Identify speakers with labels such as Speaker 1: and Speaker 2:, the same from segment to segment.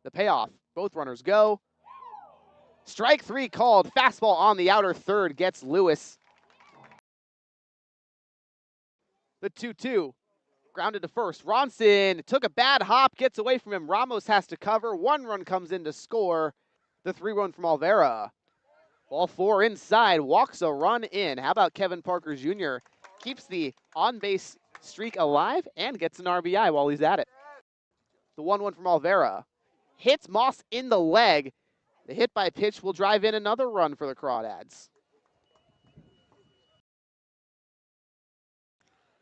Speaker 1: The payoff. Both runners go. Strike 3 called. Fastball on the outer third gets Lewis. The 2-2. Grounded to first. Ronson took a bad hop, gets away from him. Ramos has to cover. 1 run comes in to score. The 3-run from Olvera. Ball 4 inside. Walks a run in. How about Kevin Parker Jr. Keeps the on-base streak alive and gets an RBI while he's at it. The 1-1 from Olvera. Hits Moss in the leg. The hit by pitch will drive in another run for the Crawdads.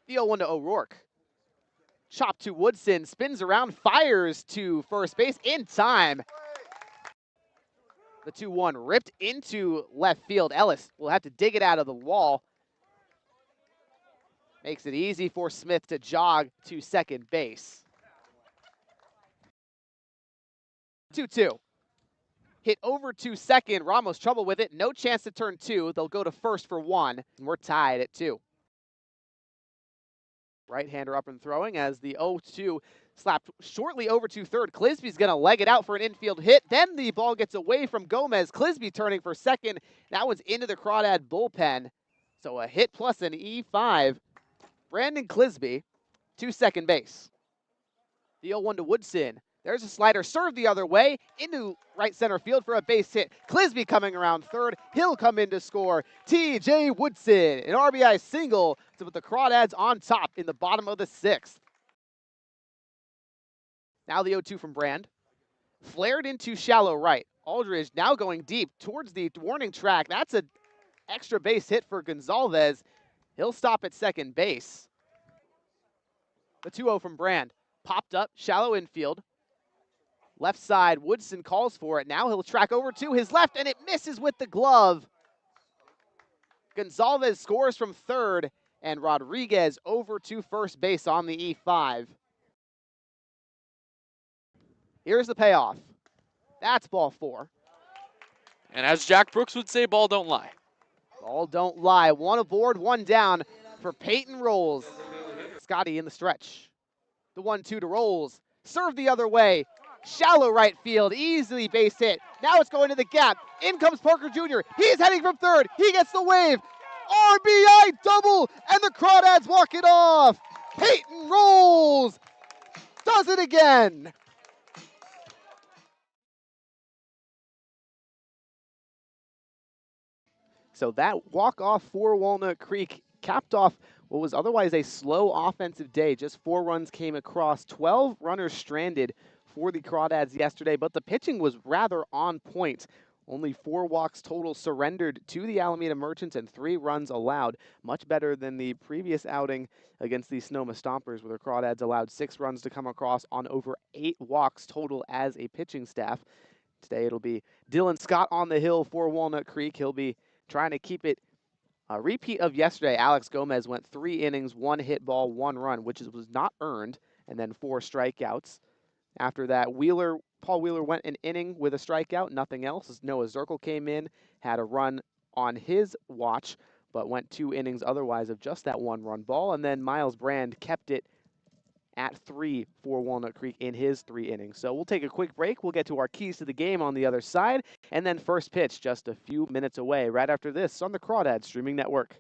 Speaker 1: The 0-1 to O'Rourke. Chop to Woodson, spins around, fires to first base in time. The 2-1 ripped into left field. Ellis will have to dig it out of the wall. Makes it easy for Smith to jog to second base. 2-2. Hit over to second. Ramos trouble with it. No chance to turn 2. They'll go to first for 1. And we're tied at 2. Right-hander up and throwing as the 0-2 slapped shortly over to third. Clisby's going to leg it out for an infield hit. Then the ball gets away from Gomez. Clisby turning for second. That one's into the Crawdad bullpen. So a hit plus an E5. Brandon Clisby to second base. The 0-1 to Woodson. There's a slider served the other way into right center field for a base hit. Clisby coming around third. He'll come in to score. T.J. Woodson, an RBI single to put the Crawdads on top in the bottom of the 6th. Now the 0-2 from Brand. Flared into shallow right. Aldridge now going deep towards the warning track. That's an extra base hit for Gonzalez. He'll stop at second base. The 2-0 from Brand. Popped up, shallow infield. Left side, Woodson calls for it. Now he'll track over to his left, and it misses with the glove. Gonzalez scores from third, and Rodriguez over to first base on the E5. Here's the payoff. That's ball 4.
Speaker 2: And as Jack Brooks would say, ball don't lie.
Speaker 1: Ball don't lie. 1 aboard, 1 down for Peyton Rolls. Scotty in the stretch. The 1-2 to Rolls. Serve the other way. Shallow right field, easily base hit. Now it's going to the gap. In comes Parker Jr. He's heading from third. He gets the wave. RBI double, and the Crawdads walk it off. Peyton Rolls does it again. So that walk-off for Walnut Creek capped off what was otherwise a slow offensive day. Just 4 runs came across, 12 runners stranded for the Crawdads yesterday, but the pitching was rather on point. Only 4 walks total surrendered to the Alameda Merchants and 3 runs allowed. Much better than the previous outing against the Sonoma Stompers, where the Crawdads allowed 6 runs to come across on over 8 walks total as a pitching staff. Today it'll be Dylan Scott on the hill for Walnut Creek. He'll be trying to keep it a repeat of yesterday. Alex Gomez went 3 innings, 1 hit ball, 1 run, which was not earned, and then 4 strikeouts. After that, Paul Wheeler went an inning with a strikeout, nothing else. Noah Zirkle came in, had a run on his watch, but went 2 innings otherwise of just that 1-run ball. And then Miles Brand kept it at 3 for Walnut Creek in his 3 innings. So we'll take a quick break. We'll get to our keys to the game on the other side, and then first pitch just a few minutes away right after this on the Crawdad Streaming Network.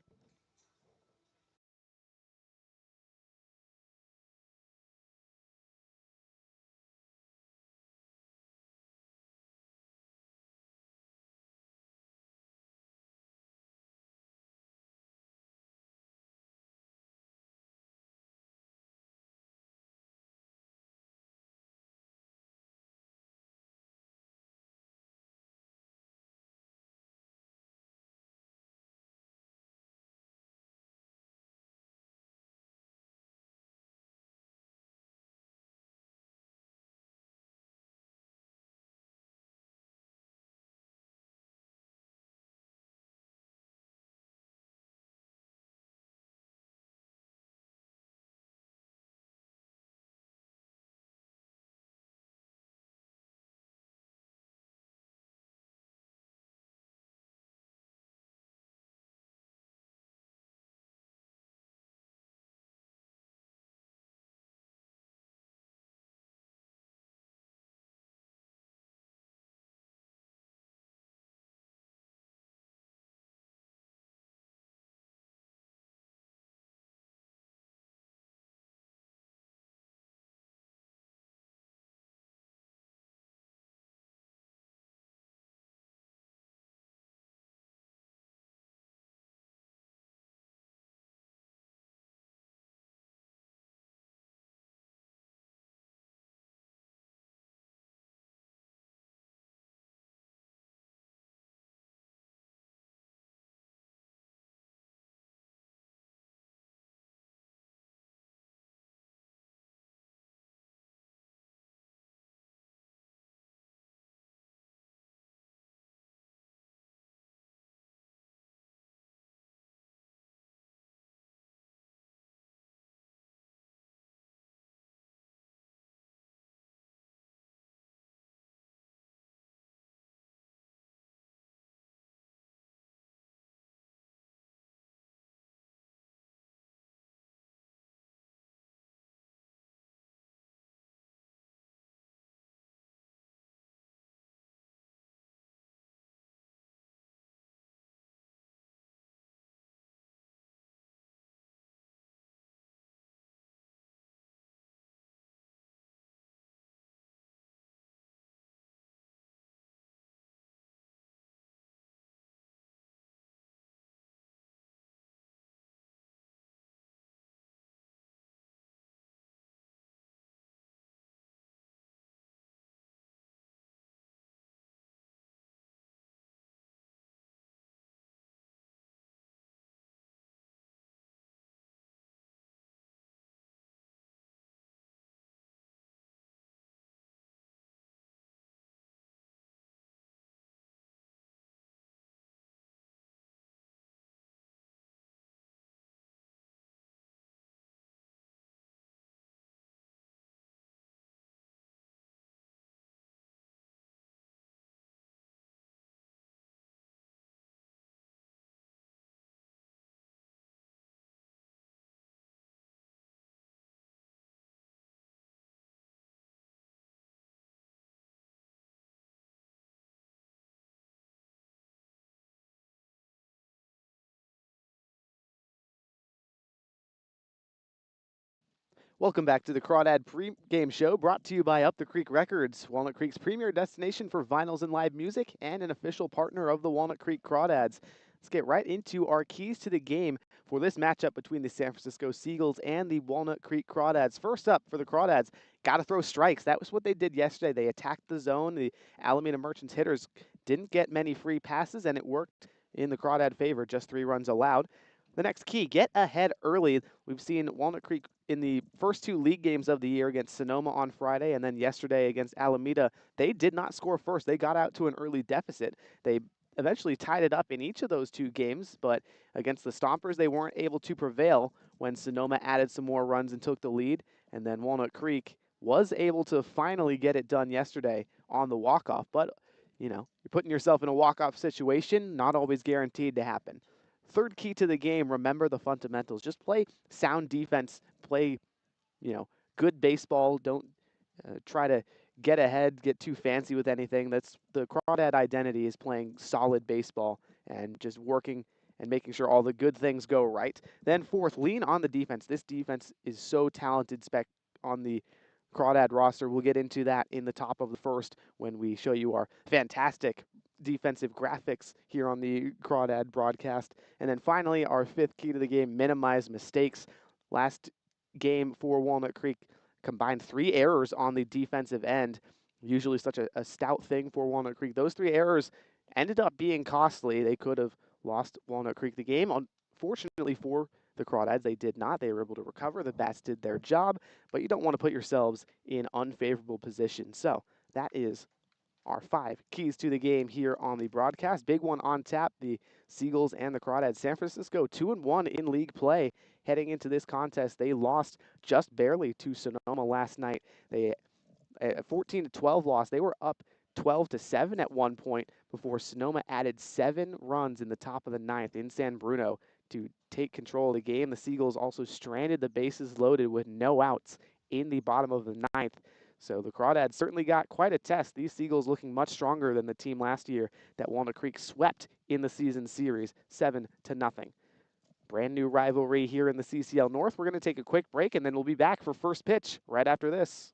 Speaker 1: Welcome back to the Crawdad pre-game show, brought to you by Up the Creek Records, Walnut Creek's premier destination for vinyls and live music, and an official partner of the Walnut Creek Crawdads. Let's get right into our keys to the game for this matchup between the San Francisco Seagulls and the Walnut Creek Crawdads. First up for the Crawdads, got to throw strikes. That was what they did yesterday. They attacked the zone. The Alameda Merchants hitters didn't get many free passes, and it worked in the Crawdad favor, just 3 runs allowed. The next key, get ahead early. We've seen Walnut Creek in the first 2 league games of the year against Sonoma on Friday and then yesterday against Alameda. They did not score first. They got out to an early deficit. They eventually tied it up in each of those 2 games, but against the Stompers, they weren't able to prevail when Sonoma added some more runs and took the lead. And then Walnut Creek was able to finally get it done yesterday on the walk-off. But, you're putting yourself in a walk-off situation, not always guaranteed to happen. Third key to the game, remember the fundamentals. Just play sound defense, play, good baseball. Don't try to get ahead, get too fancy with anything. That's the Crawdad identity, is playing solid baseball and just working and making sure all the good things go right. Then fourth, lean on the defense. This defense is so talented on the Crawdad roster. We'll get into that in the top of the first when we show you our fantastic defensive graphics here on the Crawdad broadcast. And then finally, our fifth key to the game, minimize mistakes. Last game for Walnut Creek combined 3 errors on the defensive end, usually such a stout thing for Walnut Creek. Those 3 errors ended up being costly. They could have lost Walnut Creek the game. Unfortunately for the Crawdads, they did not. They were able to recover. The Bats did their job, but you don't want to put yourselves in unfavorable positions. So that is our 5 keys to the game here on the broadcast. Big one on tap, the Seagulls and the Crawdads. San Francisco 2-1 in league play heading into this contest. They lost just barely to Sonoma last night. They 14-12 loss. They were up 12-7 at one point before Sonoma added 7 runs in the top of the 9th in San Bruno to take control of the game. The Seagulls also stranded the bases loaded with no outs in the bottom of the 9th. So the Crawdads certainly got quite a test. These Seagulls looking much stronger than the team last year that Walnut Creek swept in the season series 7-0. Brand new rivalry here in the CCL North. We're going to take a quick break, and then we'll be back for first pitch right after this.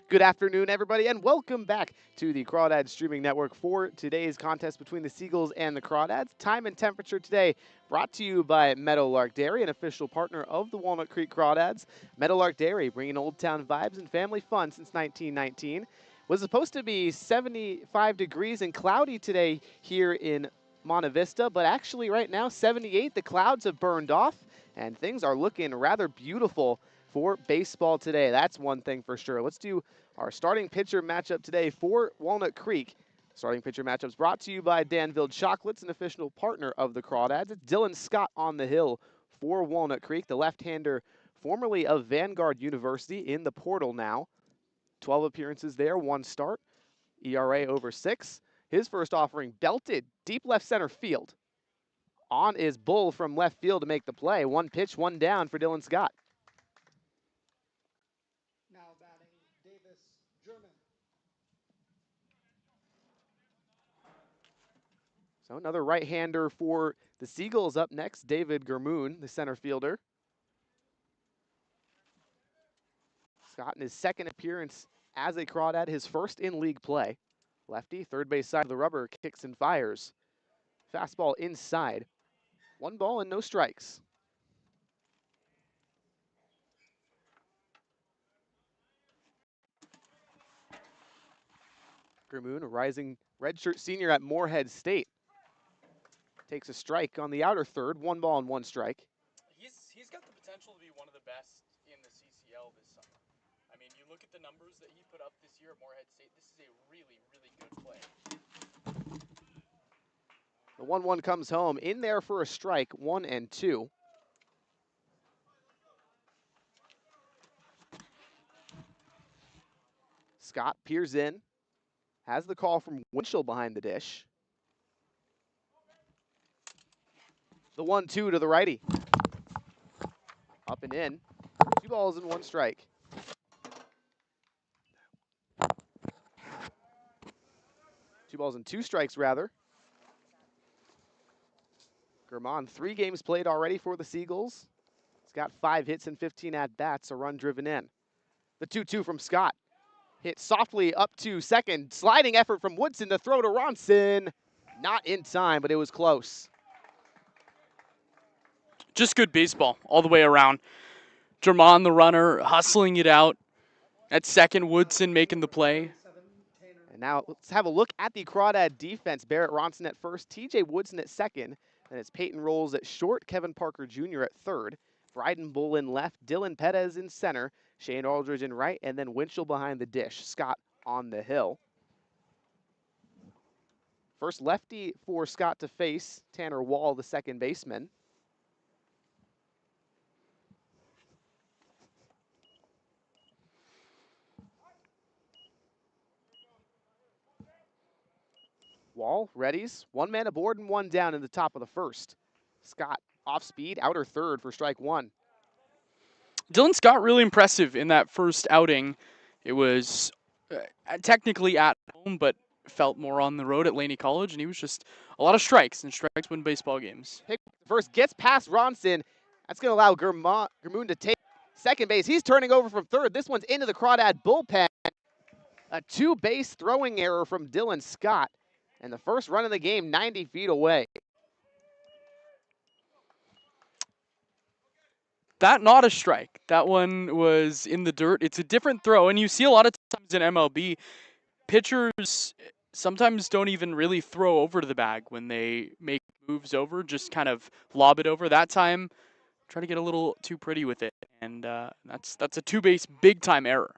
Speaker 1: Good afternoon, everybody, and welcome back to the Crawdads Streaming Network for today's contest between the Seagulls and the Crawdads. Time and temperature today brought to you by Meadowlark Dairy, an official partner of the Walnut Creek Crawdads. Meadowlark Dairy, bringing Old Town vibes and family fun since 1919. Was supposed to be 75 degrees and cloudy today here in Monte Vista, but actually right now 78. The clouds have burned off, and things are looking rather beautiful for baseball today. That's one thing for sure. Let's do our starting pitcher matchup today for Walnut Creek. Starting pitcher matchups brought to you by Danville Chocolates, an official partner of the Crawdads. It's Dylan Scott on the hill for Walnut Creek, the left-hander formerly of Vanguard University, in the portal now. 12 appearances there, 1 start, ERA over 6. His first offering belted deep left center field. On is Bull from left field to make the play. 1 pitch, 1 down for Dylan Scott. So another right-hander for the Seagulls up next, David Germoon, the center fielder. Scott in his second appearance as a Crawdad, his first in league play. Lefty, third base side of the rubber, kicks and fires. Fastball inside. 1 ball and no strikes. Germoon, a rising redshirt senior at Moorhead State, takes a strike on the outer third. 1 ball and 1 strike.
Speaker 2: He's got the potential to be one of the best in the CCL this summer. I mean, you look at the numbers that he put up this year at Moorhead State. This is a really, really good play.
Speaker 1: The 1-1 comes home. In there for a strike, 1 and 2. Scott peers in. Has the call from Winchell behind the dish. The 1-2 to the righty. Up and in. 2 balls and 1 strike. Two balls and 2 strikes, rather. Germon, 3 games played already for the Seagulls. He's got 5 hits and 15 at-bats, a run driven in. The 2-2 from Scott. Hit softly up to second. Sliding effort from Woodson to throw to Ronson. Not in time, but it was close.
Speaker 2: Just good baseball all the way around. Germon, the runner, hustling it out. At second, Woodson making the play.
Speaker 1: And now let's have a look at the Crawdad defense. Barrett Ronson at first, TJ Woodson at second. Then it's Peyton Rolls at short, Kevin Parker Jr. at third. Bryden Bull in left, Dylan Pettis in center, Shane Aldridge in right, and then Winchell behind the dish. Scott on the hill. First lefty for Scott to face, Tanner Wall, the second baseman. Wall readies, 1 man aboard and 1 down in the top of the first. Scott off speed, outer third for strike 1.
Speaker 2: Dylan Scott really impressive in that first outing. It was technically at home, but felt more on the road at Laney College, and he was just a lot of strikes, and strikes win baseball games.
Speaker 1: Pick first, gets past Ronson. That's going to allow Germoon to take second base. He's turning over from third. This one's into the Crawdad bullpen. A 2-base throwing error from Dylan Scott. And the first run of the game, 90 feet away.
Speaker 2: That not a strike. That one was in the dirt. It's a different throw, and you see a lot of times in MLB, pitchers sometimes don't even really throw over to the bag when they make moves over, just kind of lob it over. That time, try to get a little too pretty with it, and that's a 2-base big-time error.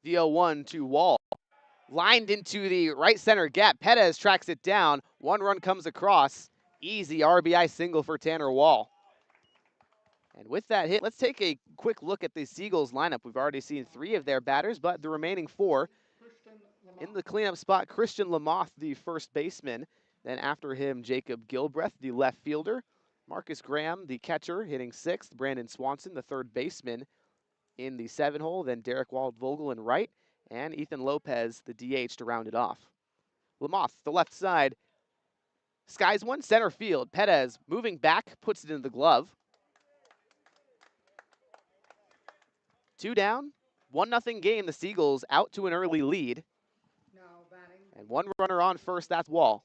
Speaker 1: The 0-1 to Wall. Lined into the right center gap. Pettis tracks it down. 1 run comes across. Easy RBI single for Tanner Wall. And with that hit, let's take a quick look at the Seagulls lineup. We've already seen 3 of their batters, but the remaining 4. In the cleanup spot, Christian Lamoth, the first baseman. Then after him, Jacob Gilbreth, the left fielder. Marcus Graham, the catcher, hitting 6th. Brandon Swanson, the third baseman, in the 7-hole. Then Derek Waldvogel in right. And Ethan Lopez, the DH, to round it off. Lamoth, the left side, skies one, center field. Pettis moving back, puts it in the glove. 2 down, 1-0 game. The Seagulls out to an early lead. And one runner on first. That's Wall.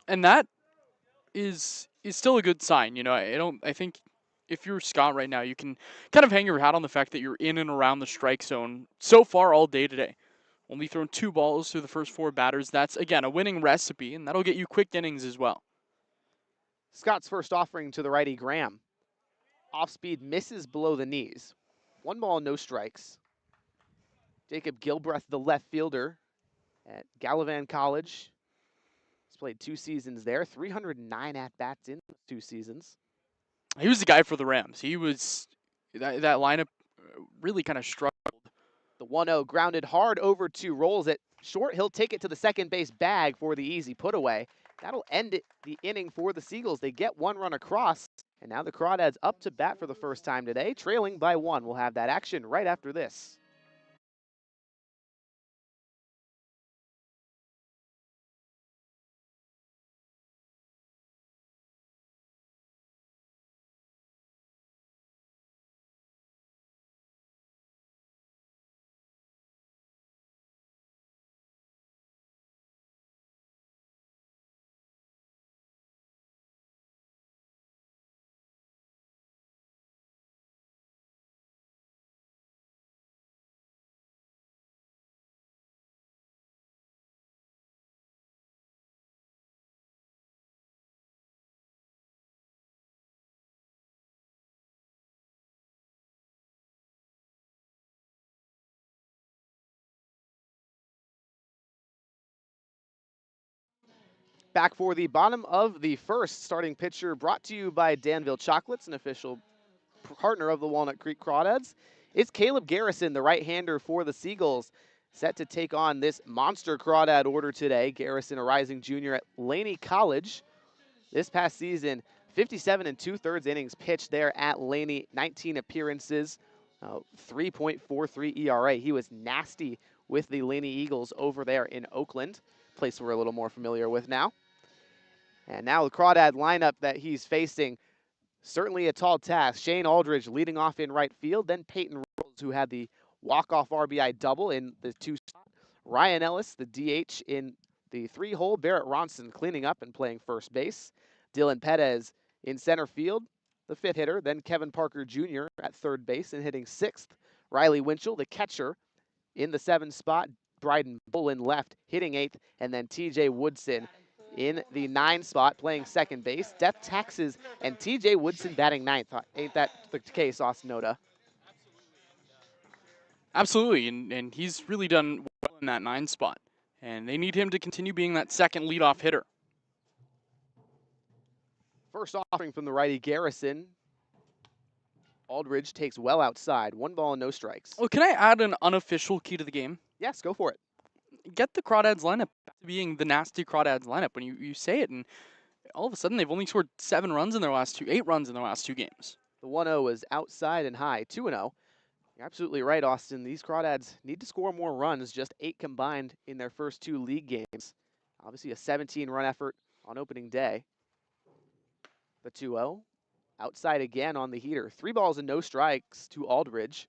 Speaker 2: And that is still a good sign. You know, I think if you're Scott right now, you can kind of hang your hat on the fact that you're in and around the strike zone so far all day today. Only thrown 2 balls through the first 4 batters. That's, again, a winning recipe, and that'll get you quick innings as well.
Speaker 1: Scott's first offering to the righty, Graham. Off speed misses below the knees. 1 ball, no strikes. Jacob Gilbreth, the left fielder at Gallivan College. He's played 2 seasons there, 309 at-bats in those 2 seasons.
Speaker 2: He was the guy for the Rams. He was, that lineup really kind of struggled.
Speaker 1: The 1-0 grounded hard over to Rolls at short. He'll take it to the second base bag for the easy put away. That'll end the inning for the Seagulls. They get 1 run across, and now the Crawdads up to bat for the first time today, trailing by 1. We'll have that action right after this. Back for the bottom of the first, starting pitcher brought to you by Danville Chocolates, an official partner of the Walnut Creek Crawdads. It's Caleb Garrison, the right-hander for the Seagulls, set to take on this monster Crawdad order today. Garrison, a rising junior at Laney College. This past season, 57 2/3 innings pitched there at Laney, 19 appearances, 3.43 ERA. He was nasty with the Laney Eagles over there in Oakland, place we're a little more familiar with now. And now the Crawdad lineup that he's facing, certainly a tall task. Shane Aldridge leading off in right field, then Peyton Rolls, who had the walk-off RBI double in the 2 spot. Ryan Ellis, the DH in the 3-hole. Barrett Ronson cleaning up and playing first base. Dylan Pettis in center field, the 5th hitter. Then Kevin Parker Jr. at third base and hitting 6th. Riley Winchell, the catcher, in the 7 spot. Bryden Bolin left, hitting 8th. And then TJ Woodson in the 9 spot, playing second base. Death taxes and TJ Woodson batting 9th. Ain't that the case, Austin Oda?
Speaker 2: Absolutely, and he's really done well in that 9 spot. And they need him to continue being that second leadoff hitter.
Speaker 1: First offering from the righty, Garrison. Aldridge takes well outside. 1 ball and no strikes.
Speaker 2: Well, can I add an unofficial key to the game?
Speaker 1: Yes, go for it.
Speaker 2: Get the Crawdads lineup back to being the nasty Crawdads lineup when you say it, and all of a sudden they've only scored 7 runs in their last 8 runs in their last 2 games.
Speaker 1: The 1-0 was outside and high, 2-0. You're absolutely right, Austin. These Crawdads need to score more runs, just 8 combined in their first 2 league games. Obviously a 17-run effort on opening day. The 2-0, outside again on the heater. 3 balls and no strikes to Aldridge.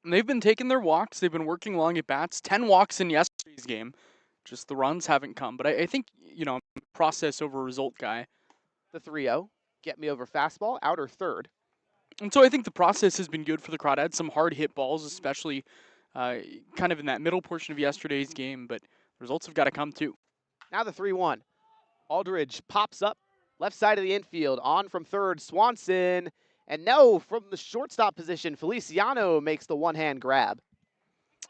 Speaker 2: And they've been taking their walks. They've been working long at bats. 10 walks in yesterday's game. Just the runs haven't come. But I think, you know, I'm a process over result guy.
Speaker 1: The 3-0, get me over fastball, outer third.
Speaker 2: And so I think the process has been good for the Crawdads. Some hard hit balls, especially kind of in that middle portion of yesterday's game. But results have got to come too.
Speaker 1: Now the 3-1. Aldridge pops up, left side of the infield, on from third, Swanson. And no, from the shortstop position, Feliciano makes the one-hand grab.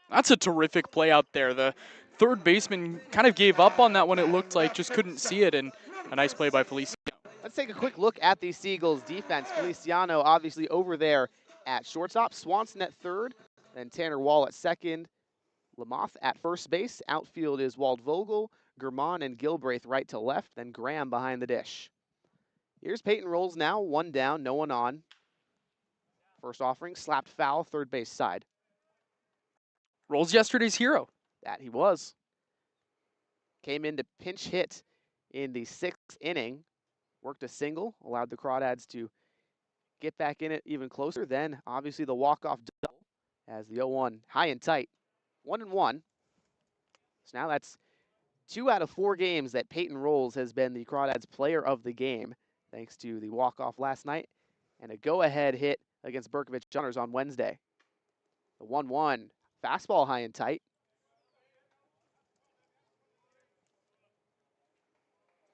Speaker 2: That's a terrific play out there. The third baseman kind of gave up on that one, it looked like, just couldn't see it, and a nice play by Feliciano.
Speaker 1: Let's take a quick look at the Seagulls defense. Feliciano obviously over there at shortstop, Swanson at third, then Tanner Wall at second, Lamoth at first base. Outfield is Waldvogel, German, and Gilbraith right to left, then Graham behind the dish. Here's Peyton Rolls now, 1 down, no one on. First offering, slapped foul, third base side.
Speaker 2: Rolls yesterday's hero.
Speaker 1: That he was. Came in to pinch hit in the 6th inning. Worked a single, allowed the Crawdads to get back in it even closer. Then obviously the walk-off double as the 0-1 high and tight. 1-1. So now that's 2 out of 4 games that Peyton Rolls has been the Crawdads player of the game, thanks to the walk-off last night and a go-ahead hit against Berkovich Hunters on Wednesday. The 1-1 fastball high and tight.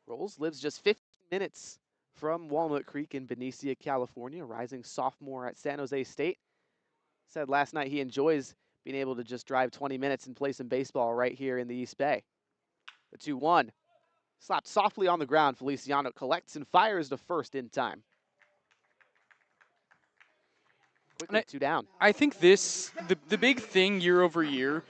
Speaker 1: Rolls lives just 15 minutes from Walnut Creek in Benicia, California, rising sophomore at San Jose State. Said last night he enjoys being able to just drive 20 minutes and play some baseball right here in the East Bay. The 2-1. Slapped softly on the ground, Feliciano collects and fires to first in time. Quickly 2 down.
Speaker 2: I think the big thing year over year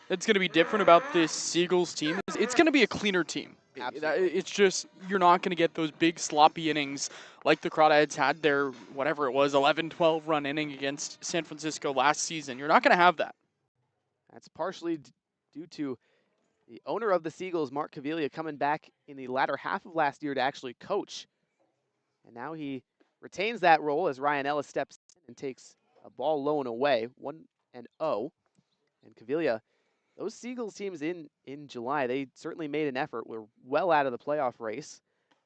Speaker 2: that's going to be different about this Seagulls team is it's going to be a cleaner team.
Speaker 1: Absolutely.
Speaker 2: It's just, you're not going to get those big sloppy innings like the Crawdads had their, whatever it was, 11-12 run inning against San Francisco last season. You're not going to have that.
Speaker 1: That's partially due to the owner of the Seagulls, Mark Caviglia, coming back in the latter half of last year to actually coach. And now he retains that role as Ryan Ellis steps in and takes a ball low and away, 1-0. And Caviglia, those Seagulls teams in July, they certainly made an effort. We're well out of the playoff race,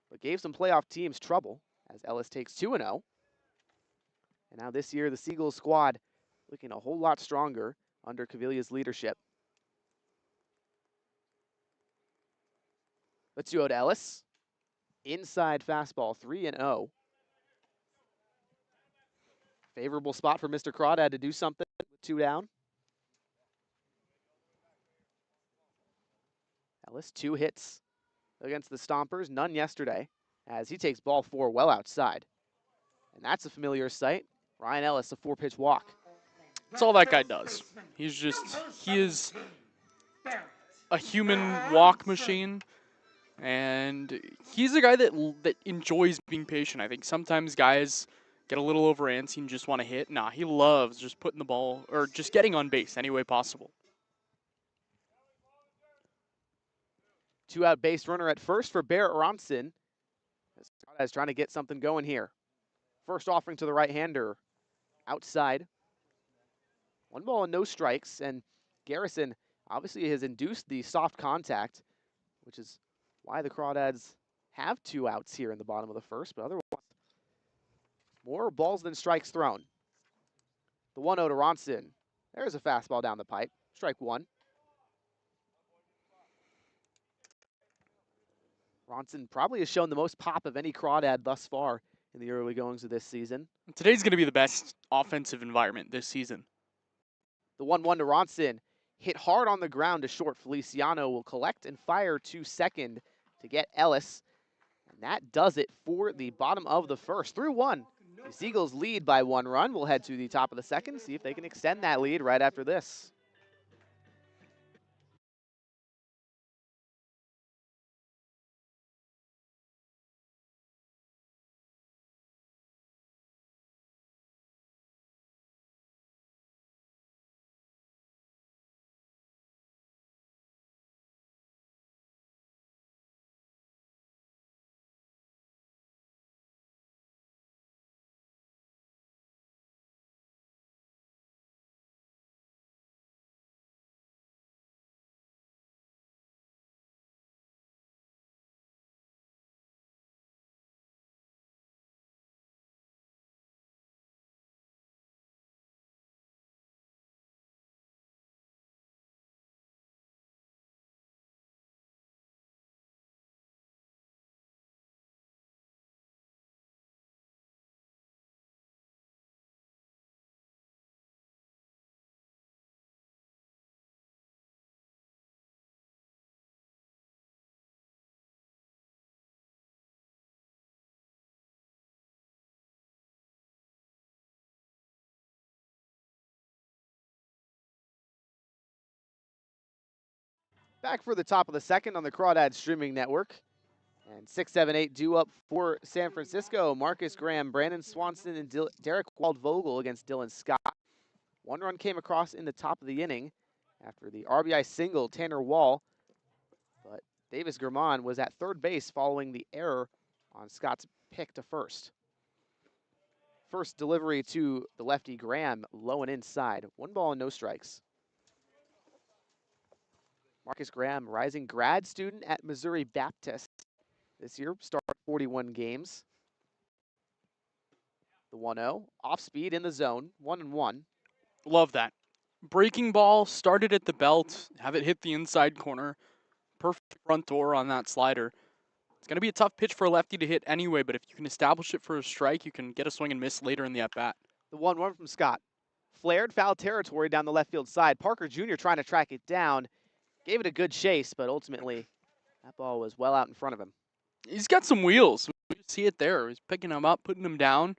Speaker 1: but gave some playoff teams trouble as Ellis takes 2-0. And now this year, the Seagulls squad looking a whole lot stronger under Caviglia's leadership. The 2-0 to Ellis. Inside fastball, 3-0. Favorable spot for Mr. Crawdad to do something with 2 down. Ellis, 2 hits against the Stompers, none yesterday, as he takes ball 4 well outside. And that's a familiar sight. Ryan Ellis, a 4-pitch walk.
Speaker 2: That's all that guy does. He is a human walk machine, and he's a guy that enjoys being patient. I think sometimes guys get a little over antsy and just want to hit. Nah, he loves just putting the ball, or just getting on base any way possible.
Speaker 1: 2-out base runner at first for Barrett Ronson. As trying to get something going here. First offering to the right-hander outside. 1 ball and no strikes, and Garrison obviously has induced the soft contact, which is why the Crawdads have 2 outs here in the bottom of the first, but otherwise, more balls than strikes thrown. The 1-0 to Ronson. There's a fastball down the pipe. Strike 1. Ronson probably has shown the most pop of any Crawdad thus far in the early goings of this season.
Speaker 2: Today's going to be the best offensive environment this season.
Speaker 1: The 1-1 to Ronson. Hit hard on the ground to short. Feliciano will collect and fire to second to get Ellis. And that does it for the bottom of the first. 3-1. The Seagulls lead by 1 run. We'll head to the top of the second, see if they can extend that lead right after this. Back for the top of the second on the Crawdad streaming network. And 6, 7, 8 due up for San Francisco. Marcus Graham, Brandon Swanson, and Derek Waldvogel against Dylan Scott. 1 run came across in the top of the inning after the RBI single, Tanner Wall. But Davis German was at third base following the error on Scott's pick to first. First delivery to the lefty Graham, low and inside. 1 ball and no strikes. Marcus Graham, rising grad student at Missouri Baptist this year, started 41 games. The 1-0, off speed in the zone, 1-1.
Speaker 2: Love that. Breaking ball, started at the belt, have it hit the inside corner. Perfect front door on that slider. It's going to be a tough pitch for a lefty to hit anyway, but if you can establish it for a strike, you can get a swing and miss later in the at-bat.
Speaker 1: The 1-1 from Scott. Flared foul territory down the left field side. Parker Jr. trying to track it down. Gave it a good chase, but ultimately that ball was well out in front of him.
Speaker 2: He's got some wheels. We see it there. He's picking them up, putting them down.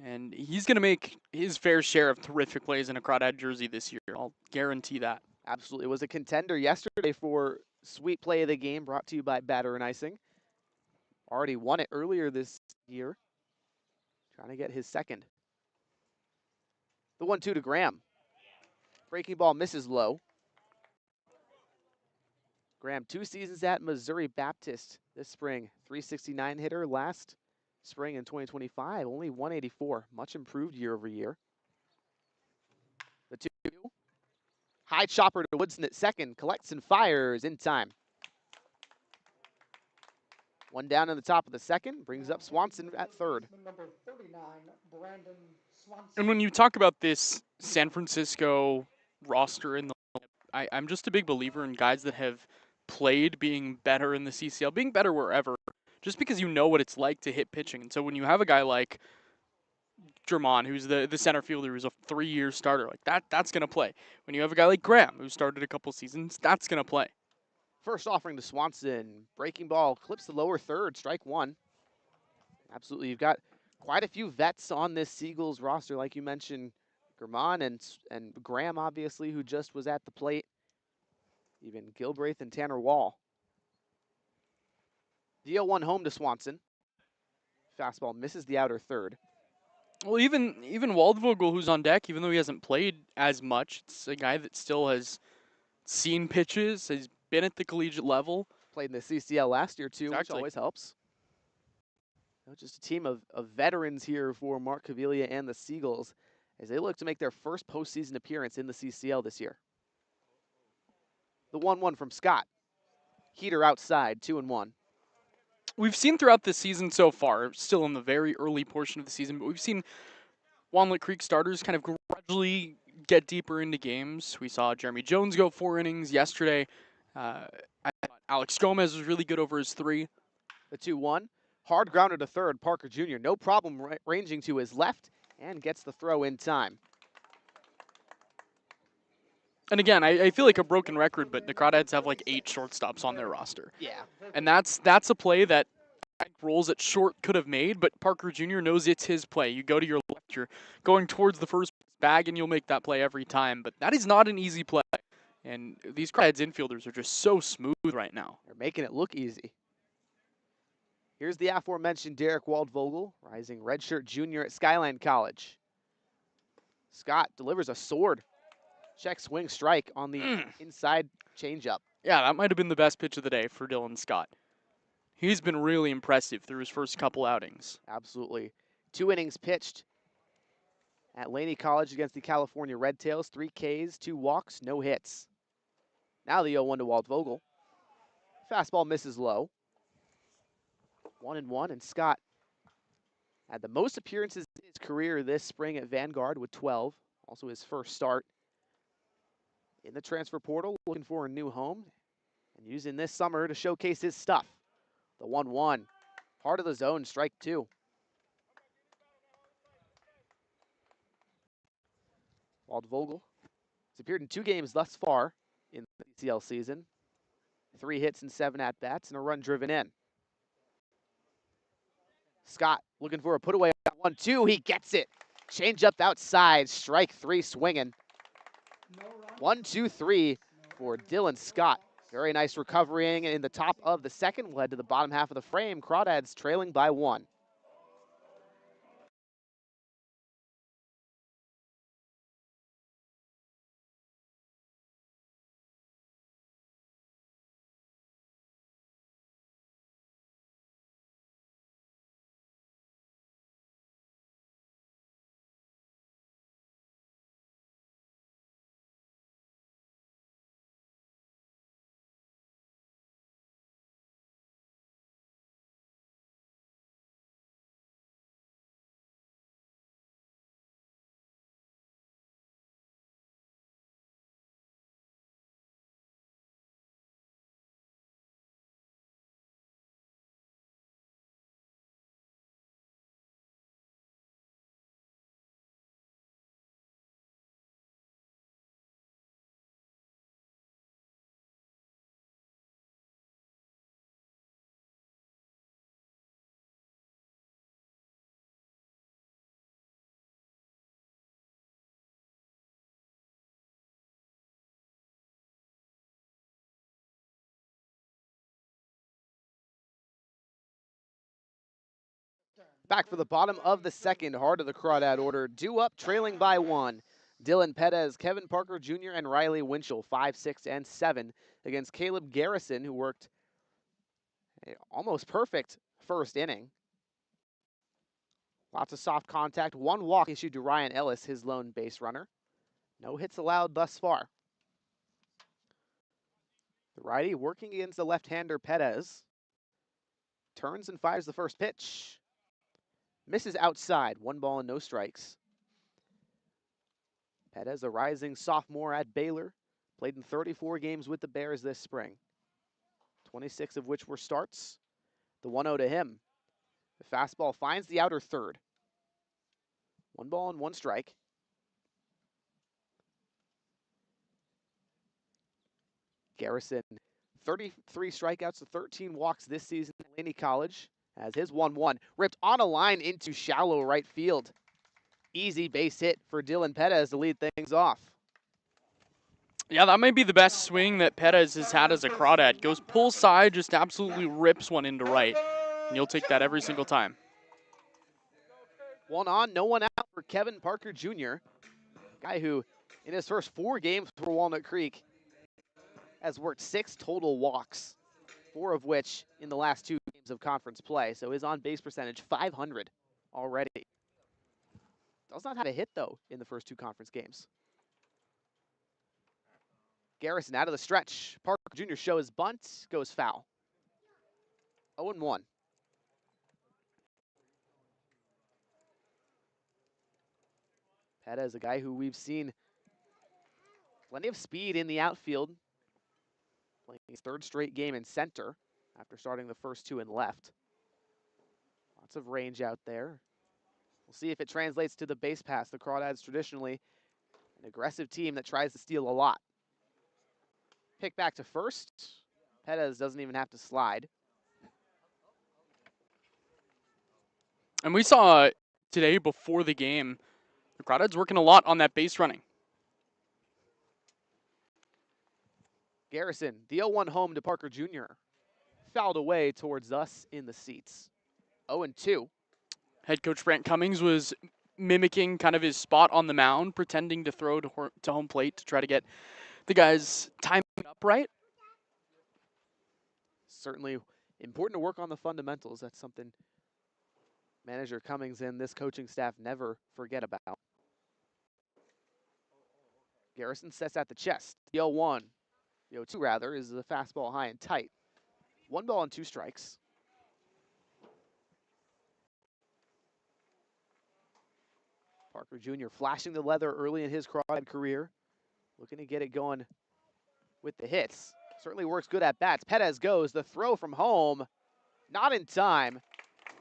Speaker 2: And he's going to make his fair share of terrific plays in a Crawdad jersey this year. I'll guarantee that.
Speaker 1: Absolutely. It was a contender yesterday for Sweet Play of the Game, brought to you by Batter and Icing. Already won it earlier this year. Trying to get his second. The 1-2 to Graham. Breaking ball misses low. Graham, 2 seasons at Missouri Baptist this spring. 369 hitter last spring in 2025. Only 184. Much improved year over year. The 2. High chopper to Woodson at second. Collects and fires in time. 1 down in the top of the second. Brings up Swanson at third.
Speaker 3: Number 39, Brandon Swanson.
Speaker 2: And when you talk about this San Francisco roster in the I'm just a big believer in guys that have played being better in the CCL, being better wherever, just because you know what it's like to hit pitching. And so when you have a guy like Drummond, who's the center fielder, who's a 3-year starter, like that's going to play. When you have a guy like Graham, who started a couple seasons, that's going to play.
Speaker 1: First offering to Swanson. Breaking ball clips the lower third. Strike 1. Absolutely. You've got quite a few vets on this Seagulls roster, like you mentioned. German and Graham, obviously, who just was at the plate. Even Gilbraith and Tanner Wall. The 0-1 home to Swanson. Fastball misses the outer third.
Speaker 2: Well, even Waldvogel, who's on deck, even though he hasn't played as much, it's a guy that still has seen pitches, has been at the collegiate level.
Speaker 1: Played in the CCL last year, too,
Speaker 2: Exactly.
Speaker 1: which always helps. Just a team of veterans here for Mark Caviglia and the Seagulls as they look to make their first postseason appearance in the CCL this year. The 1-1 from Scott. Heater outside, 2-1.
Speaker 2: We've seen throughout the season so far, still in the very early portion of the season, but we've seen Walnut Creek starters kind of gradually get deeper into games. We saw Jeremy Jones go 4 innings yesterday. I thought Alex Gomez was really good over his 3.
Speaker 1: The 2-1. Hard grounder to third. Parker Jr. no problem ranging to his left and gets the throw in time.
Speaker 2: And again, I feel like a broken record, but the Crawdads have like 8 shortstops on their roster.
Speaker 1: Yeah.
Speaker 2: And that's a play that rolls at short could have made, but Parker Jr. knows it's his play. You go to your left, you're going towards the first bag, and you'll make that play every time. But that is not an easy play. And these Crawdads infielders are just so smooth right now.
Speaker 1: They're making it look easy. Here's the aforementioned Derek Waldvogel, rising redshirt junior at Skyline College. Scott delivers a sword. Check swing strike on the inside changeup.
Speaker 2: Yeah, that might have been the best pitch of the day for Dylan Scott. He's been really impressive through his first couple outings.
Speaker 1: Absolutely. 2 innings pitched at Laney College against the California Red Tails. 3 Ks, 2 walks, no hits. Now the 0-1 to Waldvogel. Fastball misses low. 1-1, and Scott had the most appearances in his career this spring at Vanguard with 12. Also his first start in the transfer portal, looking for a new home and using this summer to showcase his stuff. The 1-1, part of the zone, strike 2. Waldvogel has appeared in 2 games thus far in the CCL season. 3 hits and 7 at-bats and a run driven in. Scott looking for a put away on 1-2. He gets it. Change up outside. Strike 3 swinging. 1-2-3 for Dylan Scott. Very nice recovery in the top of the second. Led to the bottom half of the frame. Crawdads trailing by 1. Back for the bottom of the second, heart of the Crawdad order. Due up, trailing by 1. Dylan Pettis, Kevin Parker Jr., and Riley Winchell, 5, 6, and 7, against Caleb Garrison, who worked an almost perfect first inning. Lots of soft contact. 1 walk issued to Ryan Ellis, his lone base runner. No hits allowed thus far. The righty working against the left-hander Pettis. Turns and fires the first pitch. Misses outside. 1 ball and no strikes. Pettis, a rising sophomore at Baylor, played in 34 games with the Bears this spring, 26 of which were starts. The 1-0 to him. The fastball finds the outer third. 1 ball and 1 strike. Garrison, 33 strikeouts to 13 walks this season at Laney College, as his 1-1 ripped on a line into shallow right field. Easy base hit for Dylan Pettis to lead things off.
Speaker 2: Yeah, that might be the best swing that Pettis has had as a Crawdad. Goes pull side, just absolutely rips one into right. And you'll take that every single time.
Speaker 1: 1 on, no 1 out for Kevin Parker Jr., guy who, in his first 4 games for Walnut Creek, has worked 6 total walks, 4 of which in the last 2 games of conference play. So his on-base percentage, 500 already. Does not have a hit, though, in the first 2 conference games. Garrison out of the stretch. Parker Jr. shows bunt, goes foul. 0-1. Pettis, a guy who we've seen plenty of speed in the outfield, playing his 3rd straight game in center after starting the first 2 in left. Lots of range out there. We'll see if it translates to the base pass. The Crawdads traditionally an aggressive team that tries to steal a lot. Pick back to first. Pettis doesn't even have to slide.
Speaker 2: And we saw today before the game, the Crawdads working a lot on that base running.
Speaker 1: Garrison, the 0-1 home to Parker Jr. Fouled away towards us in the seats. 0-2.
Speaker 2: Head coach Brant Cummings was mimicking kind of his spot on the mound, pretending to throw to home plate to try to get the guys timing up right.
Speaker 1: Certainly important to work on the fundamentals. That's something manager Cummings and this coaching staff never forget about. Garrison sets at the chest. The 0-1, the 0-2 rather, is the fastball high and tight. 1 ball and 2 strikes. Parker Jr. flashing the leather early in his Crawdad career. Looking to get it going with the hits. Certainly works good at bats. Pettis goes, the throw from home, not in time,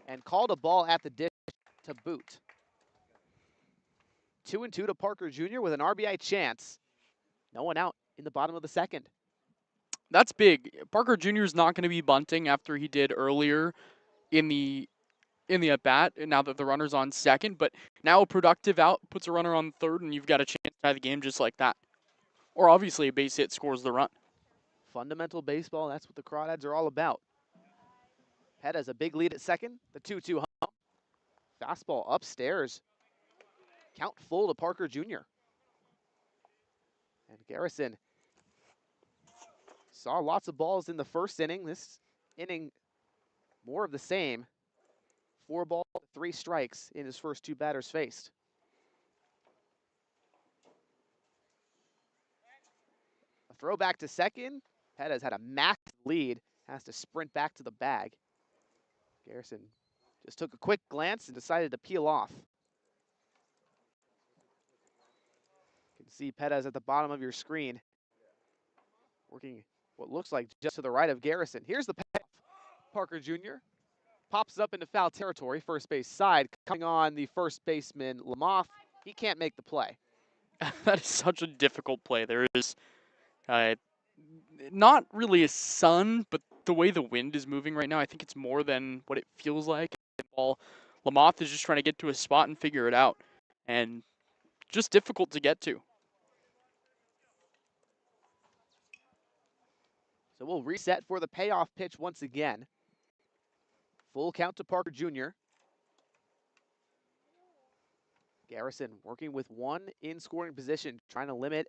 Speaker 1: and called a ball at the dish to boot. 2-2 to Parker Jr. with an RBI chance. No 1 out in the bottom of the second.
Speaker 2: That's big. Parker Jr. is not going to be bunting after he did earlier in the at-bat, now that the runner's on second, but now a productive out puts a runner on third, and you've got a chance to tie the game just like that. Or obviously a base hit scores the run.
Speaker 1: Fundamental baseball, that's what the Crawdads are all about. Pettis a big lead at second, the 2-2 home. Fastball upstairs. Count full to Parker Jr. And Garrison saw lots of balls in the first inning. This inning, more of the same. 4 balls, 3 strikes in his first 2 batters faced. A throw back to second. Pettis had a massive lead, has to sprint back to the bag. Garrison just took a quick glance and decided to peel off. You can see Pettis at the bottom of your screen, working what looks like just to the right of Garrison. Here's the payoff. Parker Jr. pops up into foul territory, first base side, coming on the first baseman, Lamoth. He can't make the play.
Speaker 2: That is such a difficult play. There is not really a sun, but the way the wind is moving right now, I think it's more than what it feels like. While Lamoth is just trying to get to a spot and figure it out, and just difficult to get to.
Speaker 1: So we'll reset for the payoff pitch once again. Full count to Parker Jr. Garrison working with one in scoring position, trying to limit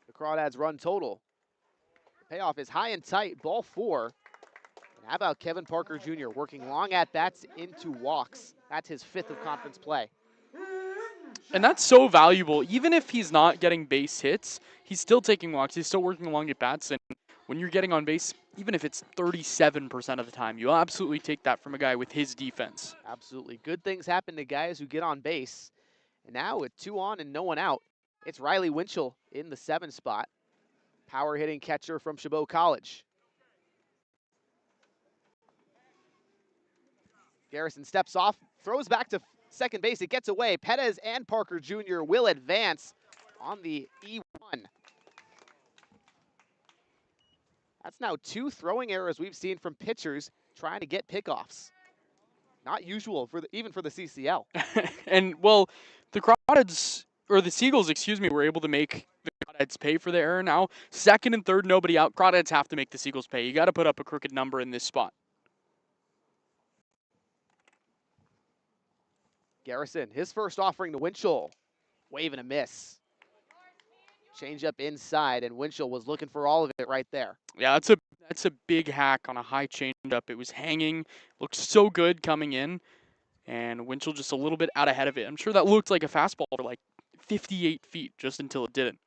Speaker 1: the Crawdads' run total. The payoff is high and tight, ball 4. And how about Kevin Parker Jr. working long at-bats into walks? That's his 5th of conference play.
Speaker 2: And that's so valuable. Even if he's not getting base hits, he's still taking walks. He's still working along at bats. And when you're getting on base, even if it's 37% of the time, you'll absolutely take that from a guy with his defense.
Speaker 1: Absolutely. Good things happen to guys who get on base. And now with 2 on and no one out, it's Riley Winchell in the 7 spot. Power hitting catcher from Chabot College. Garrison steps off, throws back to second base. It gets away. Perez and Parker Jr. will advance on the E1. That's now 2 throwing errors we've seen from pitchers trying to get pickoffs. Not usual for even for the CCL.
Speaker 2: And well, the Crawdads, or the Seagulls, excuse me, were able to make the Crawdads pay for the error now. Second and third, nobody out. Crawdads have to make the Seagulls pay. You got to put up a crooked number in this spot.
Speaker 1: Garrison, his first offering to Winchell. Wave and a miss. Change up inside, and Winchell was looking for all of it right there.
Speaker 2: Yeah, that's a big hack on a high changeup. It was hanging, looked so good coming in, and Winchell just a little bit out ahead of it. I'm sure that looked like a fastball for like 58 feet just until it didn't.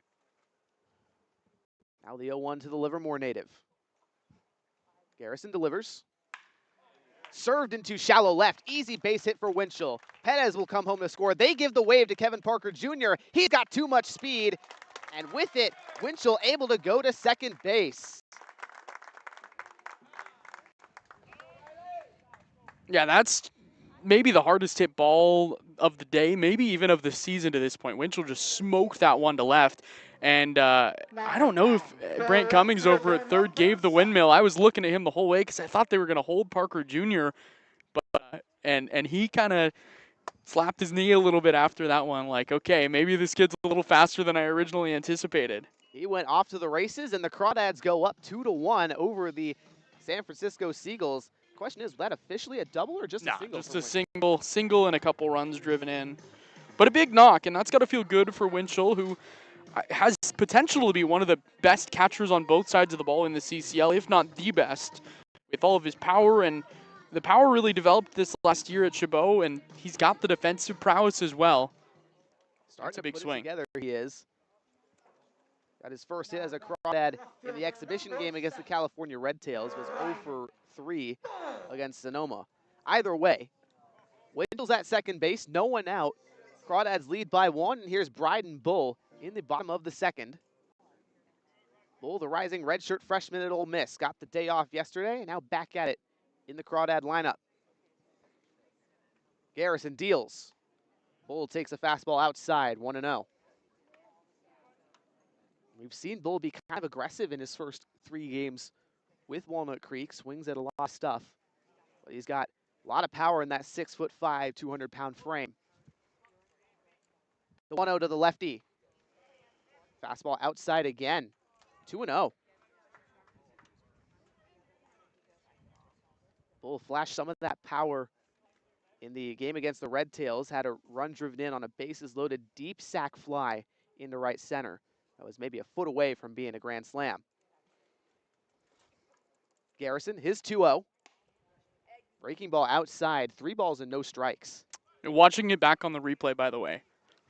Speaker 1: Now the 0-1 to the Livermore native. Garrison delivers. Served into shallow left. Easy base hit for Winchell. Perez will come home to score. They give the wave to Kevin Parker Jr. He's got too much speed. And with it, Winchell able to go to second base.
Speaker 2: Yeah, that's maybe the hardest hit ball of the day, maybe even of the season to this point. Winchell just smoked that one to left. And I don't know if Brant Cummings over at third gave the windmill. I was looking at him the whole way because I thought they were going to hold Parker Jr. But and he kind of slapped his knee a little bit after that one. Like, okay, maybe this kid's a little faster than I originally anticipated.
Speaker 1: He went off to the races, and the Crawdads go up 2-1 over the San Francisco Seagulls. Question is, was that officially a double or just a single?
Speaker 2: Just a single and a couple runs driven in. But a big knock, and that's got to feel good for Winchell, who has potential to be one of the best catchers on both sides of the ball in the CCL, if not the best, with all of his power. And the power really developed this last year at Chabot, and he's got the defensive prowess as well.
Speaker 1: Starting
Speaker 2: a big
Speaker 1: to put
Speaker 2: swing.
Speaker 1: It together, he is. Got his first hit as a Crawdad in the exhibition game against the California Red Tails. Was 0 for 3 against Sonoma. Either way, Winchell's at second base, no one out. Crawdads lead by 1, and here's Bryden Bull in the bottom of the second. Bull, the rising redshirt freshman at Ole Miss, got the day off yesterday, and now back at it in the Crawdad lineup. Garrison deals. Bull takes a fastball outside, 1-0. We've seen Bull be kind of aggressive in his first 3 games with Walnut Creek, swings at a lot of stuff. But he's got a lot of power in that 6'5", 200-pound frame. The 1-0 to the lefty. Fastball outside again, 2-0. Bull flashed some of that power in the game against the Red Tails, had a run driven in on a bases-loaded deep sac fly into right center. That was maybe a foot away from being a grand slam. Garrison, his 2-0. Breaking ball outside, 3 balls and no strikes.
Speaker 2: And watching it back on the replay, by the way,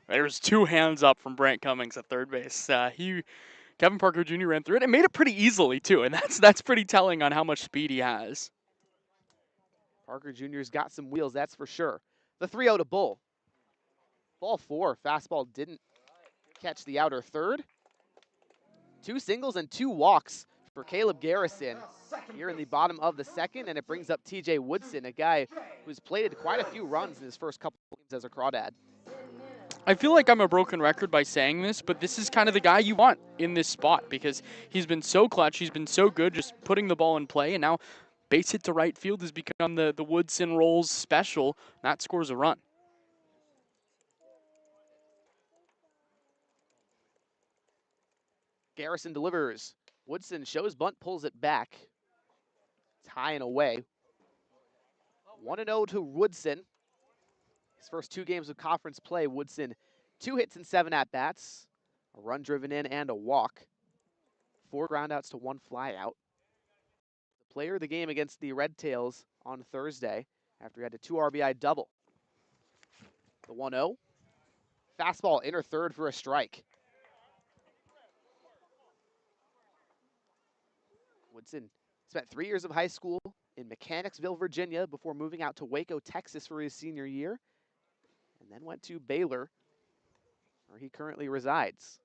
Speaker 2: there's 2 hands up from Brant Cummings at third base. Kevin Parker Jr. ran through it and made it pretty easily too, and that's pretty telling on how much speed he has.
Speaker 1: Parker Jr.'s got some wheels, that's for sure. The 3-0 to Bull. Ball 4, fastball didn't catch the outer third. 2 singles and 2 walks for Caleb Garrison here in the bottom of the second, and it brings up TJ Woodson, a guy who's plated quite a few runs in his first couple of games as a Crawdad.
Speaker 2: I feel like I'm a broken record by saying this, but this is kind of the guy you want in this spot because he's been so clutch, he's been so good just putting the ball in play, and now base hit to right field has become the Woodson rolls special. That scores a run.
Speaker 1: Garrison delivers. Woodson shows bunt, pulls it back. It's high and away. 1-0 to Woodson. His first 2 games of conference play, Woodson 2 hits and 7 at-bats, a run driven in and a walk, 4 groundouts to 1 flyout. The player of the game against the Red Tails on Thursday after he had a 2 RBI double. The 1-0. Fastball inner third for a strike. Woodson spent 3 years of high school in Mechanicsville, Virginia, before moving out to Waco, Texas for his senior year, and then went to Baylor, where he currently resides.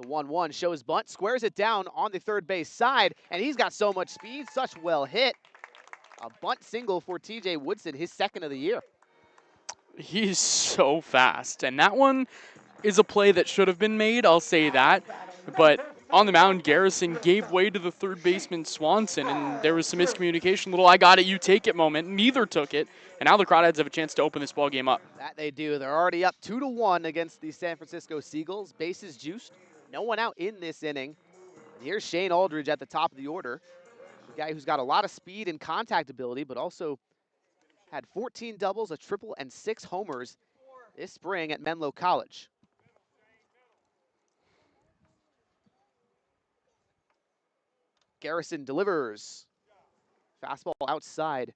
Speaker 1: The 1-1 shows bunt, squares it down on the third base side, and he's got so much speed, such well hit. A bunt single for TJ Woodson, his 2nd of the year.
Speaker 2: He's so fast, and that one is a play that should have been made, I'll say that. But on the mound, Garrison gave way to the third baseman Swanson, and there was some miscommunication, little I got it, you take it moment. Neither took it, and now the Crawdads have a chance to open this ball game up.
Speaker 1: That they do. They're already up 2-1 against the San Francisco Seagulls. Bases juiced. No one out in this inning. And here's Shane Aldridge at the top of the order. A guy who's got a lot of speed and contact ability, but also had 14 doubles, a triple, and 6 homers this spring at Menlo College. Garrison delivers. Fastball outside.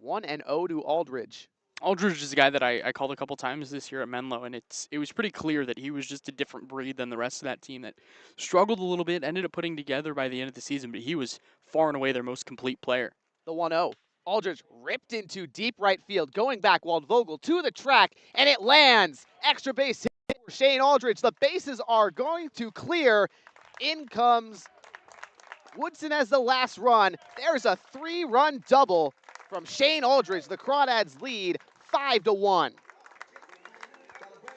Speaker 1: 1-0 to Aldridge.
Speaker 2: Aldridge is a guy that I called a couple times this year at Menlo, and it was pretty clear that he was just a different breed than the rest of that team that struggled a little bit, ended up putting together by the end of the season, but he was far and away their most complete player.
Speaker 1: The 1-0. Aldridge ripped into deep right field, going back Waldvogel to the track, and it lands. Extra base hit for Shane Aldridge. The bases are going to clear. In comes Woodson as the last run. There's a 3-run double from Shane Aldridge. The Crawdads lead 5-1.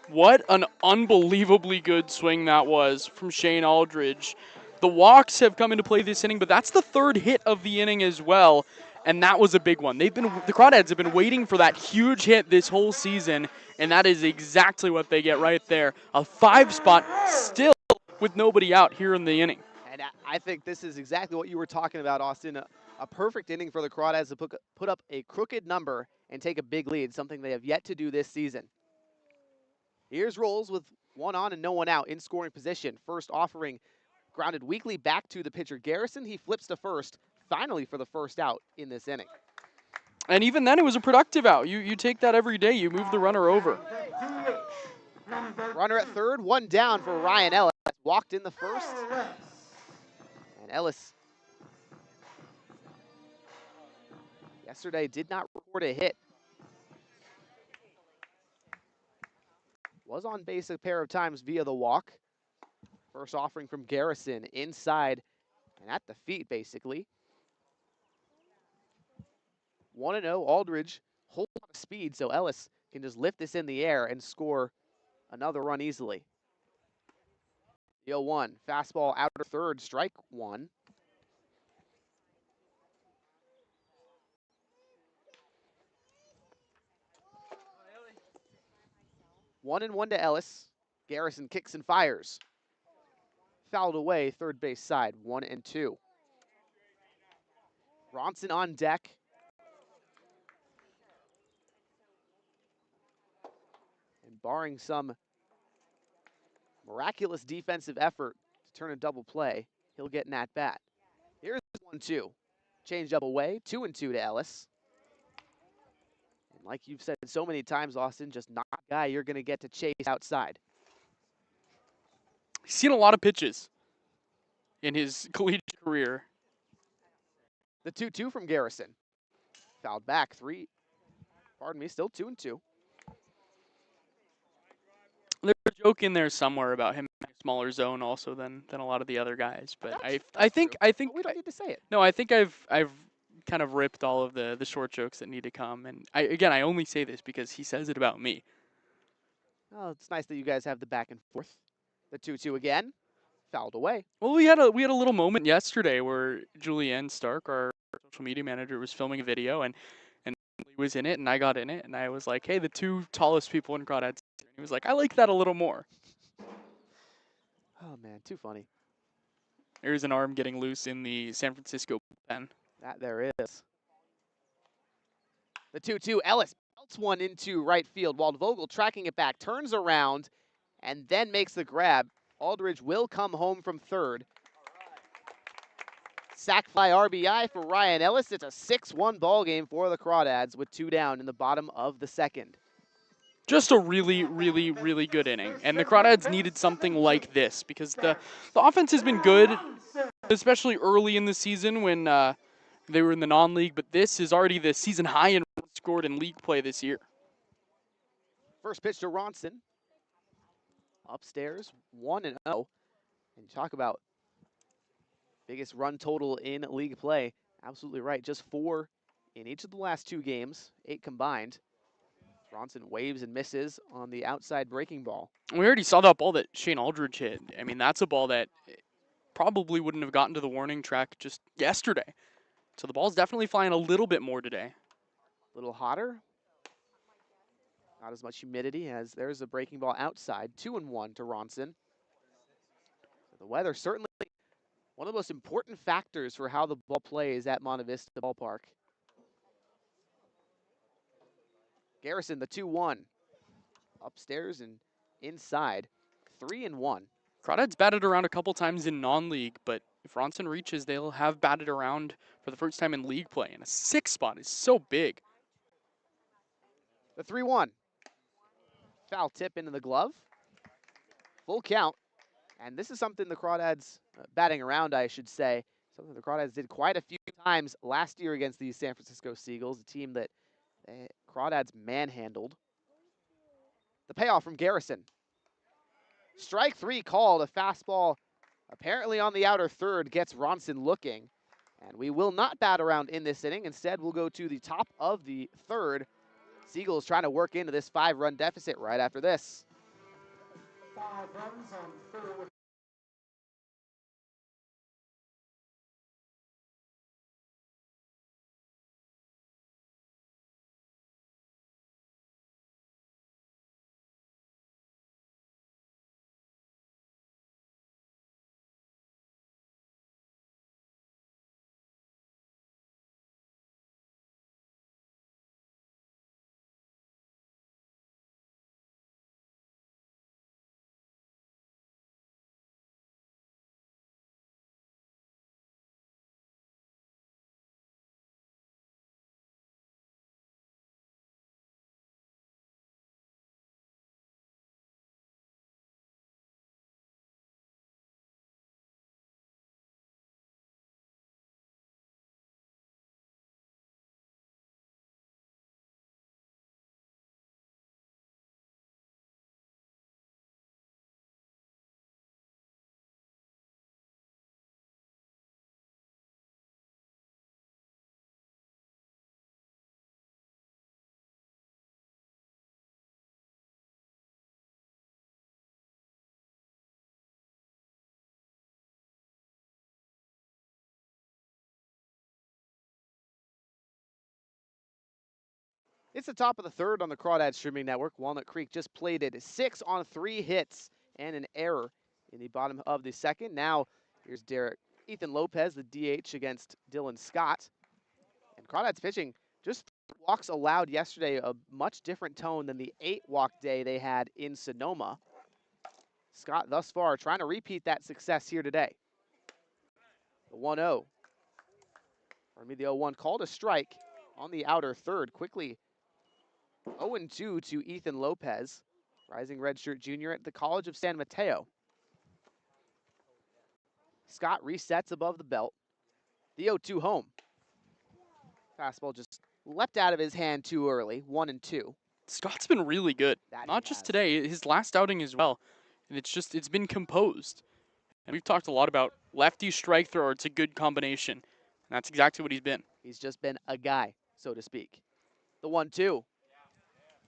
Speaker 2: What an unbelievably good swing that was from Shane Aldridge. The walks have come into play this inning, but that's the 3rd hit of the inning as well, and that was a big one. The Crawdads have been waiting for that huge hit this whole season, and that is exactly what they get right there. A 5 spot still with nobody out here in the inning.
Speaker 1: And I think this is exactly what you were talking about, Austin. A perfect inning for the Crawdads to put up a crooked number and take a big lead, something they have yet to do this season. Here's Rolls with 1 on and no one out in scoring position. First offering grounded weakly back to the pitcher Garrison. He flips to first, finally for the first out in this inning.
Speaker 2: And even then, it was a productive out. You take that every day. You move the runner over.
Speaker 1: Runner at third, 1 down for Ryan Ellis. Walked in the first. And Ellis yesterday did not record a hit. Was on base a pair of times via the walk. First offering from Garrison inside and at the feet, basically. 1-0, Aldridge holds on to speed, so Ellis can just lift this in the air and score another run easily. The 0-1, fastball outer third, strike 1. One and 1 to Ellis. Garrison kicks and fires. Fouled away, third base side, 1-2. Ronson on deck. And barring some miraculous defensive effort to turn a double play, he'll get an at-bat. Here's 1-2. Changed up away, 2-2 to Ellis. And like you've said so many times, Austin, just not a guy you're going to get to chase outside.
Speaker 2: He's seen a lot of pitches in his collegiate career.
Speaker 1: The 2-2 from Garrison. Fouled back, still 2-2.
Speaker 2: There's a joke in there somewhere about him in a smaller zone also than a lot of the other guys, but I think
Speaker 1: we don't need to say it.
Speaker 2: No, I think I've kind of ripped all of the short jokes that need to come, and I only say this because he says it about me.
Speaker 1: Oh, it's nice that you guys have the back and forth. The 2-2 again, fouled away.
Speaker 2: Well, we had a little moment yesterday where Julianne Stark, our social media manager, was filming a video, and he was in it, and I got in it, and I was like, hey, the 2 tallest people in Crawdads. And he was like, I like that a little more.
Speaker 1: Oh, man, too funny.
Speaker 2: There's an arm getting loose in the San Francisco pen.
Speaker 1: That there is. The 2-2, Ellis Belts one into right field. Waldvogel tracking it back, turns around, and then makes the grab. Aldridge will come home from third. Sac fly RBI for Ryan Ellis. It's a 6-1 ball game for the Crawdads with 2 down in the bottom of the second.
Speaker 2: Just a really, really, really good inning. And the Crawdads needed something like this because the offense has been good, especially early in the season when they were in the non-league, but this is already the season high in runs scored in league play this year.
Speaker 1: First pitch to Ronson. Upstairs, 1-0. And talk about biggest run total in league play. Absolutely right. Just 4 in each of the last 2 games, 8 combined. Ronson waves and misses on the outside breaking ball.
Speaker 2: We already saw that ball that Shane Aldridge hit. I mean, that's a ball that probably wouldn't have gotten to the warning track just yesterday. So the ball's definitely flying a little bit more today.
Speaker 1: A little hotter. Not as much humidity as there's a breaking ball outside. 2-1 to Ronson. The weather certainly one of the most important factors for how the ball plays at Monte Vista Ballpark. Garrison, the 2-1. Upstairs and inside. 3-1.
Speaker 2: Crawdads batted around a couple times in non-league, but if Ronson reaches, they'll have batted around for the first time in league play. And a 6 spot is so big.
Speaker 1: The 3-1. Foul tip into the glove. Full count. And this is something the Crawdads, batting around, I should say, something the Crawdads did quite a few times last year against the San Francisco Seagulls, a team that Crawdads manhandled. The payoff from Garrison. Strike 3 called, a fastball apparently on the outer third gets Ronson looking. And we will not bat around in this inning. Instead, we'll go to the top of the third. Seagulls trying to work into this 5-run deficit right after this.
Speaker 3: 5 runs on 4.
Speaker 1: It's the top of the third on the Crawdad streaming network. Walnut Creek just plated 6 on 3 hits and an error in the bottom of the second. Now here's Ethan Lopez, the DH against Dylan Scott. And Crawdad's pitching just walks allowed yesterday, a much different tone than the 8-walk day they had in Sonoma. Scott thus far trying to repeat that success here today. The 1-0. Or maybe the 0-1 called a strike on the outer third. Quickly 0-2 to Ethan Lopez, rising redshirt junior at the College of San Mateo. Scott resets above the belt. The 0-2 home. Fastball just leapt out of his hand too early, 1-2.
Speaker 2: Scott's been really good.
Speaker 1: That
Speaker 2: Not
Speaker 1: he
Speaker 2: just
Speaker 1: has.
Speaker 2: today, his last outing as well. And it's been composed. And we've talked a lot about lefty strike thrower. It's a good combination. And that's exactly what he's been.
Speaker 1: He's just been a guy, so to speak. The 1-2.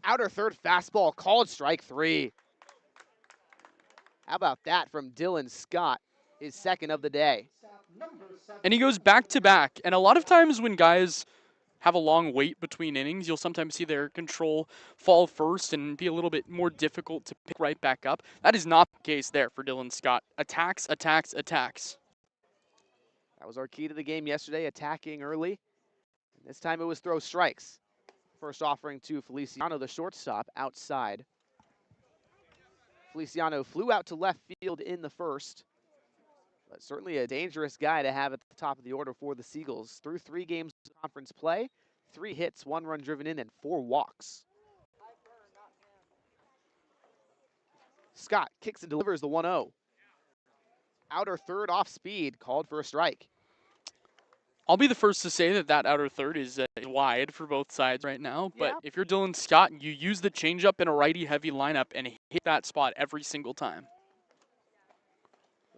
Speaker 1: Outer third fastball called strike 3. How about that from Dylan Scott, his second of the day.
Speaker 2: And he goes back to back. And a lot of times when guys have a long wait between innings, you'll sometimes see their control fall first and be a little bit more difficult to pick right back up. That is not the case there for Dylan Scott. Attacks, attacks, attacks.
Speaker 1: That was our key to the game yesterday, attacking early. And this time it was throw strikes. First offering to Feliciano, the shortstop, outside. Feliciano flew out to left field in the first, but certainly a dangerous guy to have at the top of the order for the Seagulls. Through 3 games of conference play, 3 hits, 1 run driven in, and 4 walks. Scott kicks and delivers the 1-0. Outer third off speed, called for a strike.
Speaker 2: I'll be the first to say that outer third is wide for both sides right now. But
Speaker 1: Yeah.
Speaker 2: if you're Dylan Scott, you use the changeup in a righty-heavy lineup and hit that spot every single time.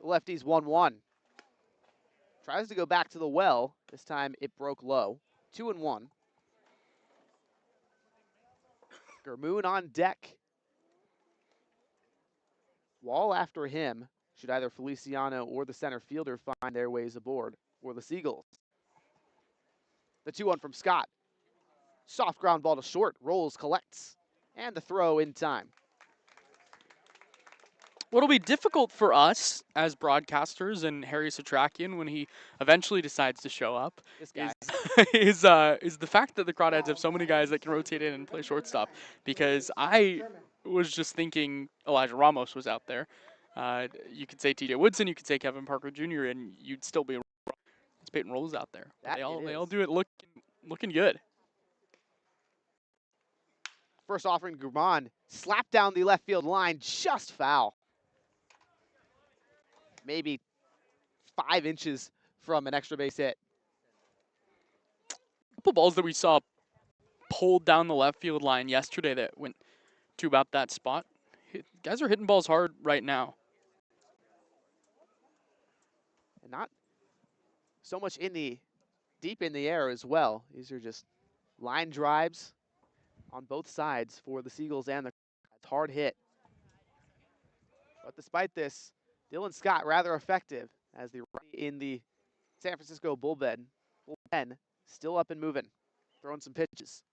Speaker 1: Lefties 1-1. Tries to go back to the well. This time it broke low. 2-1. Germoon on deck. Wall after him. Should either Feliciano or the center fielder find their ways aboard for the Seagulls. The 2-1 from Scott. Soft ground ball to short. Rolls, collects. And the throw in time.
Speaker 2: What'll be difficult for us as broadcasters and Harry Satrakian when he eventually decides to show up
Speaker 1: This guy.
Speaker 2: is the fact that the Crawdads have so many guys that can rotate in and play shortstop. Because I was just thinking Elijah Ramos was out there. You could say T.J. Woodson, you could say Kevin Parker Jr., and you'd still be. It's Peyton Rolls out there. They all do it looking good.
Speaker 1: First offering, Gurman slapped down the left field line, just foul. Maybe 5 inches from an extra base hit.
Speaker 2: A couple balls that we saw pulled down the left field line yesterday that went to about that spot. Guys are hitting balls hard right now.
Speaker 1: And not so much deep in the air as well. These are just line drives on both sides for the Seagulls and the hard hit. But despite this, Dylan Scott rather effective as the in the San Francisco bullpen still up and moving, throwing some pitches.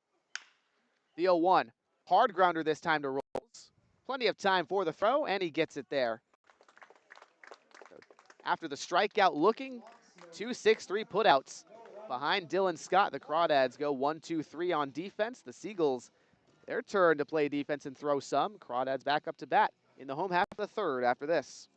Speaker 1: The 0-1, hard grounder this time to Rolls. Plenty of time for the throw, and he gets it there. After the strikeout looking, 2-6-3 putouts. Behind Dylan Scott, the Crawdads go 1-2-3 on defense. The Seagulls, their turn to play defense and throw some. Crawdads back up to bat in the home half of the third after this.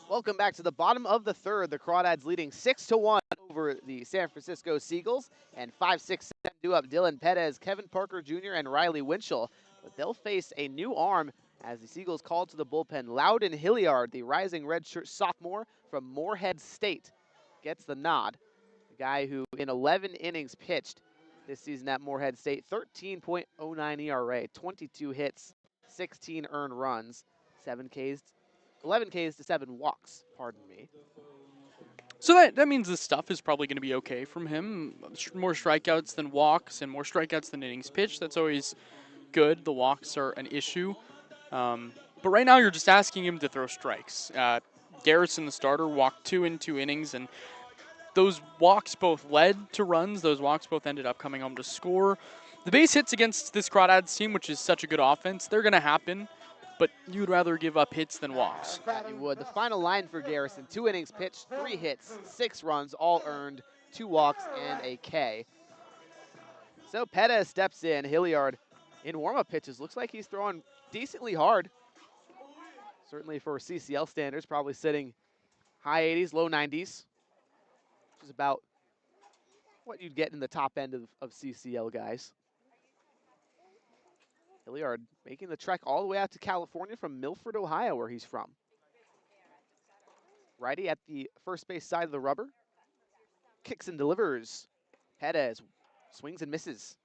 Speaker 1: Welcome back to the bottom of the third. The Crawdads leading 6-1 over the San Francisco Seagulls, and 5-6 do up Dylan Pettis, Kevin Parker Jr., and Riley Winchell. But they'll face a new arm as the Seagulls call to the bullpen. Loudon Hilliard, the rising redshirt sophomore from Morehead State, gets the nod. The guy who in 11 innings pitched this season at Morehead State, 13.09 ERA, 22 hits, 16 earned runs, 11 Ks to 7 walks, pardon me.
Speaker 2: So that means the stuff is probably going to be okay from him. More strikeouts than walks and more strikeouts than innings pitched. That's always good. The walks are an issue. But right now you're just asking him to throw strikes. Garrison, the starter, walked 2 in 2 innings, and those walks both led to runs. Those walks both ended up coming home to score. The base hits against this Crawdads team, which is such a good offense, they're going to happen, but you'd rather give up hits than walks.
Speaker 1: You would. The final line for Garrison, 2 innings pitched, 3 hits, 6 runs, all earned, 2 walks, and a K. So Pettis steps in. Hilliard in warm-up pitches. Looks like he's throwing decently hard. Certainly for CCL standards, probably sitting high 80s, low 90s. Which is about what you'd get in the top end of CCL guys. Hilliard making the trek all the way out to California from Milford, Ohio, where he's from. Righty at the first base side of the rubber. Kicks and delivers. Pettis swings and misses.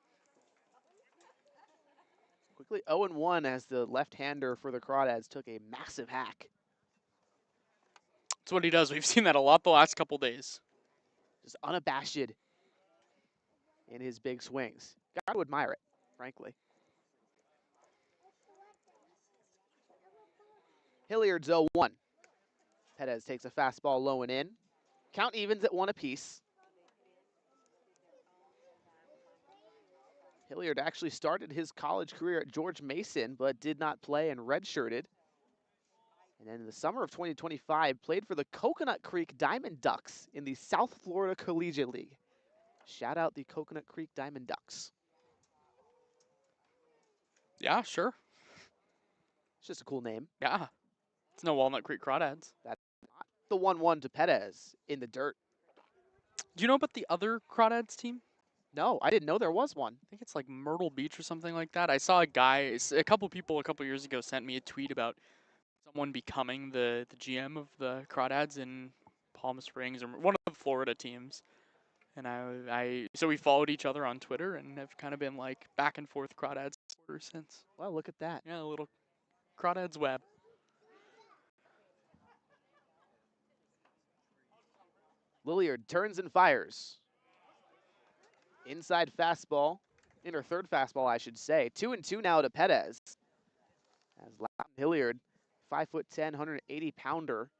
Speaker 1: Quickly 0-1 as the left-hander for the Crawdads took a massive hack.
Speaker 2: That's what he does. We've seen that a lot the last couple days.
Speaker 1: Just unabashed in his big swings. Got to admire it, frankly. Hilliard's 0-1. Pettis takes a fastball low and in. Count evens at 1 apiece. Hilliard actually started his college career at George Mason, but did not play and redshirted. And then in the summer of 2025, played for the Coconut Creek Diamond Ducks in the South Florida Collegiate League. Shout out the Coconut Creek Diamond Ducks.
Speaker 2: Yeah, sure.
Speaker 1: It's just a cool name.
Speaker 2: Yeah. It's no Walnut Creek Crawdads.
Speaker 1: That's not the 1-1 to Pettis in the dirt.
Speaker 2: Do you know about the other Crawdads team?
Speaker 1: No, I didn't know there was one.
Speaker 2: I think it's like Myrtle Beach or something like that. I saw a guy, a couple people a couple years ago sent me a tweet about someone becoming the GM of the Crawdads in Palm Springs or one of the Florida teams. And so we followed each other on Twitter and have kind of been like back and forth Crawdads supporters since.
Speaker 1: Well, look at that.
Speaker 2: Yeah, a little Crawdads web.
Speaker 1: Lilliard turns and fires. Inside fastball, or third fastball, I should say. 2-2 now to Pettis. As Loudon Hilliard, 5'10", 180-pounder,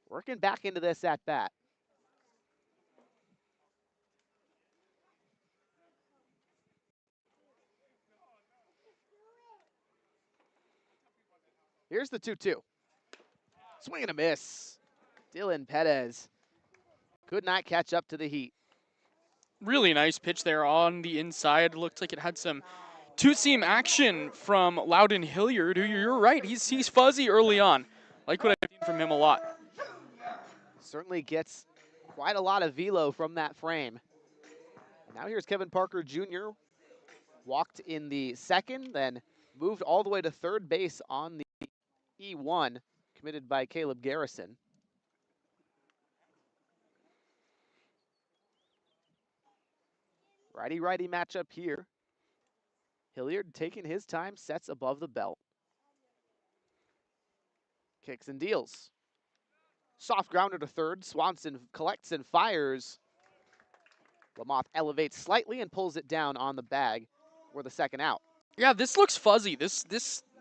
Speaker 1: working back into this at bat. Here's the 2-2. Swing and a miss. Dylan Pettis could not catch up to the heat.
Speaker 2: Really nice pitch there on the inside. Looked like it had some two-seam action from Loudon Hilliard, who you're right, he's fuzzy early on. Like what I've seen from him a lot.
Speaker 1: Certainly gets quite a lot of velo from that frame. Now here's Kevin Parker Jr. Walked in the second, then moved all the way to third base on the E1, committed by Caleb Garrison. Righty-righty matchup here. Hilliard taking his time, sets above the belt. Kicks and deals. Soft grounder to third. Swanson collects and fires. Lamoth elevates slightly and pulls it down on the bag for the second out.
Speaker 2: Yeah, this looks fuzzy. This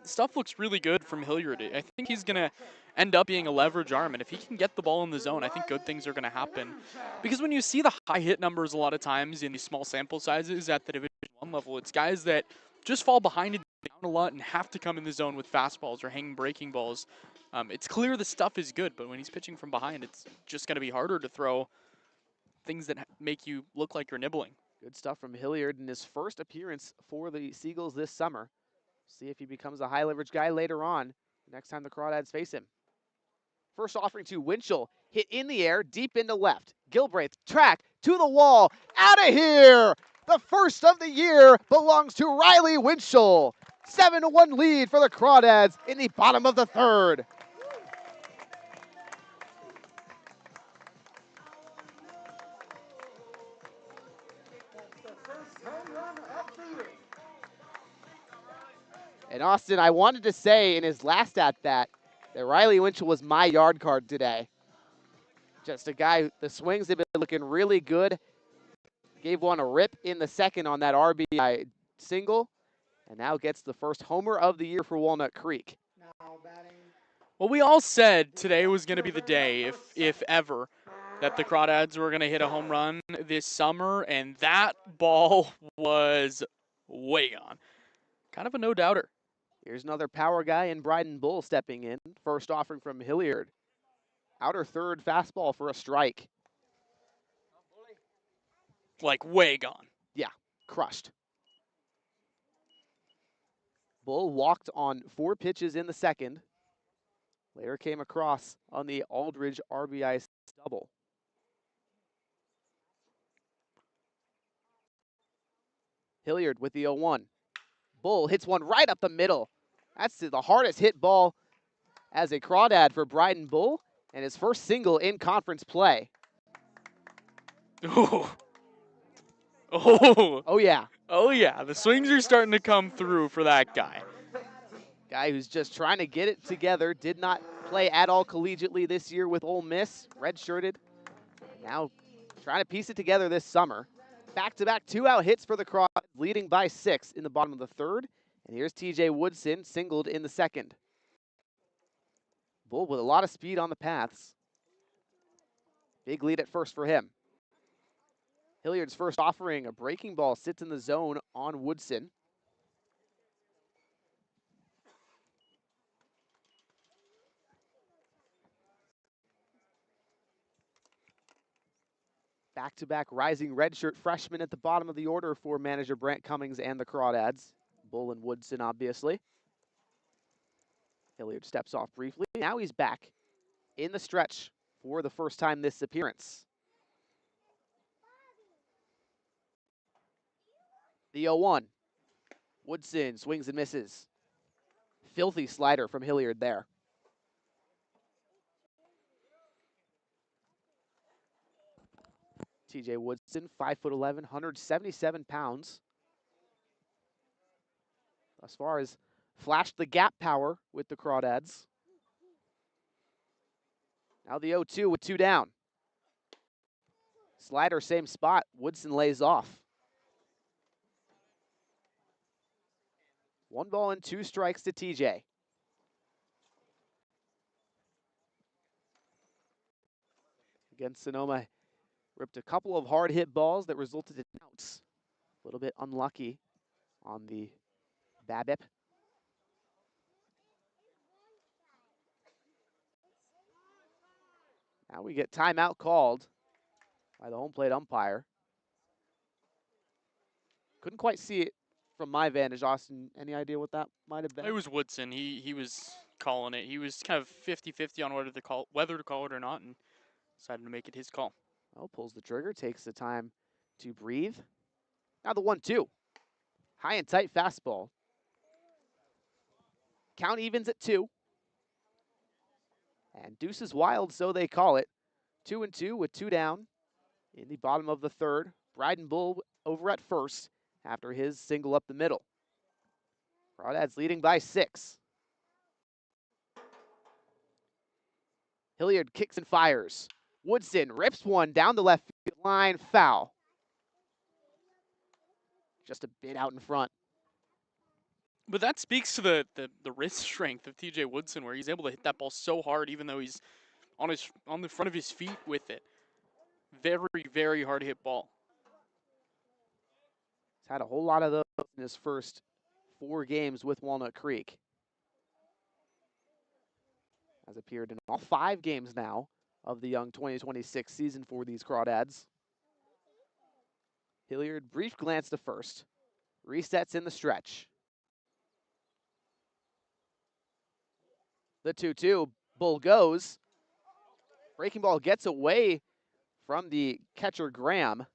Speaker 2: stuff looks really good from Hilliard. I think he's going to end up being a leverage arm, and if he can get the ball in the zone, I think good things are going to happen. Because when you see the high hit numbers a lot of times in these small sample sizes at the Division I level, it's guys that just fall behind and down a lot and have to come in the zone with fastballs or hanging breaking balls. It's clear the stuff is good, but when he's pitching from behind, it's just going to be harder to throw things that make you look like you're nibbling.
Speaker 1: Good stuff from Hilliard in his first appearance for the Seagulls this summer. See if he becomes a high leverage guy later on, next time the Crawdads face him. First offering to Winchell, hit in the air, deep into left. Gilbraith, track, to the wall, out of here! The first of the year belongs to Riley Winchell. 7-1 lead for the Crawdads in the bottom of the third.
Speaker 3: That's the first home run of the year.
Speaker 1: And Austin, I wanted to say in his last at-bat that Riley Winchell was my yard card today. Just a guy, the swings have been looking really good. Gave one a rip in the second on that RBI single, and now gets the first homer of the year for Walnut Creek.
Speaker 3: Now batting.
Speaker 2: Well, we all said today was going to be the day, if ever, that the Crawdads were going to hit a home run this summer, and that ball was way gone. Kind of a no-doubter.
Speaker 1: Here's another power guy in Bryden Bull stepping in. First offering from Hilliard. Outer third fastball for a strike.
Speaker 2: Like, way gone.
Speaker 1: Yeah, crushed. Bull walked on 4 pitches in the second. Later came across on the Aldridge RBI double. Hilliard with the 0-1. Bull hits one right up the middle. That's the hardest hit ball as a Crawdad for Bryden Bull, and his first single in conference play.
Speaker 2: Oh. Oh.
Speaker 1: Oh yeah,
Speaker 2: Oh, yeah. The swings are starting to come through for that guy.
Speaker 1: guy who's just trying to get it together. Did not play at all collegiately this year with Ole Miss, redshirted. Now trying to piece it together this summer. Back-to-back 2-out hits for the Crawdads, leading by 6 in the bottom of the third. And here's TJ Woodson, singled in the second. Bull with a lot of speed on the paths. Big lead at first for him. Hilliard's first offering, a breaking ball, sits in the zone on Woodson. Back-to-back rising redshirt freshman at the bottom of the order for manager Brant Cummings and the Crawdads. Bull and Woodson, obviously. Hilliard steps off briefly. Now he's back in the stretch for the first time this appearance. The 0-1. Woodson swings and misses. Filthy slider from Hilliard there. TJ Woodson, 5'11", 177 pounds. As far as flashed the gap power with the Crawdads. Now the 0-2 with 2 down. Slider, same spot. Woodson lays off. 1 ball and 2 strikes to TJ. Against Sonoma, ripped a couple of hard hit balls that resulted in outs. A little bit unlucky on the BABIP. Now we get timeout called by the home plate umpire. Couldn't quite see it from my vantage. Austin, any idea what that might have been?
Speaker 2: It was Woodson. He was calling it. He was kind of 50-50 on whether to call it or not, and decided to make it his call.
Speaker 1: Well, pulls the trigger, takes the time to breathe. Now the 1-2. High and tight fastball. Count evens at 2. And deuce is wild, so they call it. 2-2 with 2 down in the bottom of the third. Bryden Bull over at first after his single up the middle. Crawdads leading by 6. Hilliard kicks and fires. Woodson rips one down the left field line, foul. Just a bit out in front.
Speaker 2: But that speaks to the wrist strength of TJ Woodson, where he's able to hit that ball so hard, even though he's on the front of his feet with it. Very, very hard hit ball.
Speaker 1: He's had a whole lot of those in his first 4 games with Walnut Creek. Has appeared in all 5 games now of the young 2026 season for these Crawdads. Hilliard, brief glance to first. Resets in the stretch. The 2-2. Bull goes. Breaking ball gets away from the catcher Graham.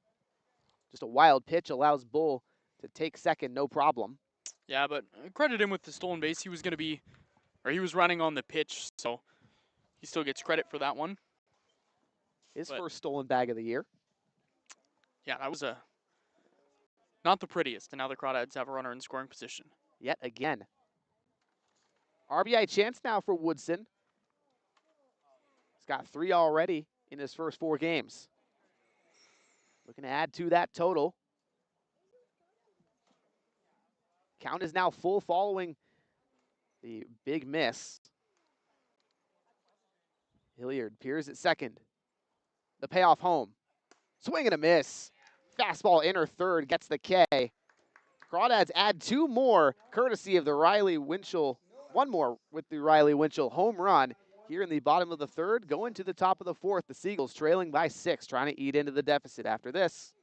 Speaker 1: Just a wild pitch allows Bull to take second, no problem.
Speaker 2: Yeah, but credit him with the stolen base. He was going to be, or he was running on the pitch, so he still gets credit for that one.
Speaker 1: His first stolen bag of the year.
Speaker 2: Yeah, that was not the prettiest, and now the Crawdads have a runner in scoring position.
Speaker 1: Yet again. RBI chance now for Woodson. He's got 3 already in his first 4 games. Looking to add to that total. Count is now full following the big miss. Hilliard peers at second. The payoff home. Swing and a miss. Fastball inner third gets the K. Crawdads add 2 more courtesy of the Riley Winchell. 1 more with the Riley Winchell home run here in the bottom of the third. Going to the top of the fourth. The Seagulls trailing by 6, trying to eat into the deficit after this.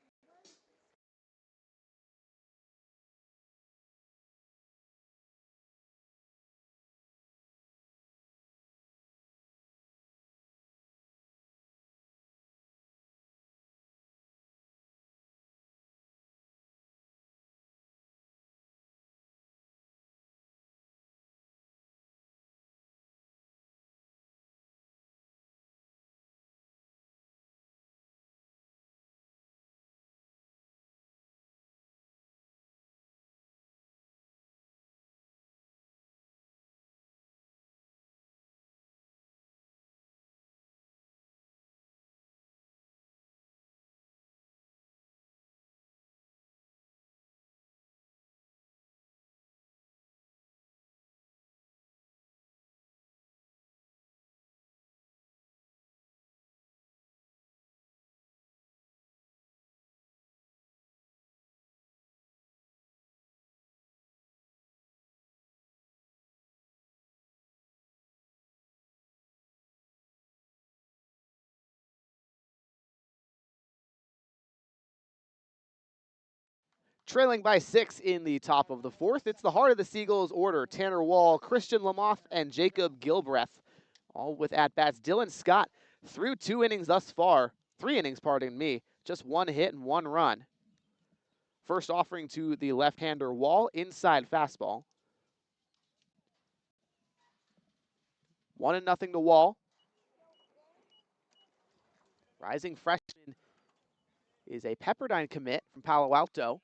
Speaker 1: Trailing by 6 in the top of the fourth. It's the heart of the Seagulls order. Tanner Wall, Christian Lamoth, and Jacob Gilbreth, all with at-bats. Dylan Scott through 2 innings thus far. 3 innings, pardon me. Just 1 hit and 1 run. First offering to the left-hander Wall, inside fastball. 1-0 to Wall. Rising freshman is a Pepperdine commit from Palo Alto.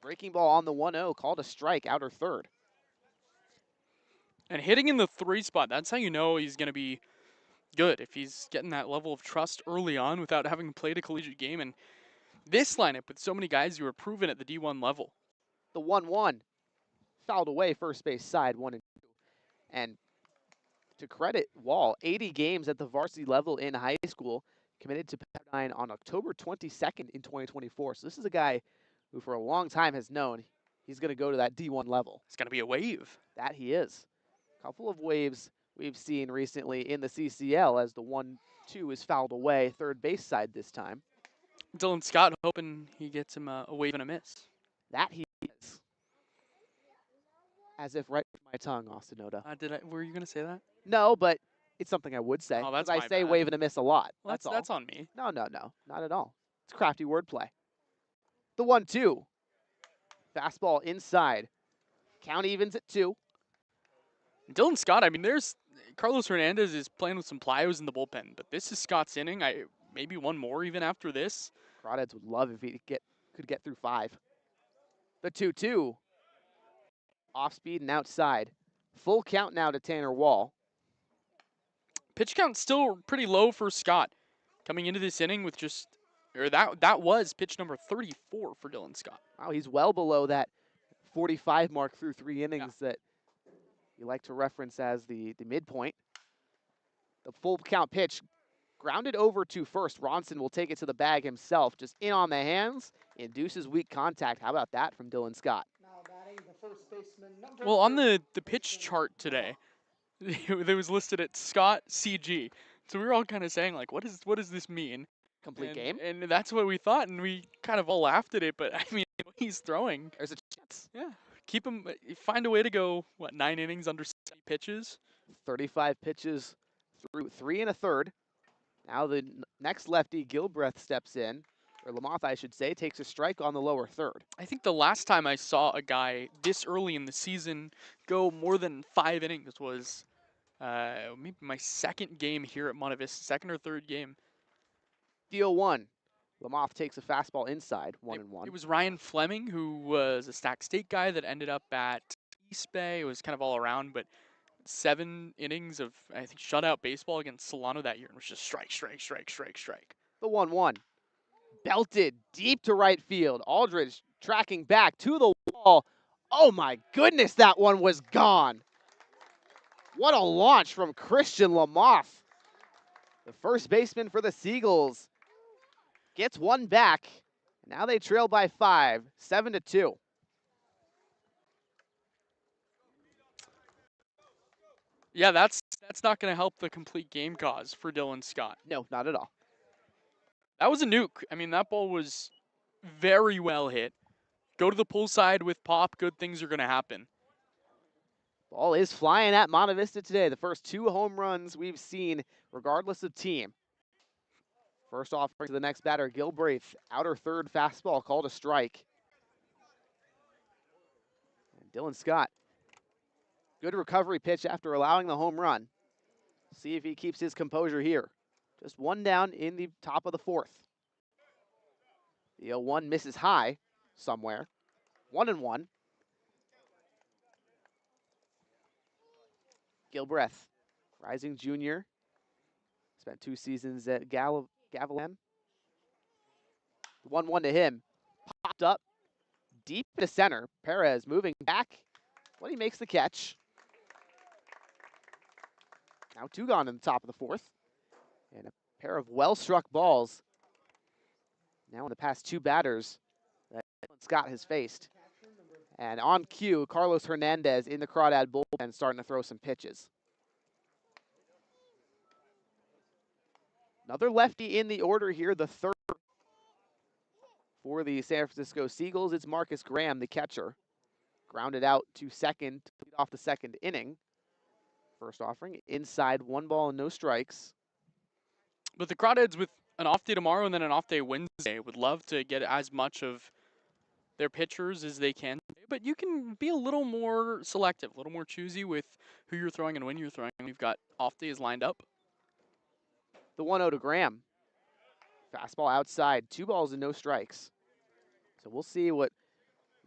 Speaker 1: Breaking ball on the 1-0, called a strike, outer third.
Speaker 2: And hitting in the 3 spot, that's how you know he's going to be good, if he's getting that level of trust early on without having played a collegiate game. And this lineup with so many guys who are proven at the D1 level.
Speaker 1: The 1-1, fouled away first base side, 1-2. And to credit Wall, 80 games at the varsity level in high school, committed to Pepperdine on October 22nd in 2024. So this is a guy who for a long time has known he's going to go to that D1 level.
Speaker 2: It's going to be a wave.
Speaker 1: That he is. A couple of waves we've seen recently in the CCL as the 1-2 is fouled away, third base side this time.
Speaker 2: Dylan Scott hoping he gets him a wave and a miss.
Speaker 1: That he is. As if right from my tongue, Austin Oda.
Speaker 2: Were you going to say that?
Speaker 1: No, but it's something I would say.
Speaker 2: Oh, that's
Speaker 1: I
Speaker 2: my
Speaker 1: say
Speaker 2: bad.
Speaker 1: wave and a miss a lot.
Speaker 2: Well,
Speaker 1: that's all.
Speaker 2: That's on me.
Speaker 1: No, not at all. It's crafty wordplay. The 1-2. Fastball inside. Count evens at 2.
Speaker 2: Dylan Scott, I mean, there's Carlos Hernandez is playing with some plyos in the bullpen, but this is Scott's inning. Maybe one more even after this.
Speaker 1: Crawdads would love if he could get through 5. The 2-2. Off speed and outside. Full count now to Tanner Wall.
Speaker 2: Pitch count still pretty low for Scott. Coming into this inning with that was pitch number 34 for Dylan Scott.
Speaker 1: Wow, he's well below that 45 mark through 3 innings that you like to reference as the midpoint. The full count pitch grounded over to first. Ronson will take it to the bag himself, just in on the hands, induces weak contact. How about that from Dylan Scott?
Speaker 3: Now batting the first baseman, number
Speaker 2: Well, on the
Speaker 3: 30,
Speaker 2: pitch chart today, it was listed at Scott CG. So we were all kind of saying, like, what does this mean?
Speaker 1: Complete game?
Speaker 2: And that's what we thought, and we kind of all laughed at it, but I mean, he's throwing.
Speaker 1: There's a chance.
Speaker 2: Yeah. Keep him, find a way to go, 9 innings under 70 pitches?
Speaker 1: 35 pitches through 3 1/3. Now the next lefty, Gilbreth, steps in, or Lamothe, I should say, takes a strike on the lower third.
Speaker 2: I think the last time I saw a guy this early in the season go more than 5 innings was maybe my second game here at Monte Vista, second or third game.
Speaker 1: The 0-1. Lamothe takes a fastball inside, 1-1.
Speaker 2: It was Ryan Fleming, who was a Stack State guy that ended up at East Bay. It was kind of all around, but 7 innings of, I think, shutout baseball against Solano that year, and was just strike, strike, strike, strike, strike.
Speaker 1: The 1-1. Belted deep to right field. Aldridge tracking back to the wall. Oh my goodness, that one was gone. What a launch from Christian Lamothe. The first baseman for the Seagulls gets one back. Now they trail by 5, 7-2.
Speaker 2: Yeah, that's not going to help the complete game cause for Dylan Scott.
Speaker 1: No, not at all.
Speaker 2: That was a nuke. I mean, that ball was very well hit. Go to the pull side with pop, good things are going to happen.
Speaker 1: Ball is flying at Monte Vista today. The first 2 home runs we've seen, regardless of team. First offering to the next batter, Gilbraith. Outer third fastball called a strike. And Dylan Scott. Good recovery pitch after allowing the home run. See if he keeps his composure here. Just one down in the top of the 4th. The 0-1 misses high somewhere. 1-1. Gilbreth, rising junior. Spent 2 seasons at Gavilan. 1-1 to him. Popped up deep to center. Perez moving back. Well, he makes the catch. Now 2 gone in the top of the 4th. And a pair of well-struck balls. Now in the past 2 batters that Scott has faced. And on cue, Carlos Hernandez in the Crawdad bullpen starting to throw some pitches. Another lefty in the order here, the third for the San Francisco Seagulls. It's Marcus Graham, the catcher. Grounded out to second to lead off the second inning. First offering, inside, 1 ball and no strikes.
Speaker 2: But the Crawdads, with an off day tomorrow and then an off day Wednesday, would love to get as much of their pitchers as they can. But you can be a little more selective, a little more choosy with who you're throwing and when you're throwing. We've got off days lined up.
Speaker 1: The 1-0 to Graham. Fastball outside, 2 balls and no strikes. So we'll see what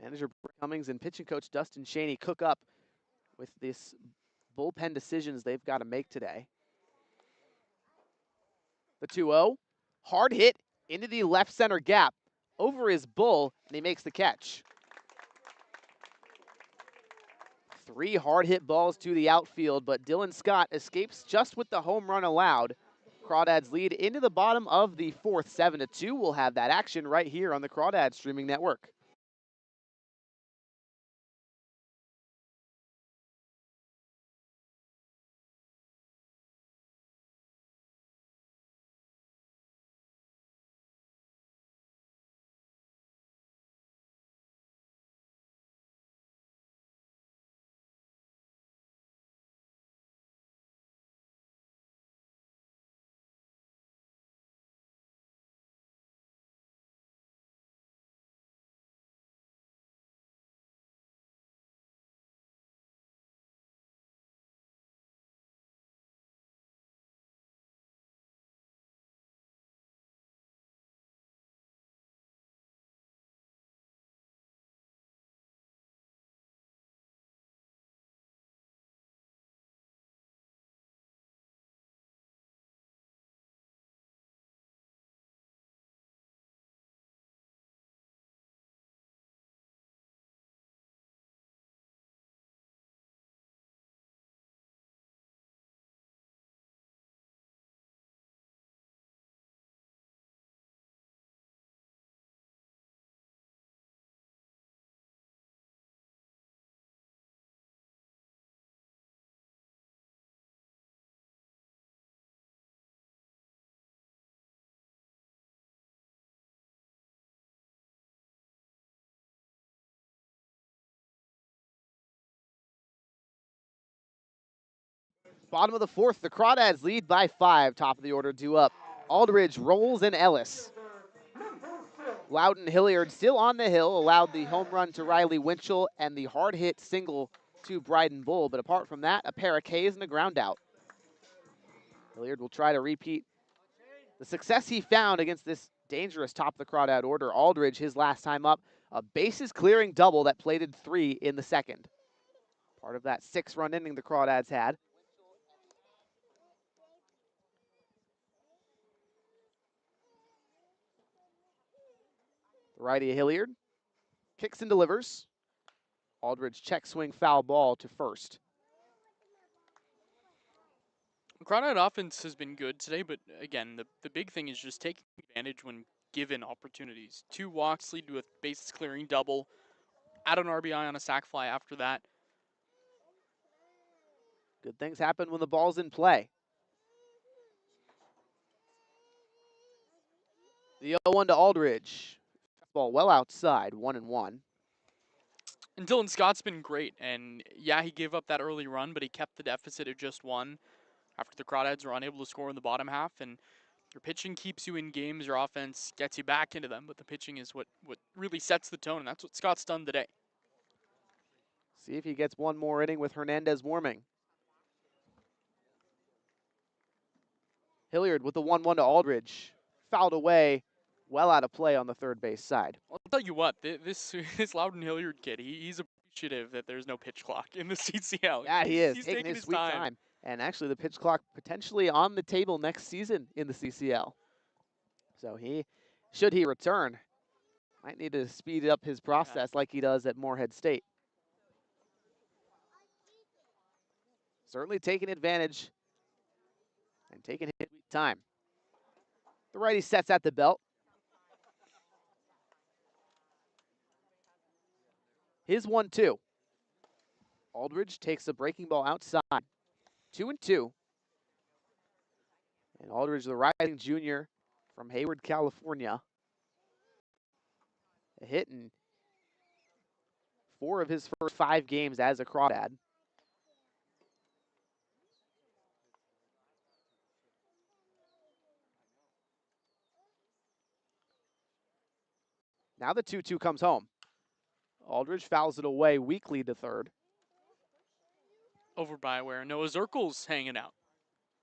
Speaker 1: manager Brett Cummings and pitching coach Dustin Shaney cook up with this bullpen decisions they've got to make today. The 2-0, hard hit into the left center gap, over his bull, and he makes the catch. 3 hard hit balls to the outfield, but Dylan Scott escapes just with the home run allowed. Crawdads lead into the bottom of the 4th, 7-2. We'll have that action right here on the Crawdads streaming network. Bottom of the 4th, the Crawdads lead by 5. Top of the order due up. Aldridge, Rolls, and Ellis. Loudon Hilliard still on the hill, allowed the home run to Riley Winchell and the hard hit single to Bryden Bull. But apart from that, a pair of Ks and a ground out. Hilliard will try to repeat the success he found against this dangerous top of the Crawdad order. Aldridge, his last time up, a bases clearing double that plated 3 in the second. Part of that 6-run inning the Crawdads had. The righty Hilliard kicks and delivers. Aldridge check swing foul ball to first.
Speaker 2: Crawdad offense has been good today, but again, the big thing is just taking advantage when given opportunities. 2 walks lead to a bases clearing double. Add an RBI on a sac fly after that.
Speaker 1: Good things happen when the ball's in play. The 0-1 to Aldridge. Ball well outside, 1-1.
Speaker 2: And Dylan Scott's been great, and yeah, he gave up that early run, but he kept the deficit at just 1 after the Crawdads were unable to score in the bottom half. And your pitching keeps you in games, your offense gets you back into them, but the pitching is what really sets the tone, and that's what Scott's done today.
Speaker 1: See if he gets one more inning with Hernandez warming. Hilliard with the 1-1 to Aldridge. Fouled away, well out of play on the third base side.
Speaker 2: I'll tell you what, this Loudon Hilliard kid, he's appreciative that there's no pitch clock in the CCL.
Speaker 1: Yeah, he is.
Speaker 2: He's
Speaker 1: taking his sweet
Speaker 2: time.
Speaker 1: time. And actually the pitch clock potentially on the table next season in the CCL. So should he return, might need to speed up his process like he does at Morehead State. Certainly taking advantage and taking his sweet time. The righty sets at the belt. His 1-2. Aldridge takes the breaking ball outside. 2-2. And Aldridge, the rising junior from Hayward, California. A hit in 4 of his first 5 games as a Crawdad. Now the 2-2 comes home. Aldridge fouls it away weakly to third.
Speaker 2: Over by where Noah Zirkle's hanging out.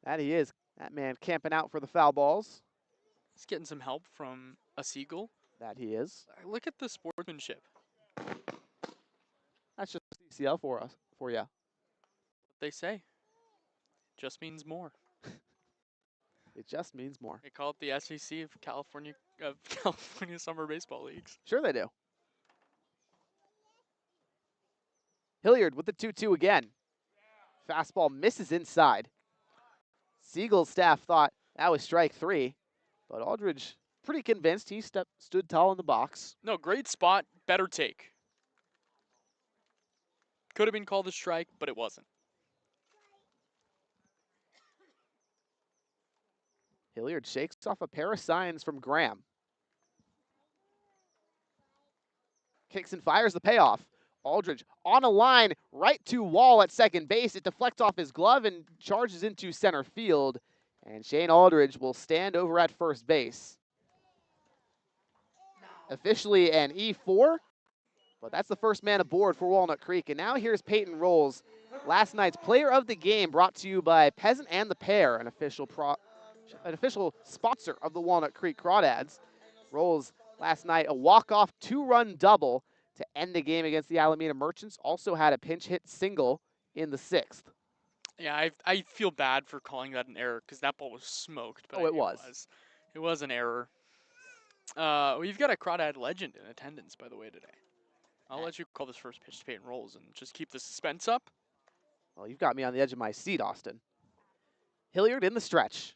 Speaker 1: That he is. That man camping out for the foul balls.
Speaker 2: He's getting some help from a Seagull.
Speaker 1: That he is.
Speaker 2: Look at the sportsmanship.
Speaker 1: That's just CCL for you.
Speaker 2: What they say. Just means more.
Speaker 1: It just means more.
Speaker 2: They call it the SEC of California Summer Baseball Leagues.
Speaker 1: Sure they do. Hilliard with the 2-2 again. Fastball misses inside. Seagull staff thought that was strike 3, but Aldridge pretty convinced he stood tall in the box.
Speaker 2: No, great spot, better take. Could have been called a strike, but it wasn't.
Speaker 1: Hilliard shakes off a pair of signs from Graham. Kicks and fires the payoff. Aldridge on a line right to Wall at second base. It deflects off his glove and charges into center field. And Shane Aldridge will stand over at first base. Officially an E4, but that's the first man aboard for Walnut Creek. And now here's Peyton Rolls, last night's player of the game, brought to you by Peasant and the Pear, an official sponsor of the Walnut Creek Crawdads. Rolls last night a walk-off 2-run double to end the game against the Alameda Merchants. Also had a pinch hit single in the 6th.
Speaker 2: Yeah, I feel bad for calling that an error because that ball was smoked. But
Speaker 1: it was.
Speaker 2: It was an error. We've got a Crawdad legend in attendance, by the way, today. I'll let you call this first pitch to Peyton Rolls and just keep the suspense up.
Speaker 1: Well, you've got me on the edge of my seat, Austin. Hilliard in the stretch.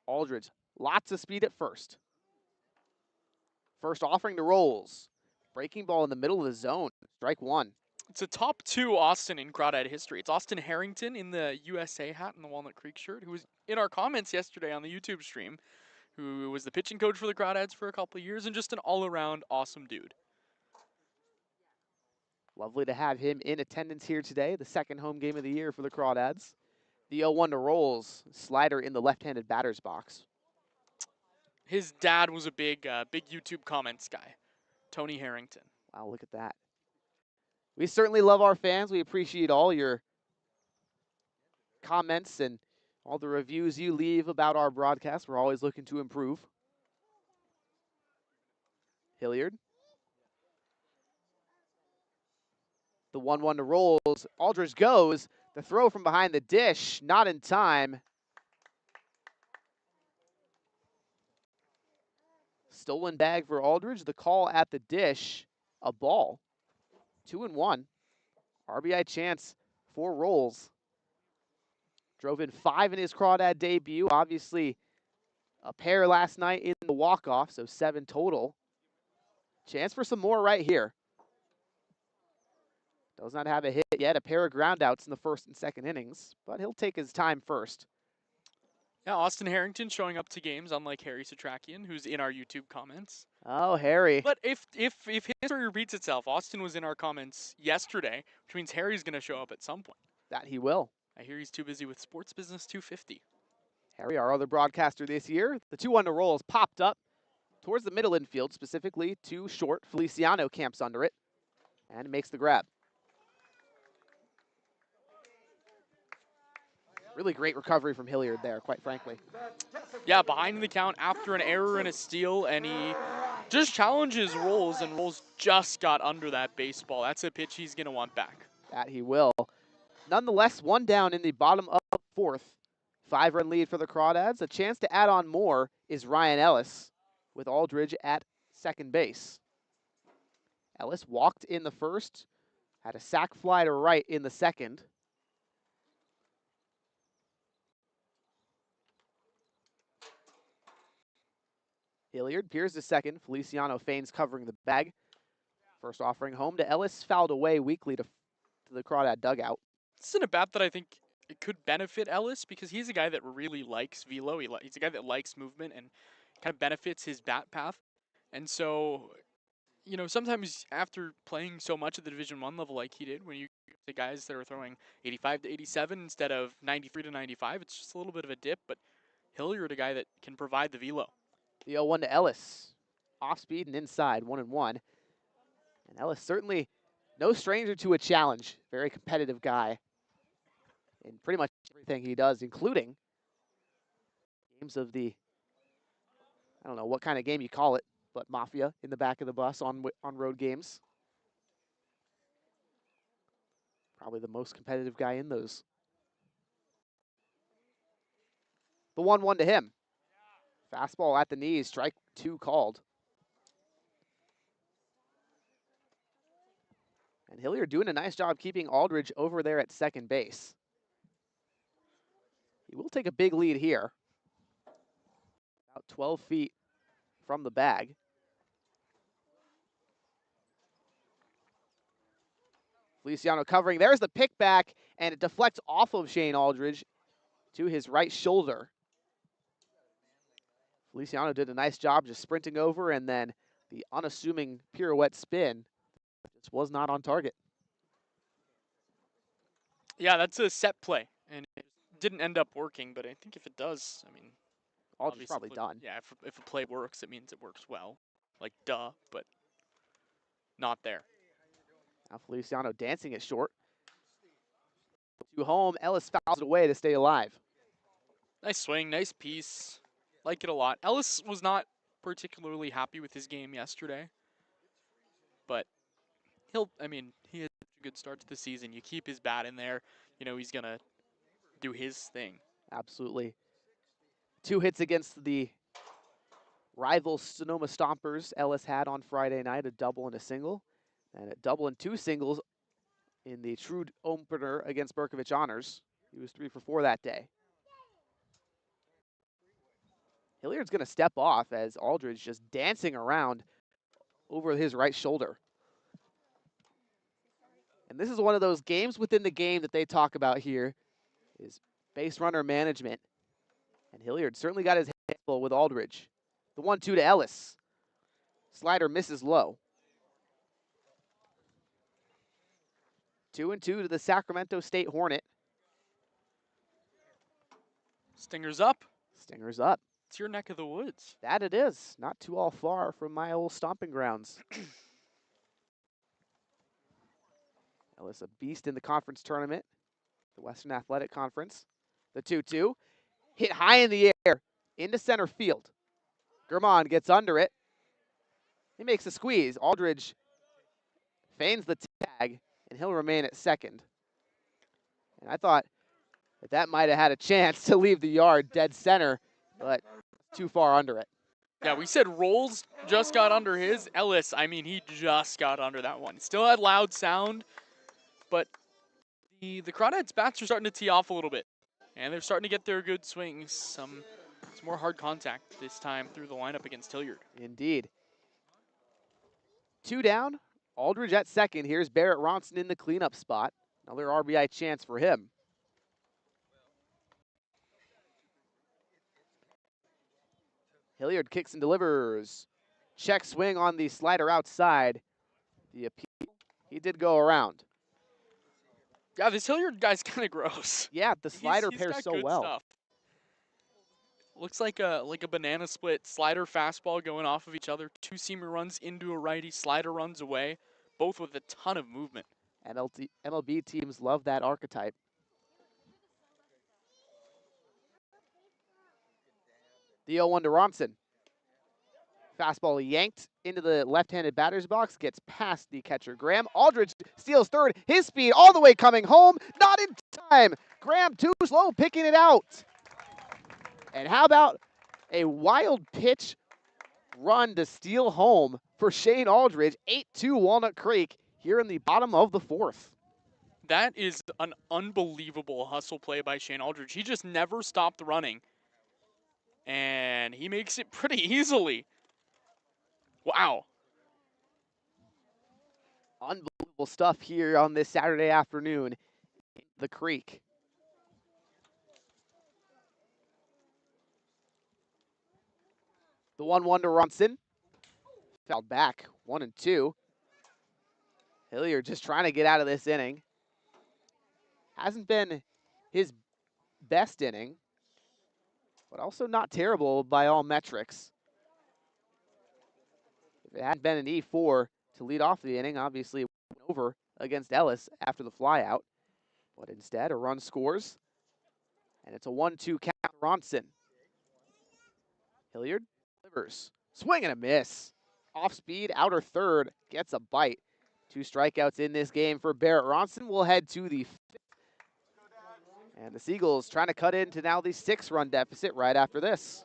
Speaker 1: Aldridge, lots of speed at first. First offering to Rolls. Breaking ball in the middle of the zone. Strike 1.
Speaker 2: It's a top 2 Austin in Crawdad history. It's Austin Harrington in the USA hat and the Walnut Creek shirt, who was in our comments yesterday on the YouTube stream, who was the pitching coach for the Crawdads for a couple of years and just an all-around awesome dude.
Speaker 1: Lovely to have him in attendance here today, the second home game of the year for the Crawdads. The 0-1 to Rolls, slider in the left-handed batter's box.
Speaker 2: His dad was a big YouTube comments guy, Tony Harrington.
Speaker 1: Wow, look at that. We certainly love our fans. We appreciate all your comments and all the reviews you leave about our broadcast. We're always looking to improve. Hilliard. The 1-1 to rolls. Aldridge goes. The throw from behind the dish, not in time. Stolen bag for Aldridge. The call at the dish, a ball. 2-1. RBI chance for Rolls. Drove in 5 in his Crawdad debut. Obviously, a pair last night in the walk-off, so 7 total. Chance for some more right here. Does not have a hit yet. A pair of groundouts in the first and second innings, but he'll take his time first.
Speaker 2: Yeah, Austin Harrington showing up to games, unlike Harry Satrakian, who's in our YouTube comments.
Speaker 1: Oh, Harry.
Speaker 2: But if history repeats itself, Austin was in our comments yesterday, which means Harry's going to show up at some point.
Speaker 1: That he will.
Speaker 2: I hear he's too busy with Sports Business 250.
Speaker 1: Harry, our other broadcaster this year. The 2-1 to Rolls popped up towards the middle infield, specifically to short. Feliciano camps under it and makes the grab. Really great recovery from Hilliard there, quite frankly.
Speaker 2: Yeah, behind the count after an error and a steal, and he just challenges Rolls, and Rolls just got under that baseball. That's a pitch he's going to want back.
Speaker 1: That he will. Nonetheless, 1 down in the bottom of the 4th. 5-run lead for the Crawdads. A chance to add on more is Ryan Ellis with Aldridge at second base. Ellis walked in the first, had a sac fly to right in the second. Hilliard peers to second. Feliciano feigns covering the bag. First offering home to Ellis, fouled away weakly to the Crawdad dugout.
Speaker 2: This isn't a bat that I think it could benefit Ellis because he's a guy that really likes velo. He's a guy that likes movement and kind of benefits his bat path. And so, you know, sometimes after playing so much at the Division I level like he did, when you get the guys that are throwing 85 to 87 instead of 93 to 95, it's just a little bit of a dip. But Hilliard, a guy that can provide the velo.
Speaker 1: The 0-1 to Ellis. Off speed and inside, 1-1. And Ellis certainly no stranger to a challenge. Very competitive guy in pretty much everything he does, including games of the, I don't know what kind of game you call it, but Mafia in the back of the bus on road games. Probably the most competitive guy in those. The 1-1 to him. Fastball at the knees, strike 2 called. And Hilliard doing a nice job keeping Aldridge over there at second base. He will take a big lead here. About 12 feet from the bag. Feliciano covering. There's the pick back, and it deflects off of Shane Aldridge to his right shoulder. Feliciano did a nice job just sprinting over, and then the unassuming pirouette spin just was not on target.
Speaker 2: Yeah, that's a set play, and it didn't end up working, but I think if it does, I mean,
Speaker 1: Aldridge probably done.
Speaker 2: Yeah, if a play works, it means it works well. Like, duh, but not there.
Speaker 1: Now Feliciano dancing it short. To home, Ellis fouls it away to stay alive.
Speaker 2: Nice swing, nice piece. Like it a lot. Ellis was not particularly happy with his game yesterday, but he had a good start to the season. You keep his bat in there, you know he's going to do his thing.
Speaker 1: Absolutely. 2 hits against the rival Sonoma Stompers Ellis had on Friday night, a double and a single, and a double and 2 singles in the true opener against Berkovich Honors. He was 3 for 4 that day. Hilliard's going to step off as Aldridge just dancing around over his right shoulder. And this is one of those games within the game that they talk about here, is base runner management. And Hilliard certainly got his hands full with Aldridge. The 1-2 to Ellis. Slider misses low. 2-2 to the Sacramento State Hornet.
Speaker 2: Stinger's up.
Speaker 1: Stinger's up.
Speaker 2: It's your neck of the woods.
Speaker 1: That it is. Not too all far from my old stomping grounds. Ellis, a beast in the conference tournament, the Western Athletic Conference. The 2-2. Hit high in the air into center field. Germán gets under it. He makes a squeeze. Aldridge feigns the tag, and he'll remain at second. And I thought that might have had a chance to leave the yard dead center, but too far under it.
Speaker 2: Yeah, we said Rolls just got under his. Ellis, I mean, he just got under that one. Still had loud sound, but the Crawdads bats are starting to tee off a little bit. And they're starting to get their good swings. Some more hard contact this time through the lineup against Hilliard.
Speaker 1: Indeed. 2 down. Aldridge at second. Here's Barrett Ronson in the cleanup spot. Another RBI chance for him. Hilliard kicks and delivers. Check swing on the slider outside. The appeal, he did go around.
Speaker 2: Yeah, this Hilliard guy's kind of gross.
Speaker 1: Yeah, the slider
Speaker 2: He's
Speaker 1: pairs
Speaker 2: got
Speaker 1: so
Speaker 2: good
Speaker 1: well.
Speaker 2: stuff. Looks like a banana split. Slider, fastball going off of each other. Two-seamer runs into a righty. Slider runs away. Both with a ton of movement.
Speaker 1: MLB teams love that archetype. The 0-1 to Ronson. Fastball yanked into the left-handed batter's box, gets past the catcher Graham. Aldridge steals third, his speed all the way coming home, not in time. Graham too slow picking it out. And how about a wild pitch run to steal home for Shane Aldridge, 8-2 Walnut Creek here in the bottom of the fourth.
Speaker 2: That is an unbelievable hustle play by Shane Aldridge. He just never stopped running. And he makes it pretty easily. Wow.
Speaker 1: Unbelievable stuff here on this Saturday afternoon in the Creek. The 1-1 to Ronson. Fouled back, 1-2. Hilliard just trying to get out of this inning. Hasn't been his best inning, but also not terrible by all metrics. If it hadn't been an E4 to lead off the inning, obviously it went over against Ellis after the flyout. But instead, a run scores, and it's a 1-2 count to Ronson. Hilliard delivers. Swing and a miss. Off speed, outer third, gets a bite. 2 strikeouts in this game for Barrett Ronson. We'll head to the 5th. And the Seagulls trying to cut into now the 6-run deficit right after this.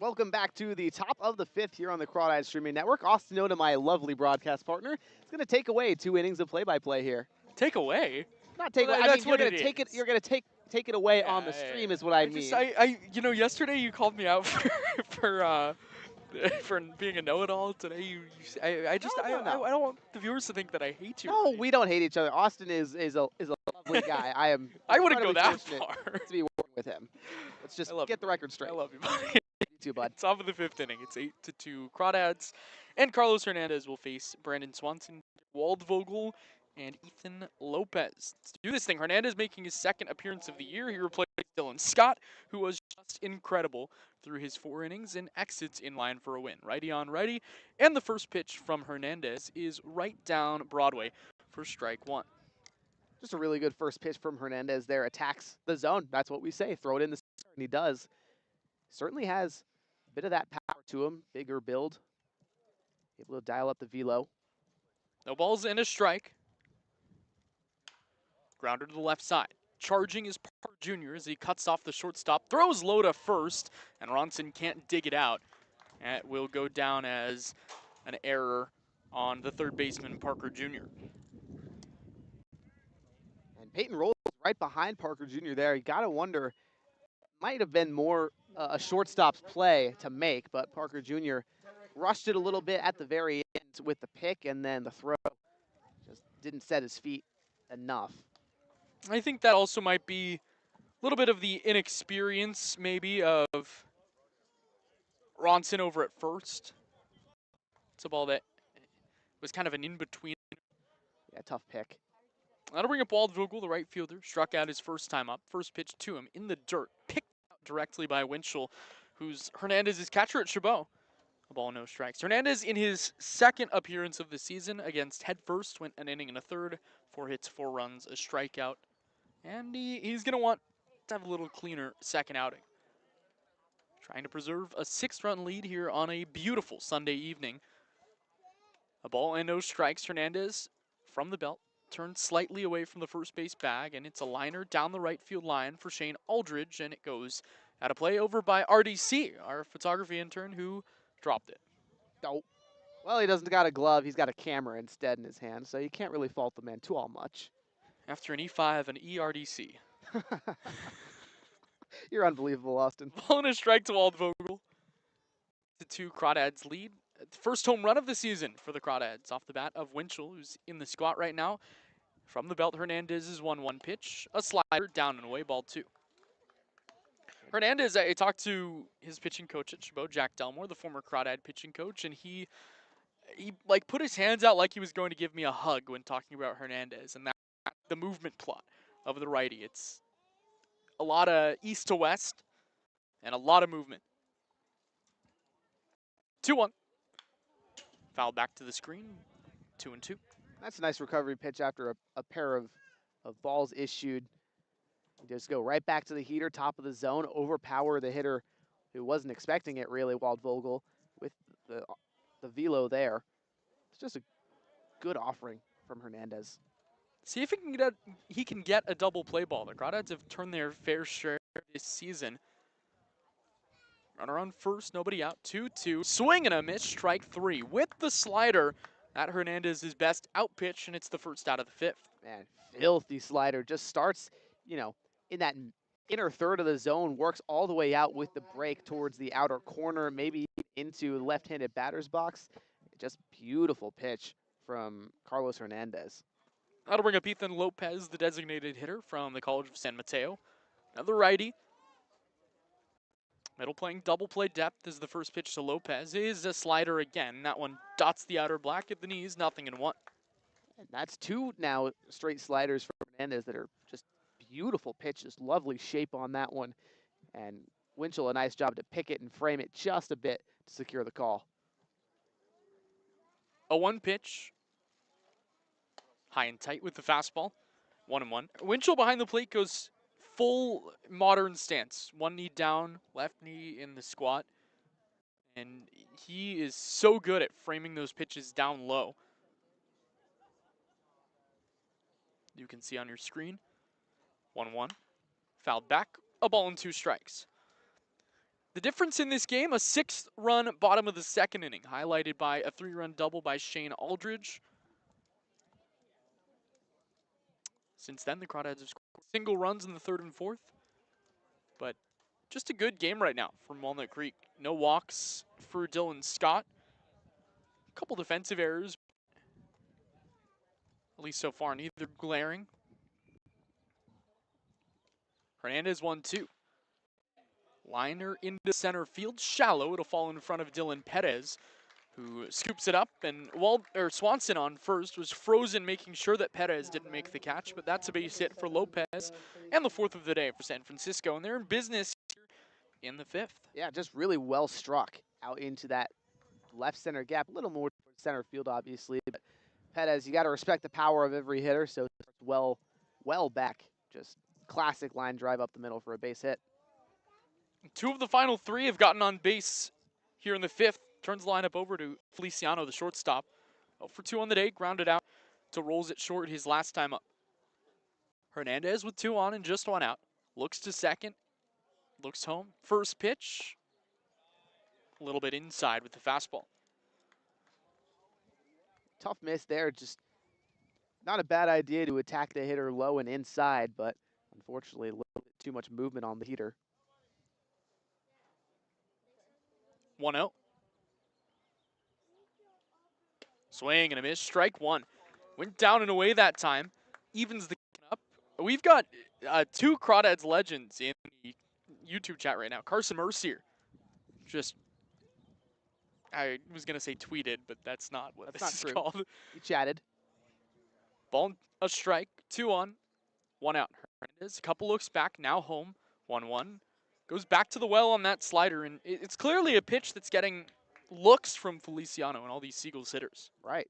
Speaker 1: Welcome back to the top of the fifth here on the Crawdads Streaming Network. Austin Oda, my lovely broadcast partner, is going to take away 2 innings of play-by-play here.
Speaker 2: Take away?
Speaker 1: Not take
Speaker 2: Well,
Speaker 1: away. I
Speaker 2: that's
Speaker 1: mean, you're
Speaker 2: what
Speaker 1: going
Speaker 2: it
Speaker 1: to take it.
Speaker 2: is.
Speaker 1: You're going to take it away on the stream, is what I mean.
Speaker 2: Yesterday you called me out for for being a know-it-all. Today I don't want the viewers to think that I hate you.
Speaker 1: No,
Speaker 2: right?
Speaker 1: we don't hate each other. Austin is a lovely guy. I am.
Speaker 2: I wouldn't go
Speaker 1: incredibly
Speaker 2: that
Speaker 1: fortunate
Speaker 2: far.
Speaker 1: to be working with him. Let's just
Speaker 2: I love
Speaker 1: get
Speaker 2: you,
Speaker 1: the record straight.
Speaker 2: I love you, buddy.
Speaker 1: You too, bud.
Speaker 2: Top of the fifth inning. It's 8-2 Crawdads, and Carlos Hernandez will face Brandon Swanson, Waldvogel, and Ethan Lopez. Let's do this thing. Hernandez making his second appearance of the year. He replaced Dylan Scott, who was just incredible through his 4 innings and exits in line for a win. Righty on righty, and the first pitch from Hernandez is right down Broadway for strike 1.
Speaker 1: Just a really good first pitch from Hernandez there. Attacks the zone. That's what we say. Throw it in the center, and he does. Certainly has a bit of that power to him. Bigger build. Able to dial up the velo.
Speaker 2: No balls and a strike. Grounder to the left side. Charging is Parker Jr. as he cuts off the shortstop. Throws low to first, and Ronson can't dig it out. It will go down as an error on the third baseman, Parker Jr.
Speaker 1: And Peyton Rolls right behind Parker Jr. there. You got to wonder, might have been more a shortstop's play to make, but Parker Jr. rushed it a little bit at the very end with the pick, and then the throw just didn't set his feet enough.
Speaker 2: I think that also might be a little bit of the inexperience, maybe, of Ronson over at first. It's a ball that was kind of an in-between.
Speaker 1: Yeah, tough pick.
Speaker 2: That'll bring up Waldvogel, the right fielder. Struck out his first time up. First pitch to him in the dirt. Picked out directly by Winchell, who's Hernandez's catcher at Chabot. A ball, no strikes. Hernandez, in his second appearance of the season against Head First, went an inning and a third. 4 hits, 4 runs, a strikeout. And he's going to want to have a little cleaner second outing. Trying to preserve a 6-run lead here on a beautiful Sunday evening. A ball and no strikes. Hernandez from the belt. Turned slightly away from the first base bag, and it's a liner down the right field line for Shane Aldridge, and it goes out of play over by RDC, our photography intern, who dropped it.
Speaker 1: Oh, well, he doesn't got a glove. He's got a camera instead in his hand, so you can't really fault the man too all much.
Speaker 2: After an E5 and ERDC.
Speaker 1: You're unbelievable, Austin.
Speaker 2: Ball and a strike to Waldvogel. The 2 Crawdads lead. First home run of the season for the Crawdads off the bat of Winchell, who's in the squat right now. From the belt, Hernandez's 1-1 pitch. A slider down and away, ball 2. Hernandez, I talked to his pitching coach at Chabot, Jack Delmore, the former Crawdad pitching coach, and he like put his hands out like he was going to give me a hug when talking about Hernandez and that the movement plot of the righty. It's a lot of east to west and a lot of movement. 2-1. Foul back to the screen. 2-2.
Speaker 1: That's a nice recovery pitch after a pair of balls issued. You just go right back to the heater, top of the zone, overpower the hitter who wasn't expecting it really, Waldvogel, with the velo there. It's just a good offering from Hernandez.
Speaker 2: See if he can get a double play ball. The Crawdads have turned their fair share this season. Runner on first, nobody out. 2-2. Swing and a miss, strike 3. With the slider, that Hernandez's best out pitch, and it's the first out of the 5th.
Speaker 1: Man, filthy slider. Just starts, in that inner third of the zone, works all the way out with the break towards the outer corner, maybe into the left-handed batter's box. Just beautiful pitch from Carlos Hernandez.
Speaker 2: That'll bring up Ethan Lopez, the designated hitter from the College of San Mateo. Another righty. Middle playing double play depth is the first pitch to Lopez. Is a slider again. That one dots the outer black at the knees, 0-1.
Speaker 1: And that's 2 now straight sliders for Hernandez that are just beautiful pitches. Lovely shape on that one. And Winchell, a nice job to pick it and frame it just a bit to secure the call.
Speaker 2: A 1 pitch. High and tight with the fastball. 1-1. Winchell behind the plate goes full modern stance. 1 knee down, left knee in the squat. And he is so good at framing those pitches down low. You can see on your screen. 1-1. Fouled back. A ball and 2 strikes. The difference in this game, a 6-run bottom of the second inning, highlighted by a 3-run double by Shane Aldridge. Since then, the Crawdads have scored single runs in the third and fourth. But just a good game right now from Walnut Creek. No walks for Dylan Scott. A couple defensive errors, at least so far, neither glaring. Hernandez 1-2. Liner into center field, shallow. It'll fall in front of Dylan Perez, who scoops it up. And Swanson on first was frozen, making sure that Perez didn't make the catch. But that's a base hit for Lopez, and the fourth of the day for San Francisco. And they're in business here in the fifth.
Speaker 1: Yeah, just really well struck out into that left center gap, a little more towards center field, obviously. But Perez, you got to respect the power of every hitter, so it's well back. Just classic line drive up the middle for a base hit.
Speaker 2: 2 of the final 3 have gotten on base here in the fifth. Turns the lineup over to Feliciano, the shortstop. 0 for 2 on the day, grounded out to rolls it short his last time up. Hernandez with 2 on and just 1 out. Looks to second, looks home. First pitch, a little bit inside with the fastball.
Speaker 1: Tough miss there, just not a bad idea to attack the hitter low and inside, but unfortunately a little bit too much movement on the heater.
Speaker 2: 1-0. Swing and a miss, strike 1. Went down and away that time. Evens the up. We've got 2 Crawdads legends in the YouTube chat right now. Carson Mercier, just, I was going to say tweeted, but that's not what this is called.
Speaker 1: He chatted.
Speaker 2: Ball, a strike, 2 on, 1 out. Hernandez, a couple looks back, now home, 1-1. Goes back to the well on that slider, and it's clearly a pitch that's getting looks from Feliciano and all these Seagulls hitters.
Speaker 1: Right.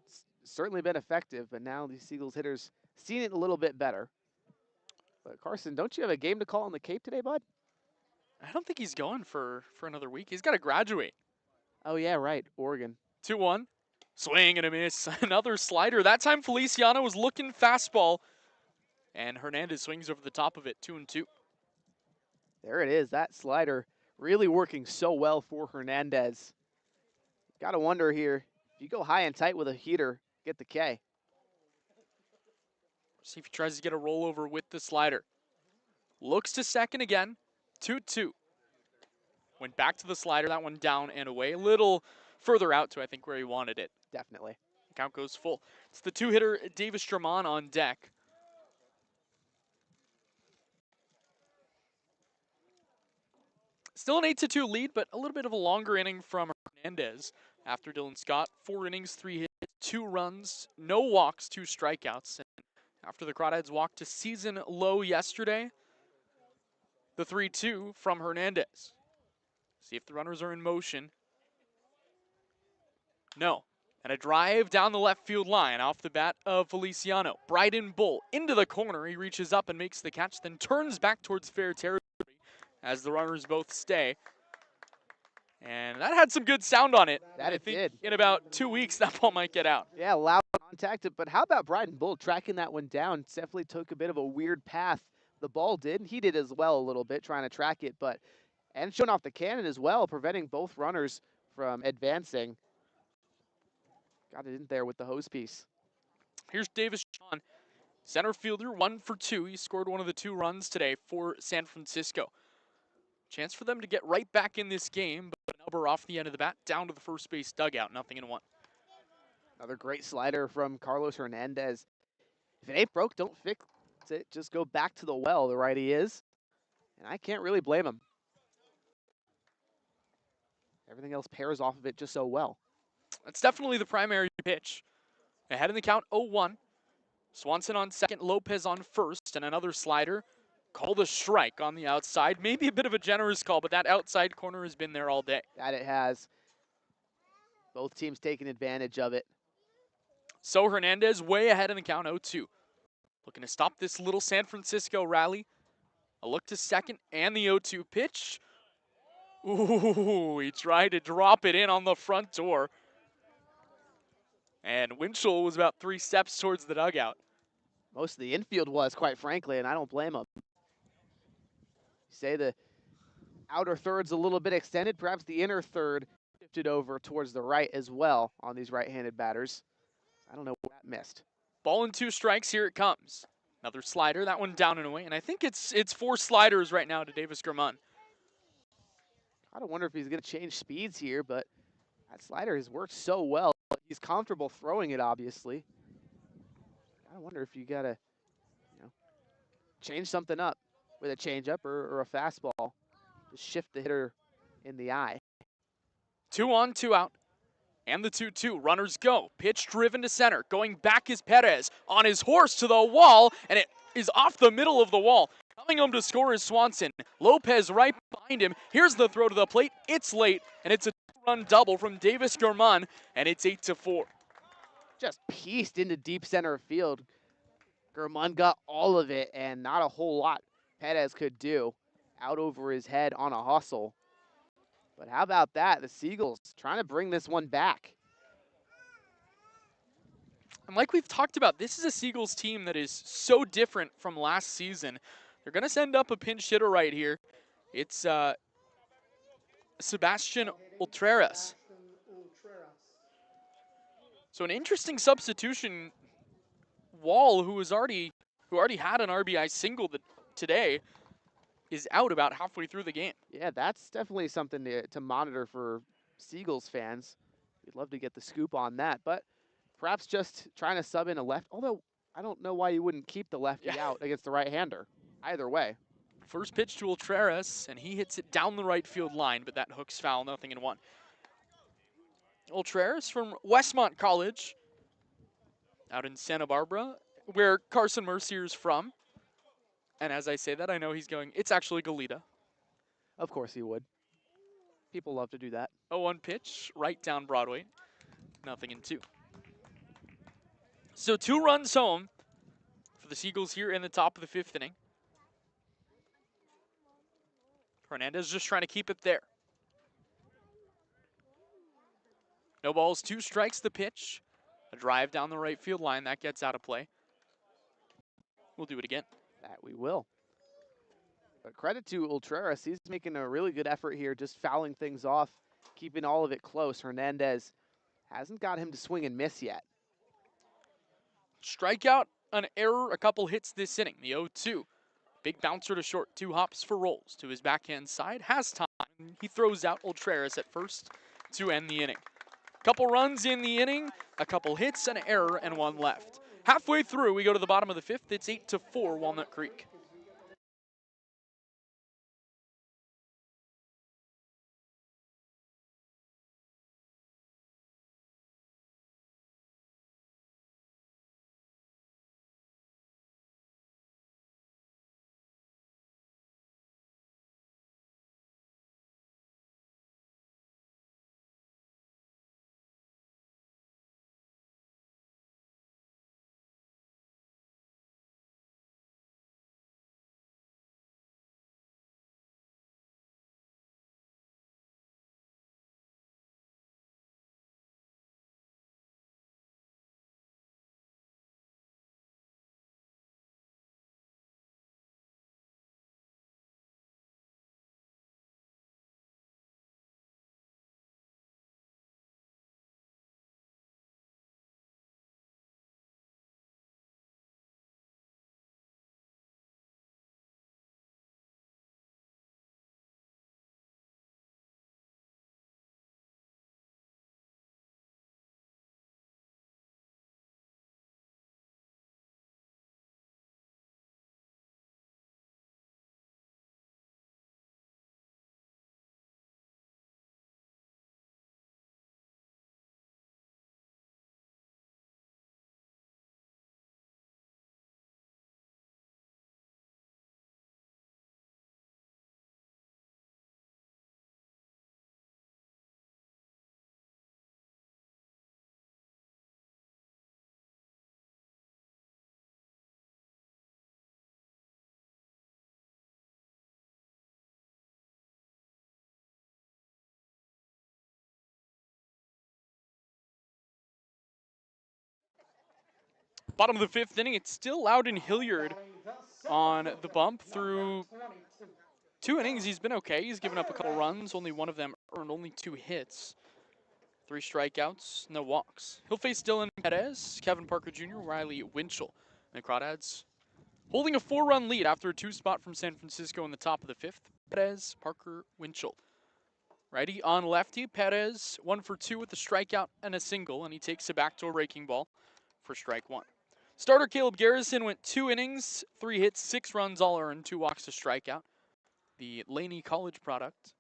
Speaker 1: It's certainly been effective, but now these Seagulls hitters seen it a little bit better. But Carson, don't you have a game to call on the Cape today, bud?
Speaker 2: I don't think he's going for another week. He's got to graduate.
Speaker 1: Oh, yeah, right. Oregon.
Speaker 2: 2-1. Swing and a miss. Another slider. That time Feliciano was looking fastball, and Hernandez swings over the top of it, 2-2.
Speaker 1: There it is. That slider really working so well for Hernandez. Got to wonder here, if you go high and tight with a heater, get the K.
Speaker 2: See if he tries to get a rollover with the slider. Looks to second again, 2-2. Went back to the slider, that one down and away. A little further out to, I think, where he wanted it.
Speaker 1: Definitely.
Speaker 2: Count goes full. It's the 2-hitter Davis Drummond on deck. Still an 8-2 lead, but a little bit of a longer inning from Hernandez after Dylan Scott. 4 innings, 3 hits, 2 runs, no walks, 2 strikeouts. And after the Crawdads walked to season low yesterday, the 3-2 from Hernandez. See if the runners are in motion. No. And a drive down the left field line off the bat of Feliciano. Bryden Bull into the corner. He reaches up and makes the catch, then turns back towards fair territory as the runners both stay. And that had some good sound on it.
Speaker 1: That it did.
Speaker 2: In about 2 weeks, that ball might get out.
Speaker 1: Yeah, loud contact. But how about Bryden Bull tracking that one down? Definitely took a bit of a weird path. The ball did. He did as well a little bit, trying to track it. And showing off the cannon as well, preventing both runners from advancing. Got it in there with the hose piece.
Speaker 2: Here's Davis Shawn, center fielder, 1 for 2. He scored one of the 2 runs today for San Francisco. Chance for them to get right back in this game, but an elbow off the end of the bat, down to the first base dugout, 0-1.
Speaker 1: Another great slider from Carlos Hernandez. If it ain't broke, don't fix it. Just go back to the well, the righty is. And I can't really blame him. Everything else pairs off of it just so well.
Speaker 2: That's definitely the primary pitch. Ahead in the count, 0-1. Swanson on second, Lopez on first, and another slider. Called a strike on the outside. Maybe a bit of a generous call, but that outside corner has been there all day.
Speaker 1: That it has. Both teams taking advantage of it.
Speaker 2: So Hernandez way ahead in the count, 0-2. Looking to stop this little San Francisco rally. A look to second and the 0-2 pitch. Ooh, he tried to drop it in on the front door. And Winchell was about 3 steps towards the dugout.
Speaker 1: Most of the infield was, quite frankly, and I don't blame him. You say the outer third's a little bit extended. Perhaps the inner third shifted over towards the right as well on these right-handed batters. I don't know where that missed.
Speaker 2: Ball and 2 strikes, here it comes. Another slider, that one down and away, and I think it's 4 sliders right now to Davis German.
Speaker 1: I don't wonder if he's going to change speeds here, but that slider has worked so well. He's comfortable throwing it, obviously. I wonder if you got to, change something up with a changeup or a fastball to shift the hitter in the eye.
Speaker 2: 2 on, 2 out. And the 2-2, runners go. Pitch driven to center. Going back is Perez on his horse to the wall, and it is off the middle of the wall. Coming home to score is Swanson. Lopez right behind him. Here's the throw to the plate. It's late, and it's a 2-run double from Davis German, and it's 8-4.
Speaker 1: Just pieced into deep center field. German got all of it, and not a whole lot Perez could do out over his head on a hustle. But how about that? The Seagulls trying to bring this one back.
Speaker 2: And like we've talked about, this is a Seagulls team that is so different from last season. They're going to send up a pinch hitter right here. It's Sebastian Ultreras. So an interesting substitution. Wall, who already had an RBI single today, is out about halfway through the game.
Speaker 1: Yeah, that's definitely something to monitor for Seagulls fans. We'd love to get the scoop on that, but perhaps just trying to sub in a left, although I don't know why you wouldn't keep the lefty out against the right-hander. Either way.
Speaker 2: First pitch to Ultreras, and he hits it down the right field line, but that hook's foul, 0-1. Ultreras from Westmont College, out in Santa Barbara, where Carson Mercier's from. And as I say that, I know he's going, it's actually Goleta.
Speaker 1: Of course he would. People love to do that.
Speaker 2: 0-1 pitch, right down Broadway, 0-2. So 2 runs home for the Seagulls here in the top of the 5th inning. Hernandez just trying to keep it there. No balls, 2 strikes the pitch. A drive down the right field line, that gets out of play. We'll do it again.
Speaker 1: That we will. But credit to Ultreras. He's making a really good effort here, just fouling things off, keeping all of it close. Hernandez hasn't got him to swing and miss yet.
Speaker 2: Strikeout, an error, a couple hits this inning. The 0-2. Big bouncer to short, 2 hops for Rolls. To his backhand side, has time. He throws out Ultreras at first to end the inning. Couple runs in the inning, a couple hits, an error, and 1 left. Halfway through, we go to the bottom of the 5th. It's 8-4 Walnut Creek. Bottom of the 5th inning, it's still Loudon Hilliard on the bump through 2 innings, he's been okay. He's given up a couple runs, only one of them earned, only 2 hits. 3 strikeouts, no walks. He'll face Dylan Perez, Kevin Parker Jr., Riley Winchell. And the Crawdads holding a 4-run lead after a 2-spot from San Francisco in the top of the 5th. Perez, Parker, Winchell. Righty on lefty, Perez 1 for 2 with a strikeout and a single, and he takes it back to a breaking ball for strike 1. Starter Caleb Garrison went 2 innings, 3 hits, 6 runs, all earned, 2 walks to strikeout. The Laney College product.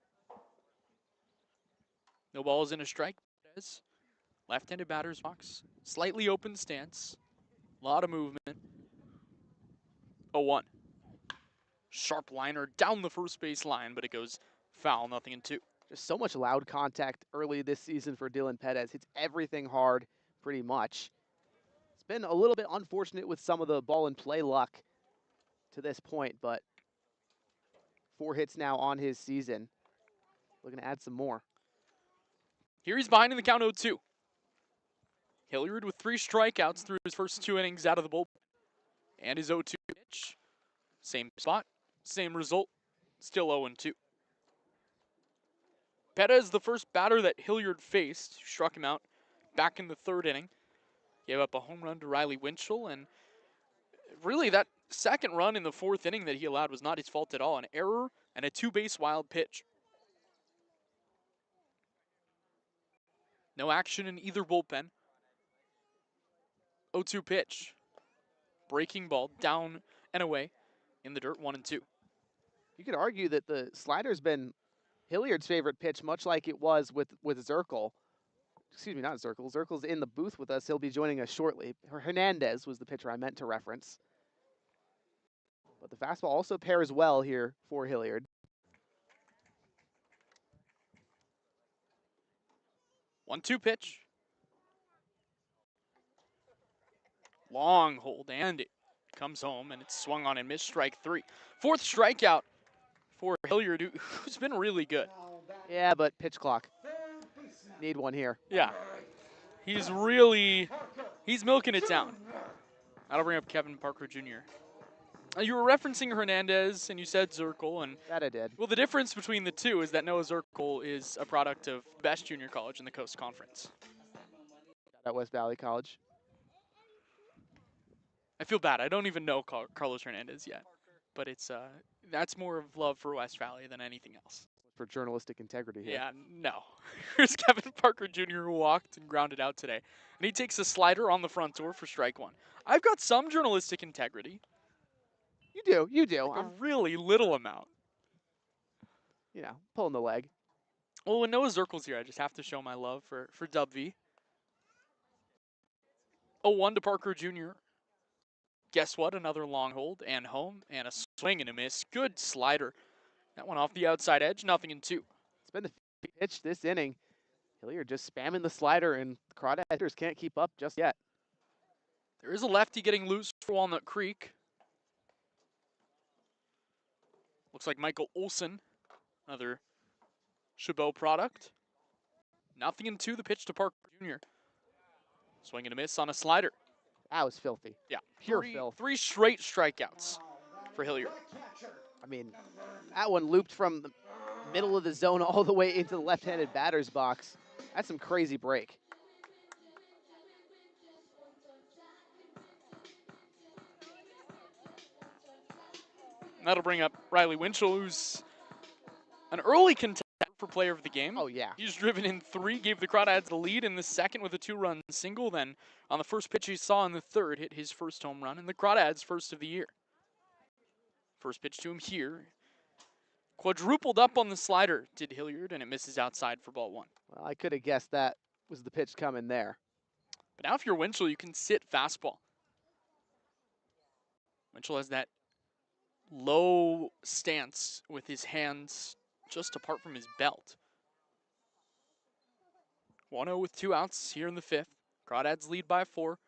Speaker 2: No balls in a strike. Perez, left-handed batter's box, slightly open stance, a lot of movement. 0-1. Sharp liner down the first base line, but it goes foul, 0-2.
Speaker 1: Just so much loud contact early this season for Dylan Perez. Hits everything hard, pretty much. It's been a little bit unfortunate with some of the ball and play luck to this point, but 4 hits now on his season. Looking to add some more.
Speaker 2: Here he's behind in the count 0-2. Hilliard with 3 strikeouts through his first 2 innings out of the bullpen. And his 0-2 pitch. Same spot, same result, still 0-2. Perez, the first batter that Hilliard faced, struck him out back in the 3rd inning. Gave up a home run to Riley Winchell, and really that second run in the 4th inning that he allowed was not his fault at all. An error and a 2-base wild pitch. No action in either bullpen. 0-2 pitch. Breaking ball down and away in the dirt, 1-2.
Speaker 1: You could argue that the slider's been Hilliard's favorite pitch, much like it was with Zirkle. Excuse me, not Zirkle. Zirkle's in the booth with us. He'll be joining us shortly. Hernandez was the pitcher I meant to reference. But the fastball also pairs well here for Hilliard.
Speaker 2: 1-2 pitch. Long hold, and it comes home, and it's swung on and missed, strike 3. 4th strikeout for Hilliard, who's been really good.
Speaker 1: Yeah, but pitch clock. Need one here.
Speaker 2: Yeah. He's milking it down. That'll bring up Kevin Parker Jr. You were referencing Hernandez, and you said Zirkle, and
Speaker 1: That I did.
Speaker 2: well, the difference between the two is that Noah Zirkle is a product of best junior college in the Coast Conference.
Speaker 1: At West Valley College.
Speaker 2: I feel bad. I don't even know Carlos Hernandez yet, but it's that's more of love for West Valley than anything else.
Speaker 1: For journalistic integrity here.
Speaker 2: Yeah, no. Here's Kevin Parker Jr. who walked and grounded out today, and he takes a slider on the front door for strike 1. I've got some journalistic integrity.
Speaker 1: You do.
Speaker 2: Like a really little amount.
Speaker 1: You know, pulling the leg.
Speaker 2: Well, when Noah Zirkle's here, I just have to show my love for Dub V. 0-1 to Parker Jr. Guess what? Another long hold and home and a swing and a miss. Good slider. That one off the outside edge, 0-2.
Speaker 1: It's been the pitch this inning. Hilliard just spamming the slider, and the Crawdads can't keep up just yet.
Speaker 2: There is a lefty getting loose for Walnut Creek. Looks like Michael Olson, another Chabot product. 0-2 the pitch to Parker Jr. Swing and a miss on a slider.
Speaker 1: That was filthy.
Speaker 2: Yeah,
Speaker 1: Pure filth.
Speaker 2: 3 straight strikeouts for Hilliard.
Speaker 1: I mean, that one looped from the middle of the zone all the way into the left-handed batter's box. That's some crazy break.
Speaker 2: That'll bring up Riley Winchell, who's an early contender for player of the game.
Speaker 1: Oh, yeah.
Speaker 2: He's driven in 3, gave the Crawdads the lead in the second with a 2-run single. Then on the first pitch he saw in the 3rd, hit his first home run, and the Crawdads' first of the year. First pitch to him here. Quadrupled up on the slider, did Hilliard, and it misses outside for ball 1.
Speaker 1: Well, I could have guessed that was the pitch coming there.
Speaker 2: But now if you're Winchell, you can sit fastball. Winchell has that low stance with his hands just apart from his belt. 1-0 with 2 outs here in the 5th. Crawdads lead by 4.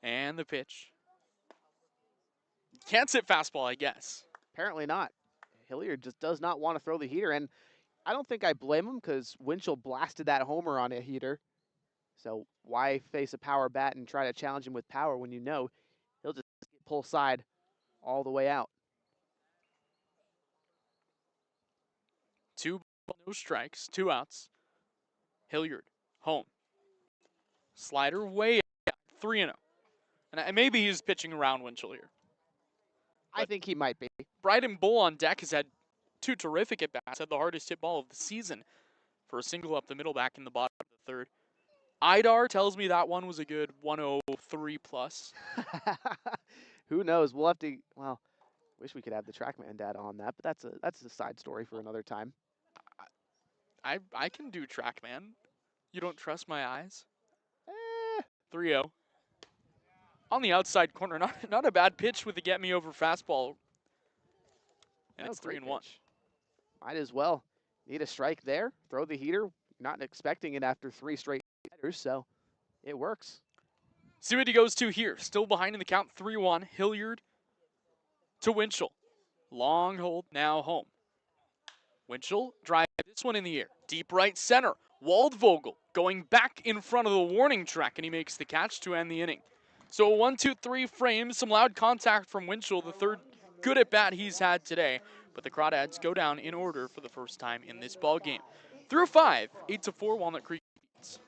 Speaker 2: And the pitch. Can't sit fastball, I guess.
Speaker 1: Apparently not. Hilliard just does not want to throw the heater, and I don't think I blame him because Winchell blasted that homer on a heater. So why face a power bat and try to challenge him with power when you know he'll just pull side all the way out?
Speaker 2: No strikes, 2 outs. Hilliard, home. Slider way out, 3-0. And maybe he's pitching around Winchell here.
Speaker 1: I think he might be.
Speaker 2: Bryden Bull on deck has had 2 terrific at-bats, had the hardest hit ball of the season for a single up the middle back in the bottom of the 3rd. Idar tells me that one was a good 103 plus.
Speaker 1: Who knows? We'll have to. Well, wish we could have the TrackMan data on that, but that's a side story for another time.
Speaker 2: I can do TrackMan. You don't trust my eyes?
Speaker 1: Eh,
Speaker 2: 3-0. On the outside corner, not a bad pitch with the get me over fastball. And it's 3-1.
Speaker 1: Might as well. Need a strike there. Throw the heater. Not expecting it after 3 straight hitters, so it works.
Speaker 2: See what he goes to here. Still behind in the count, 3-1. Hilliard to Winchell. Long hold, now home. Winchell drive this one in the air. Deep right center. Waldvogel going back in front of the warning track, and he makes the catch to end the inning. So a 1-2-3 frame, some loud contact from Winchell, the 3rd good at bat he's had today. But the Crawdads go down in order for the first time in this ball game. Through 5, 8-4, Walnut Creek leads.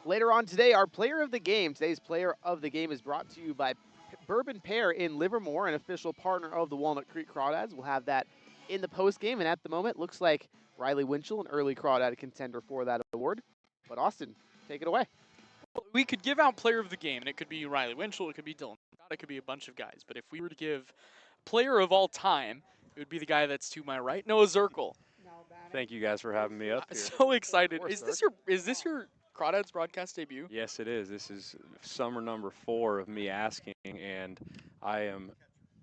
Speaker 1: Later on today, our player of the game. Today's player of the game is brought to you by Bourbon Pear in Livermore, an official partner of the Walnut Creek Crawdads. We'll have that in the post game, and at the moment, looks like Riley Winchell, an early Crawdad contender for that award. But Austin, take it away.
Speaker 2: We could give out player of the game, and it could be Riley Winchell, it could be Dylan Scott, it could be a bunch of guys. But if we were to give player of all time, it would be the guy that's to my right, Noah Zirkle.
Speaker 4: Thank you guys for having me up here.
Speaker 2: So excited.
Speaker 1: Course,
Speaker 2: Is this your Crawdads broadcast debut?
Speaker 4: Yes, it is. This is summer number 4 of me asking, and I am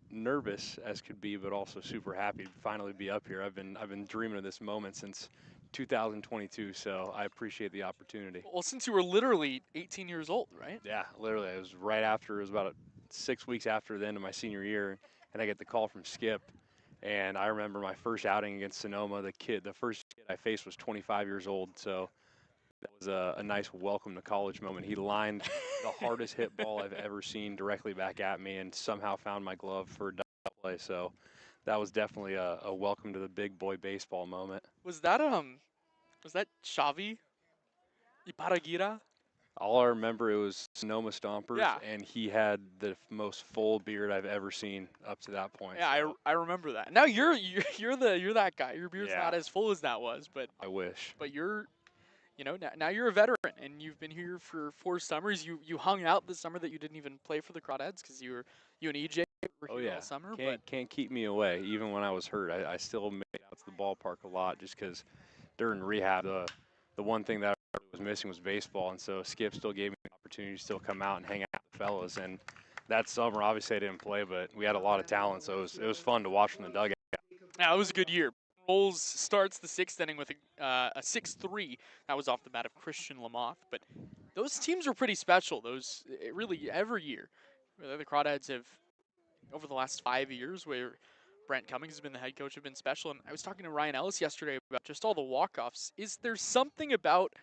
Speaker 4: nervous as could be, but also super happy to finally be up here. I've been dreaming of this moment since 2022, so I appreciate the opportunity.
Speaker 2: Well, since you were literally 18 years old, right?
Speaker 4: Yeah, literally. It was right after, it was about 6 weeks after the end of my senior year, and I get the call from Skip. And I remember my first outing against Sonoma. The first kid I faced was 25 years old, so that was a nice welcome to college moment. He lined the hardest hit ball I've ever seen directly back at me, and somehow found my glove for a double play. So that was definitely a welcome to the big boy baseball moment.
Speaker 2: Was that Xavi Iparagira?
Speaker 4: All I remember, it was Sonoma Stompers,
Speaker 2: Yeah.
Speaker 4: and he had the most full beard I've ever seen up to that point.
Speaker 2: Yeah,
Speaker 4: so
Speaker 2: I remember that. Now you're that guy. Your beard's
Speaker 4: Yeah.
Speaker 2: not as full as that was, but
Speaker 4: I wish.
Speaker 2: you're, now you're a veteran, and you've been here for 4 summers. You hung out the summer that you didn't even play for the Crawdads because you and EJ were
Speaker 4: Oh
Speaker 2: here
Speaker 4: yeah,
Speaker 2: all summer.
Speaker 4: can't keep me away. Even when I was hurt, I still made it out to the ballpark a lot just because during rehab, the one thing that I was missing was baseball, and so Skip still gave me the opportunity to still come out and hang out with the fellas. And that summer, obviously I didn't play, but we had a lot of talent, so it was fun to watch from the dugout.
Speaker 2: Yeah, it was a good year. Rolls starts the 6th inning with a 6-3. That was off the bat of Christian Lamoth, but those teams are pretty special. Those really every year. The Crawdads have over the last 5 years where Brent Cummings has been the head coach have been special. And I was talking to Ryan Ellis yesterday about just all the walk-offs. Is there something about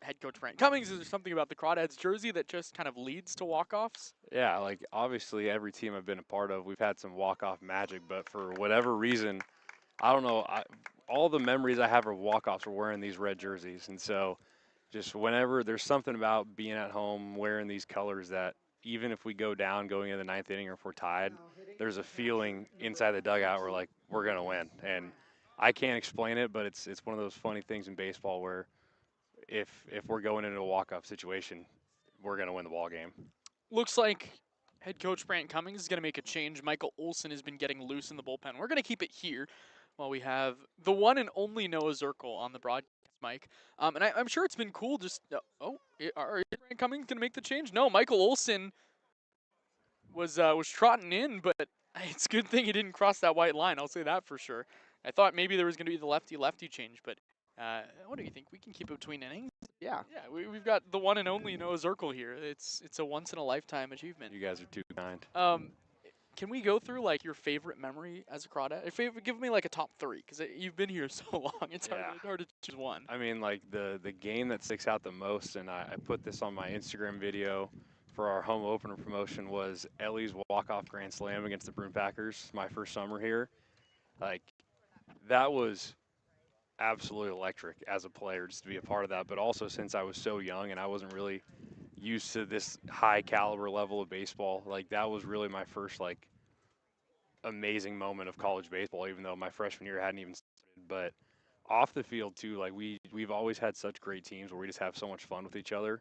Speaker 2: head coach Brent Cummings? Is there something about the Crawdads jersey that just kind of leads to walk-offs?
Speaker 4: Yeah, like obviously every team I've been a part of, we've had some walk-off magic, but for whatever reason, I don't know. All the memories I have of walk-offs are wearing these red jerseys, and so just whenever there's something about being at home wearing these colors that even if we go down going into the ninth inning or if we're tied, there's a feeling inside the dugout where like we're gonna win, and I can't explain it, but it's one of those funny things in baseball where if we're going into a walk-off situation, we're gonna win the ball game.
Speaker 2: Looks like head coach Brant Cummings is going to make a change. Michael Olson has been getting loose in the bullpen. We're going to keep it here while we have the one and only Noah Zirkle on the broadcast mic. And I'm sure it's been cool just, are Brant Cummings going to make the change? No, Michael Olson was trotting in, but it's a good thing he didn't cross that white line. I'll say that for sure. I thought maybe there was going to be the lefty-lefty change, but what do you think? We can keep it between innings?
Speaker 1: Yeah.
Speaker 2: Yeah, we've got the one and only Noah Zirkle here. It's a once-in-a-lifetime achievement.
Speaker 4: You guys are too kind.
Speaker 2: Can we go through like your favorite memory as a Crawdad? Give me like a top three, because you've been here so long. It's hard to choose one.
Speaker 4: I mean, like the game that sticks out the most, and I put this on my Instagram video for our home opener promotion, was Ellie's walk-off grand slam against the Bruin Packers, my first summer here. Like, that was absolutely electric as a player just to be a part of that, but also since I was so young and I wasn't really used to this high caliber level of baseball, like that was really my first like amazing moment of college baseball, even though my freshman year hadn't even started. But off the field too, like we've always had such great teams where we just have so much fun with each other,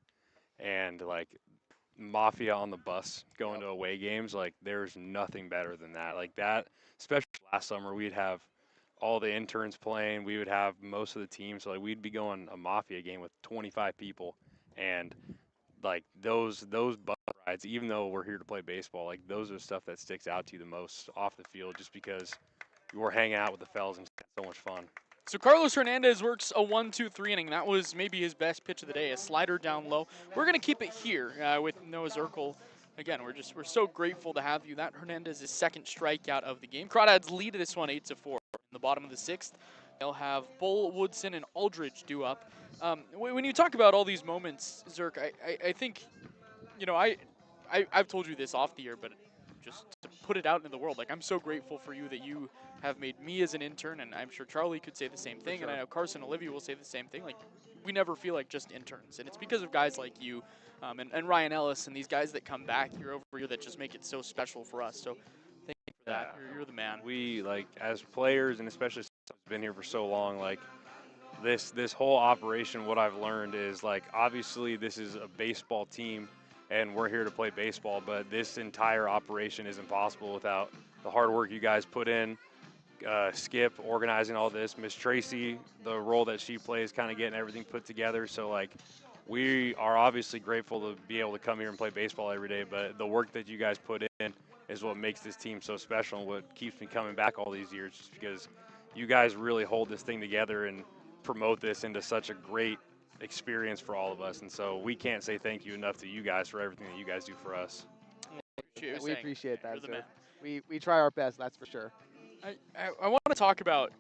Speaker 4: and like mafia on the bus going to away games, like there's nothing better than that. Like that, especially last summer, we'd have all the interns playing, we would have most of the team, so like we'd be going a mafia game with 25 people, and like those bus rides, even though we're here to play baseball, like those are the stuff that sticks out to you the most off the field, just because we're hanging out with the fellas and it's so much fun.
Speaker 2: So Carlos Hernandez works a 1-2-3 inning. That was maybe his best pitch of the day, a slider down low. We're going to keep it here with Noah Zirkle. Again, we're so grateful to have you. That Hernandez's second strikeout of the game. Crawdads lead this one 8-4. In the bottom of the sixth, they'll have Bull, Woodson, and Aldridge due up. When you talk about all these moments, Zirk, I think, I've told you this off the air, but just to put it out into the world, like I'm so grateful for you that you have made me as an intern, and I'm sure Charlie could say the same thing, and I know Carson and Olivia will say the same thing. Like, we never feel like just interns, and it's because of guys like you and Ryan Ellis and these guys that come back year over year that just make it so special for us. So thank you for that. You're the man.
Speaker 4: We, like, as players, and especially since I've been here for so long, like this whole operation, what I've learned is, like, obviously this is a baseball team and we're here to play baseball, but this entire operation is impossible without the hard work you guys put in. Skip organizing all this, Miss Tracy, the role that she plays, kind of getting everything put together. So like, we are obviously grateful to be able to come here and play baseball every day, but the work that you guys put in is what makes this team so special and what keeps me coming back all these years, just because you guys really hold this thing together and promote this into such a great experience for all of us. And so we can't say thank you enough to you guys for everything that you guys do for us.
Speaker 1: We appreciate that, sir. We try our best, that's for sure.
Speaker 2: I want to talk about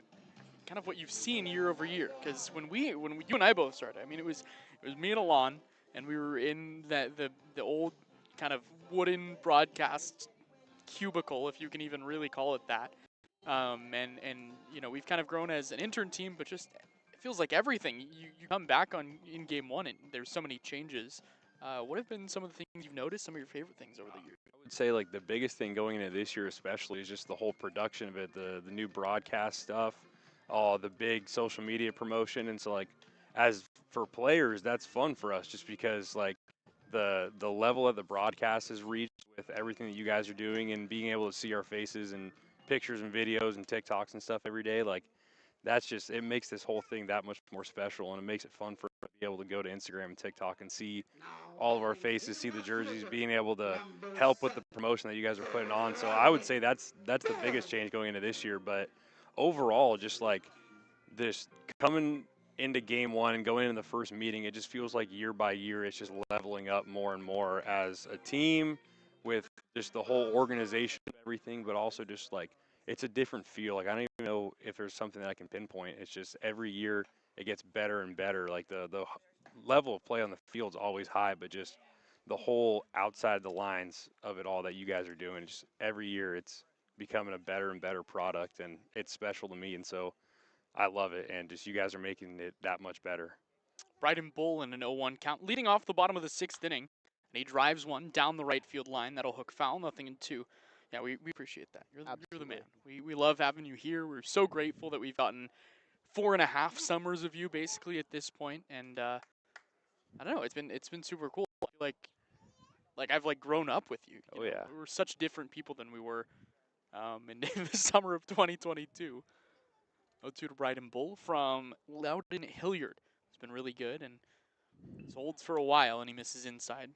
Speaker 2: kind of what you've seen year over year, because when you and I both started, I mean, it was me and Alon, and we were in the old kind of wooden broadcast cubicle, if you can even really call it that. And we've kind of grown as an intern team, but just it feels like everything. You come back in game one, and there's so many changes. What have been some of the things you've noticed? Some of your favorite things over the years?
Speaker 4: I would say like the biggest thing going into this year especially is just the whole production of it, the new broadcast stuff, the big social media promotion. And so like, as for players, that's fun for us just because like the level that the broadcast has reached with everything that you guys are doing and being able to see our faces and pictures and videos and TikToks and stuff every day, like that's just, it makes this whole thing that much more special, and it makes it fun for us to be able to go to Instagram and TikTok and see all of our faces, see the jerseys, being able to help with the promotion that you guys are putting on. So I would say that's the biggest change going into this year. But overall, just like this coming into game one and going into the first meeting, it just feels like year by year it's just leveling up more and more as a team with just the whole organization of everything, but also just like it's a different feel. Like I don't even know if there's something that I can pinpoint. It's just every year it gets better and better. Like the level of play on the field's always high, but just the whole outside the lines of it all that you guys are doing, just every year it's becoming a better and better product, and it's special to me. And so I love it, and just you guys are making it that much better.
Speaker 2: Bryden Bull in an 0-1 count, leading off the bottom of the 6th inning, and he drives one down the right field line. That'll hook foul, 0-2. Yeah, we appreciate that. You're the man. We love having you here. We're so grateful that we've gotten 4.5 summers of you basically at this point, and I don't know, it's been super cool. I feel like I've like grown up with you.
Speaker 4: Oh, yeah.
Speaker 2: We're such different people than we were in the summer of 2022. 0-2 to Bryden Bull from Loudon Hilliard. It's been really good, and he's holds for a while, and he misses inside.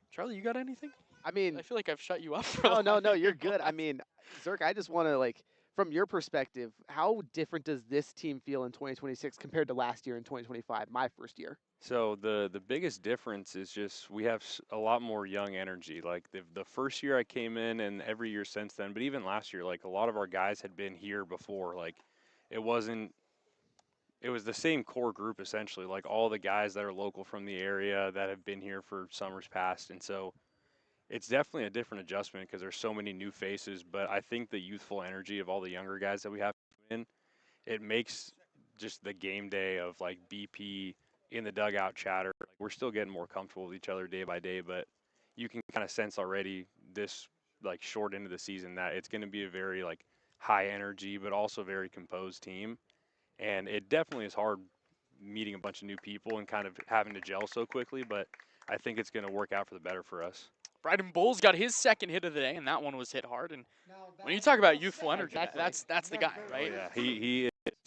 Speaker 2: Charlie, you got anything?
Speaker 1: I mean,
Speaker 2: I feel like I've shut you up for
Speaker 1: no, you're good. I mean, Zerk, I just want to like, from your perspective, how different does this team feel in 2026 compared to last year in 2025, my first year?
Speaker 4: So the biggest difference is just we have a lot more young energy. Like the first year I came in, and every year since then, but even last year, like a lot of our guys had been here before. Like it wasn't. It was the same core group essentially, like all the guys that are local from the area that have been here for summers past, and so it's definitely a different adjustment because there's so many new faces. But I think the youthful energy of all the younger guys that we have in, it makes just the game day of like BP in the dugout chatter. Like we're still getting more comfortable with each other day by day, but you can kind of sense already this like short into the season that it's going to be a very like high energy but also very composed team. And it definitely is hard meeting a bunch of new people and kind of having to gel so quickly, but I think it's going to work out for the better for us.
Speaker 2: Bryden Bull's got his second hit of the day, and that one was hit hard. And
Speaker 3: Now
Speaker 2: when you
Speaker 3: batting
Speaker 2: talk about
Speaker 3: will
Speaker 2: youthful
Speaker 3: center
Speaker 2: energy,
Speaker 3: field,
Speaker 2: that's the guy,
Speaker 3: number
Speaker 2: right?
Speaker 4: Oh, yeah, he is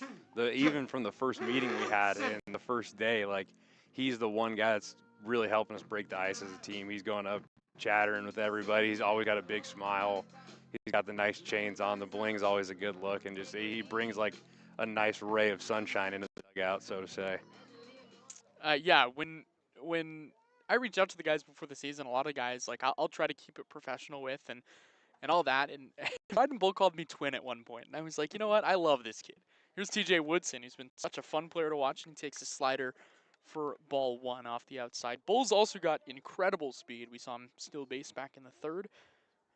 Speaker 4: even from the first meeting we had in the first day, like he's the one guy that's really helping us break the ice as a team. He's going up chattering with everybody. He's always got a big smile. He's got the nice chains on. The bling's always a good look, and just he brings like a nice ray of sunshine into the dugout, so to say.
Speaker 2: Yeah, when I reach out to the guys before the season, a lot of guys like I'll try to keep it professional with and all that. And Bryden Bull called me twin at one point, and I was like, you know what? I love this kid. Here's TJ Woodson, who's been such a fun player to watch, and he takes a slider for ball one off the outside. Bull's also got incredible speed. We saw him steal base back in the third,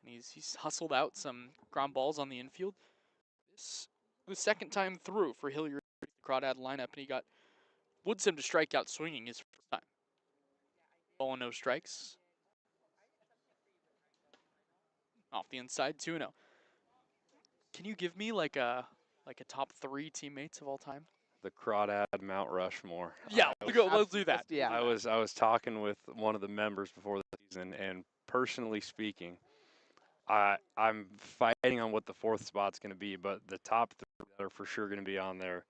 Speaker 2: and he's hustled out some ground balls on the infield. This the second time through for Hilliard Crawdad lineup, and he got Woodson to strike out swinging his first time. Ball and no strikes. Off the inside, 2-0. Can you give me like a top 3 teammates of all time?
Speaker 4: The Crawdad Mount Rushmore.
Speaker 2: Yeah, let's do that.
Speaker 1: Yeah.
Speaker 4: I was talking with one of the members before the season, and personally speaking, I'm fighting on what the 4th spot's going to be, but the top 3 that are for sure going to be on there,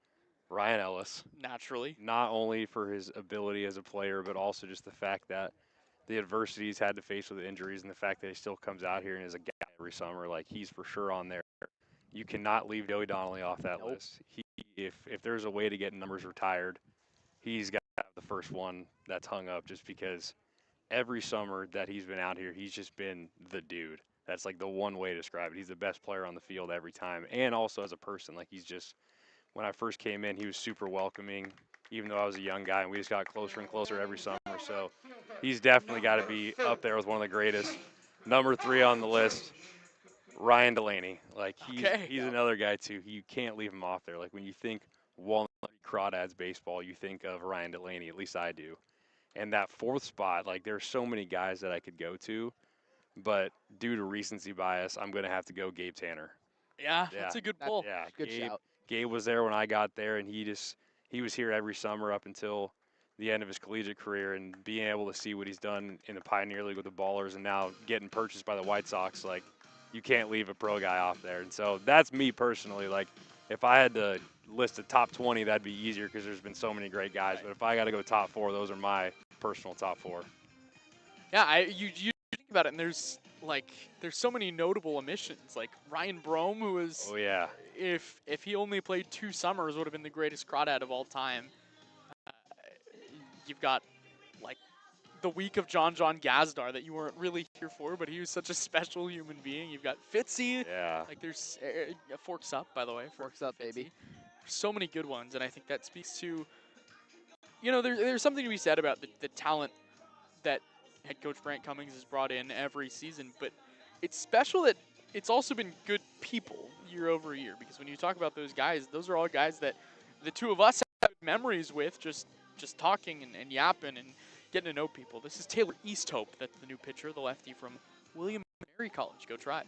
Speaker 4: Ryan Ellis.
Speaker 2: Naturally.
Speaker 4: Not only for his ability as a player, but also just the fact that the adversity he's had to face with injuries and the fact that he still comes out here and is a guy every summer, like he's for sure on there. You cannot leave Joey Donnelly off that list. If there's a way to get numbers retired, he's got to have the first one that's hung up just because every summer that he's been out here, he's just been the dude. That's like the one way to describe it. He's the best player on the field every time. And also as a person, like he's just, when I first came in, he was super welcoming, even though I was a young guy, and we just got closer and closer every summer. So he's definitely got to be up there with one of the greatest. Number 3 on the list, Ryan Delaney. Like he's another guy too. You can't leave him off there. Like when you think Walnut Creek Crawdads baseball, you think of Ryan Delaney. At least I do. And that 4th spot, like there's so many guys that I could go to, but due to recency bias, I'm gonna have to go Gabe Tanner.
Speaker 2: Yeah, that's a good pull.
Speaker 4: Yeah,
Speaker 1: Good shout.
Speaker 4: Gabe was there when I got there, and he was here every summer up until the end of his collegiate career, and being able to see what he's done in the Pioneer League with the Ballers and now getting purchased by the White Sox, like you can't leave a pro guy off there. And so that's me personally. Like if I had to list the top 20, that'd be easier because there's been so many great guys. But if I got to go top 4, those are my personal top 4.
Speaker 2: Yeah, you think about it, and there's so many notable omissions. Like Ryan Brome, who was
Speaker 4: Oh yeah.
Speaker 2: if he only played 2 summers, would have been the greatest Crawdad of all time. you've got like the week of John Gazdar that you weren't really here for, but he was such a special human being. You've got Fitzy.
Speaker 4: Yeah.
Speaker 2: Like there's Forks Up, by the way.
Speaker 1: Forks Up,
Speaker 2: Fitzy.
Speaker 1: baby.
Speaker 2: So many good ones, and I think that speaks to, there's something to be said about the talent that head coach Brant Cummings has brought in every season, but it's special that it's also been good people year over year, because when you talk about those guys, those are all guys that the two of us have memories with, just talking and yapping and getting to know people. This is Taylor Easthope, that's the new pitcher, the lefty from William & Mary College. Go Tribe.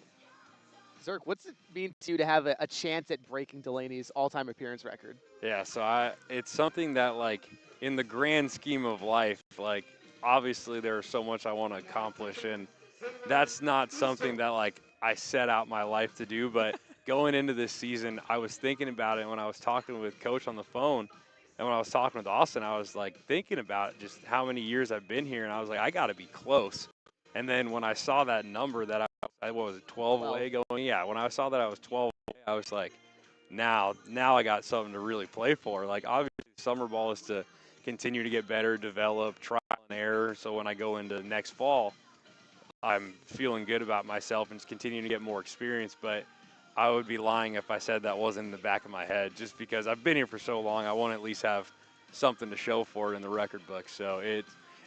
Speaker 1: Zerk, what's it mean to you to have a chance at breaking Delaney's all-time appearance record?
Speaker 4: Yeah, so it's something that, like, in the grand scheme of life, like, obviously there's so much I want to accomplish, and that's not something that, like, I set out my life to do. But going into this season, I was thinking about it when I was talking with Coach on the phone, and when I was talking with Austin, I was, like, thinking about just how many years I've been here, and I was like, I got to be close. And then when I saw that number that what was it, 12 away going? Yeah, when I saw that I was 12 away, I was like, now I got something to really play for. Like, obviously, summer ball is to continue to get better, develop, trial and error. So when I go into next fall, I'm feeling good about myself and just continuing to get more experience. But I would be lying if I said that wasn't in the back of my head, just because I've been here for so long. I want to at least have something to show for it in the record book. So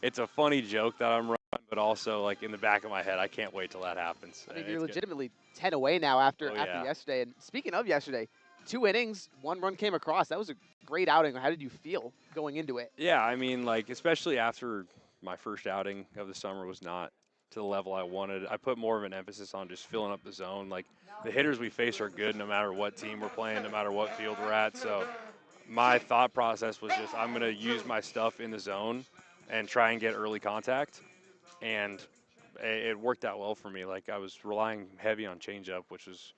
Speaker 4: it's a funny joke that I'm running, but also, like, in the back of my head, I can't wait till that happens.
Speaker 1: I mean, you're legitimately 10 away now after
Speaker 4: yeah.
Speaker 1: yesterday. And speaking of yesterday, 2 innings, 1 run came across. That was a great outing. How did you feel going into it?
Speaker 4: Yeah, I mean, like, especially after my first outing of the summer was not to the level I wanted. I put more of an emphasis on just filling up the zone. Like, the hitters we face are good no matter what team we're playing, no matter what field we're at. So my thought process was just, I'm going to use my stuff in the zone and try and get early contact. And it worked out well for me. Like, I was relying heavy on changeup, which was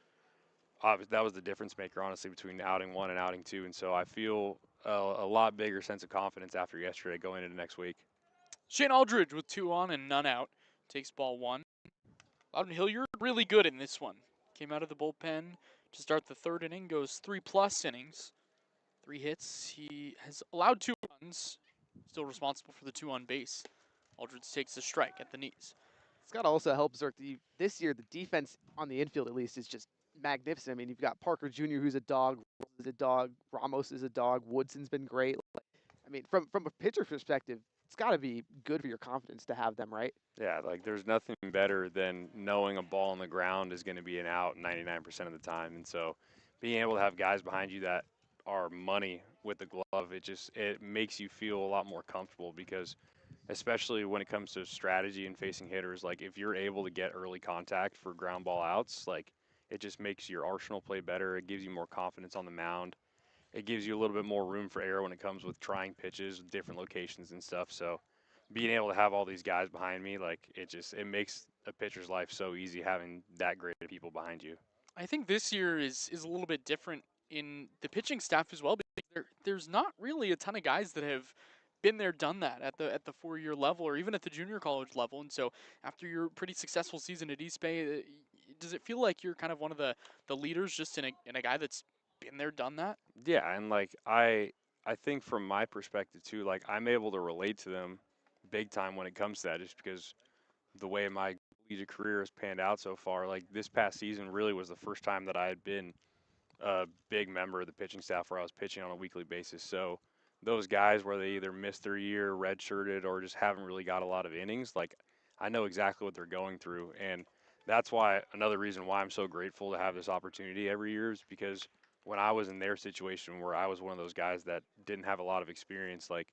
Speaker 4: that was the difference maker, honestly, between outing 1 and outing 2. And so I feel a lot bigger sense of confidence after yesterday going into next week.
Speaker 2: Shane Aldridge with 2 on and none out takes ball 1. Loudon Hilliard really good in this one. Came out of the bullpen to start the 3rd inning, goes 3+ innings. 3 hits. He has allowed 2 runs, still responsible for the 2 on base. Aldridge takes a strike at the knees.
Speaker 1: It's got to also help, Zerk. This year, the defense on the infield, at least, is just magnificent. I mean, you've got Parker Jr., who's a dog, Ramos is a dog, Woodson's been great. I mean, from a pitcher perspective, it's got to be good for your confidence to have them, right?
Speaker 4: Yeah, like, there's nothing better than knowing a ball on the ground is going to be an out 99% of the time. And so being able to have guys behind you that are money with the glove, it makes you feel a lot more comfortable, because especially when it comes to strategy and facing hitters, like, if you're able to get early contact for ground ball outs, like, it just makes your arsenal play better. It gives you more confidence on the mound. It gives you a little bit more room for error when it comes with trying pitches, different locations and stuff. So being able to have all these guys behind me, like, it makes a pitcher's life so easy having that great of people behind you.
Speaker 2: I think this year is a little bit different in the pitching staff as well, because there's not really a ton of guys that have been there, done that at the 4-year level or even at the junior college level. And so after your pretty successful season at East Bay, does it feel like you're kind of one of the leaders just in a guy that's been there, done that?
Speaker 4: Yeah, and, like, I think from my perspective too, like, I'm able to relate to them big time when it comes to that, just because the way my collegiate career has panned out so far. Like, this past season really was the first time that I had been a big member of the pitching staff where I was pitching on a weekly basis. So those guys where they either missed their year, redshirted, or just haven't really got a lot of innings, like, I know exactly what they're going through. And that's why another reason why I'm so grateful to have this opportunity every year is because when I was in their situation where I was one of those guys that didn't have a lot of experience, like,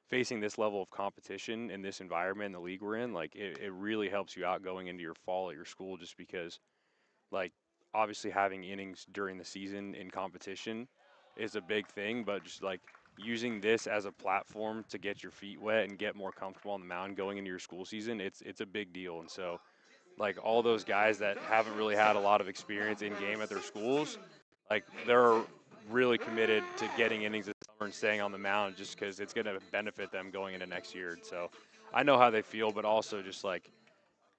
Speaker 4: facing this level of competition in this environment in the league we're in, like, it really helps you out going into your fall at your school, just because, like, obviously having innings during the season in competition is a big thing, but just, like, using this as a platform to get your feet wet and get more comfortable on the mound going into your school season, it's a big deal. And so, like, all those guys that haven't really had a lot of experience in game at their schools, like, they're really committed to getting innings this summer and staying on the mound, just because it's going to benefit them going into next year. So I know how they feel, but also just, like,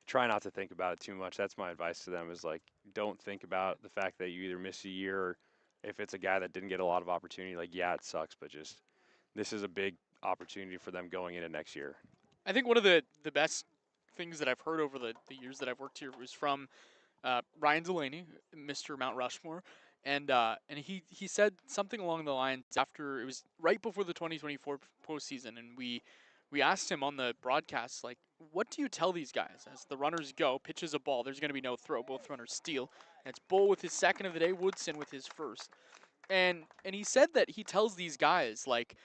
Speaker 4: try not to think about it too much. That's my advice to them, is, like, don't think about the fact that you either miss a year, or if it's a guy that didn't get a lot of opportunity, like, yeah, it sucks, but just, this is a big opportunity for them going into next year.
Speaker 2: I think one of the best things that I've heard over the years that I've worked here was from Ryan Delaney, Mr. Mount Rushmore, and he said something along the lines after it was right before the 2024 postseason, and we asked him on the broadcast, like, what do you tell these guys as the runners go, pitches a ball, there's going to be no throw, both runners steal, and it's Bull with his second of the day, Woodson with his first, and he said that he tells these guys, like,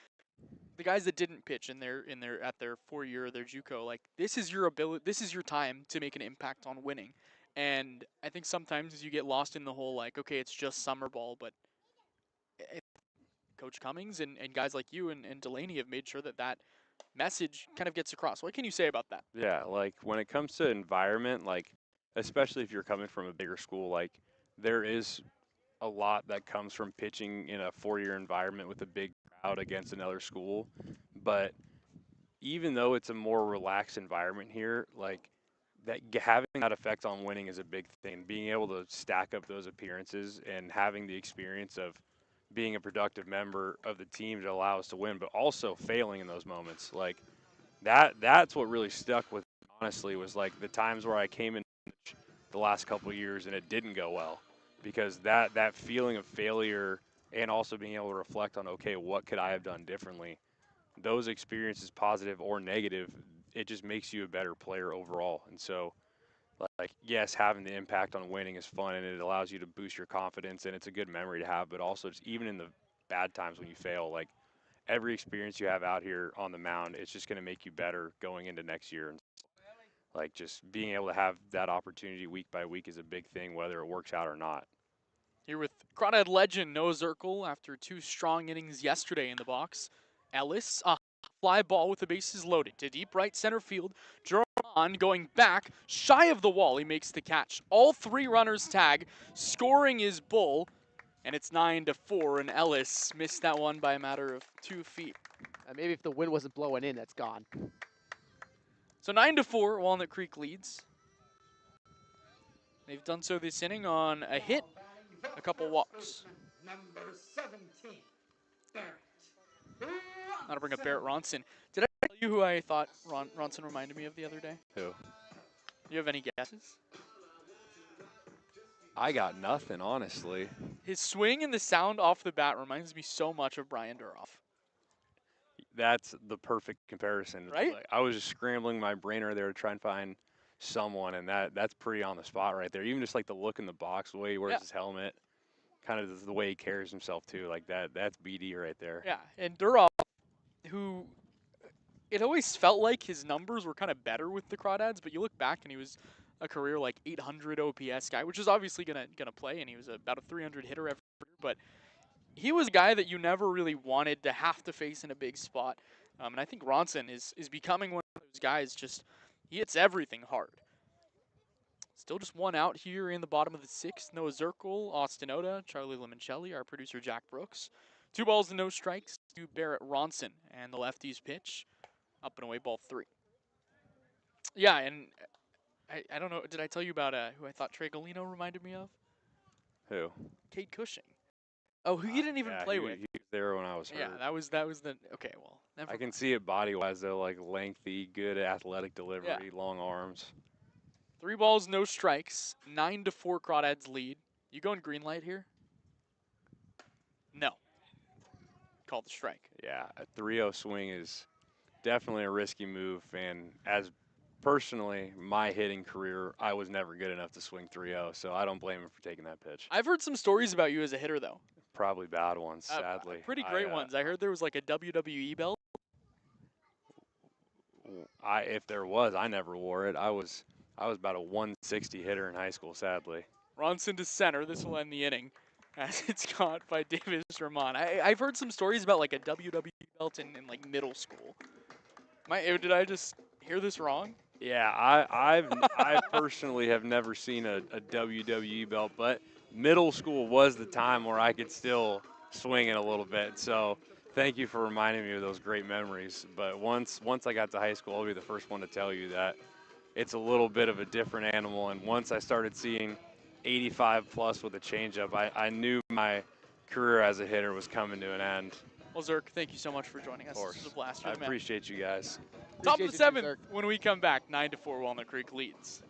Speaker 2: the guys that didn't pitch in their at their 4 year or their JUCO, like, this is your ability, this is your time to make an impact on winning. And I think sometimes you get lost in the whole, like, okay, it's just summer ball, but Coach Cummings and guys like you and Delaney have made sure that that message kind of gets across. What can you say about that?
Speaker 4: Yeah, like when it comes to environment, like especially if you're coming from a bigger school, like there is a lot that comes from pitching in a 4-year environment with a big crowd against another school. But even though it's a more relaxed environment here, like that having that effect on winning is a big thing. Being able to stack up those appearances and having the experience of being a productive member of the team to allow us to win, but also failing in those moments. Like that's what really stuck with me, honestly, was like the times where I came in the last couple of years and it didn't go well, because that feeling of failure and also being able to reflect on, okay, what could I have done differently? Those experiences, positive or negative, it just makes you a better player overall. And so, like, yes, having the impact on winning is fun and it allows you to boost your confidence and it's a good memory to have, but also just even in the bad times when you fail, like every experience you have out here on the mound, it's just going to make you better going into next year. And like just being able to have that opportunity week by week is a big thing, whether it works out or not.
Speaker 2: Here with Crawdad legend Noah Zirkel after 2 strong innings yesterday in the box. Ellis, a fly ball with the bases loaded to deep right center field. Jerome going back, shy of the wall, he makes the catch. All 3 runners tag, scoring is Bull, and it's 9-4, and Ellis missed that one by a matter of 2 feet.
Speaker 1: Maybe if the wind wasn't blowing in, that's gone.
Speaker 2: So 9-4, Walnut Creek leads. They've done so this inning on a hit, a couple walks.
Speaker 3: Number 17, Barrett.
Speaker 2: Now to bring up Barrett Ronson. Did I tell you who I thought Ronson reminded me of the other day?
Speaker 4: Who?
Speaker 2: Do you have any guesses?
Speaker 4: I got nothing, honestly.
Speaker 2: His swing and the sound off the bat reminds me so much of Brian Duroff.
Speaker 4: That's the perfect comparison.
Speaker 2: Right?
Speaker 4: Like, I was just scrambling my brain there to try and find someone, and that's pretty on the spot right there. Even just like the look in the box, the way he wears his helmet, kind of the way he carries himself too. Like that's BD right there.
Speaker 2: Yeah, and Duroff, who it always felt like his numbers were kind of better with the Crawdads, but you look back and he was a career like 800 OPS guy, which is obviously gonna play, and he was about a 300 hitter every year, but he was a guy that you never really wanted to have to face in a big spot. And I think Ronson is becoming one of those guys, just he hits everything hard. Still just 1 out here in the bottom of the 6th. Noah Zirkel, Austin Oda, Charlie Limoncelli, our producer Jack Brooks. 2 balls and no strikes to Barrett Ronson, and the lefties pitch. Up and away, ball 3. Yeah, and I don't know, did I tell you about who I thought Trey Golino reminded me of?
Speaker 4: Who?
Speaker 2: Cade Cushing. Oh, who you didn't even play with.
Speaker 4: He was there when I was hurt.
Speaker 2: Yeah, that was the, okay, well, never
Speaker 4: I can
Speaker 2: mind.
Speaker 4: see it body-wise, though, like lengthy, good athletic delivery, long arms.
Speaker 2: 3 balls, no strikes. 9-4 Crawdads lead. You going green light here? No. Called the strike.
Speaker 4: Yeah, a 3-0 swing is definitely a risky move, and as personally, my hitting career, I was never good enough to swing 3-0, so I don't blame him for taking that pitch.
Speaker 2: I've heard some stories about you as a hitter, though.
Speaker 4: Probably bad ones, sadly.
Speaker 2: Pretty great ones. I heard there was like a WWE belt.
Speaker 4: If there was, I never wore it. I was about a 160 hitter in high school, sadly.
Speaker 2: Ronson to center. This will end the inning as it's caught by Davis Ramon. I've heard some stories about like a WWE belt in like middle school. Did I just hear this wrong?
Speaker 4: Yeah, I personally have never seen a WWE belt, but middle school was the time where I could still swing it a little bit. So thank you for reminding me of those great memories. But once I got to high school, I'll be the first one to tell you that it's a little bit of a different animal. And once I started seeing 85 plus with a changeup, I knew my career as a hitter was coming to an end.
Speaker 2: Well, Zerk, thank you so much for joining us.
Speaker 4: Of course.
Speaker 2: This was a blast.
Speaker 4: I
Speaker 2: You're the man.
Speaker 4: appreciate you guys.
Speaker 2: Top of
Speaker 1: Appreciate
Speaker 2: the
Speaker 1: you too,
Speaker 2: 7th
Speaker 1: Zerk.
Speaker 2: when we come back. 9-4 Walnut Creek leads.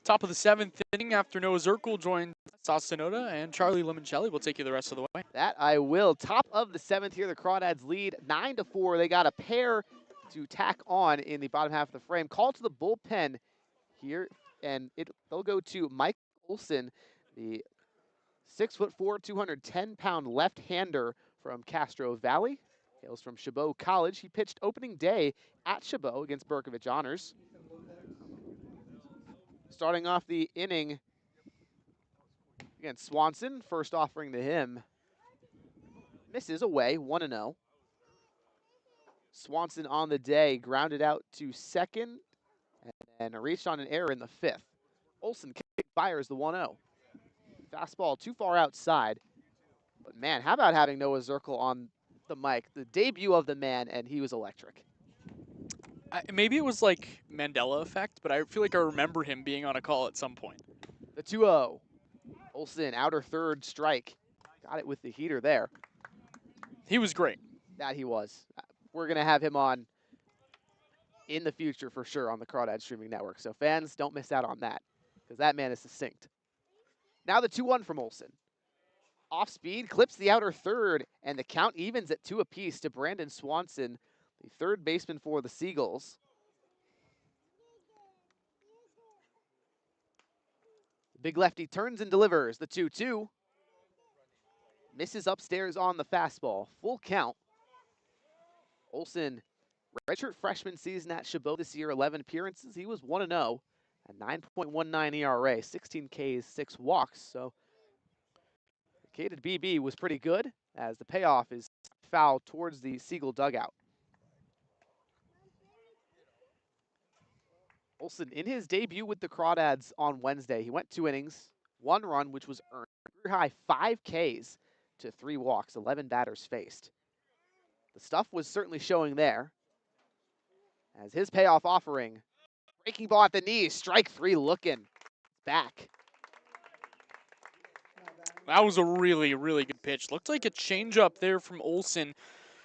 Speaker 2: Top of the 7th inning after Noah Zirkle joined Sauce Sonoda, and Charlie Limoncelli will take you the rest of the way.
Speaker 1: That I will. Top of the 7th here, the Crawdads lead 9-4. They got a pair to tack on in the bottom half of the frame. Call to the bullpen here, and they'll go to Mike Olson, the 6'4", 210-pound left-hander from Castro Valley. Hails from Chabot College. He pitched opening day at Chabot against Berkovich Honors. Starting off the inning against Swanson, first offering to him. Misses away, 1-0. Swanson on the day, grounded out to second, and reached on an error in the 5th. Olson fires the 1-0. Fastball too far outside. But man, how about having Noah Zirkle on the mic? The debut of the man, and he was electric.
Speaker 2: Maybe it was like Mandela effect, but I feel like I remember him being on a call at some point.
Speaker 1: The 2-0. Olson, outer third strike. Got it with the heater there.
Speaker 2: He was great.
Speaker 1: That he was. We're going to have him on in the future for sure on the Crawdad Streaming Network. So fans, don't miss out on that, because that man is succinct. Now the 2-1 from Olson. Off speed, clips the outer third, and the count evens at 2 apiece to Brandon Swanson, the third baseman for the Seagulls. The big lefty turns and delivers the 2-2. Misses upstairs on the fastball. Full count. Olson, redshirt freshman season at Chabot this year, 11 appearances. He was 1-0 at 9.19 ERA, 16 Ks, 6 walks. So K to BB was pretty good, as the payoff is foul towards the Seagull dugout. Olson, in his debut with the Crawdads on Wednesday, he went 2 innings, 1 run, which was earned. Career high 5 Ks to 3 walks, 11 batters faced. The stuff was certainly showing there, as his payoff offering, breaking ball at the knees, strike 3 looking. Back.
Speaker 2: That was a really, really good pitch. Looked like a changeup there from Olson.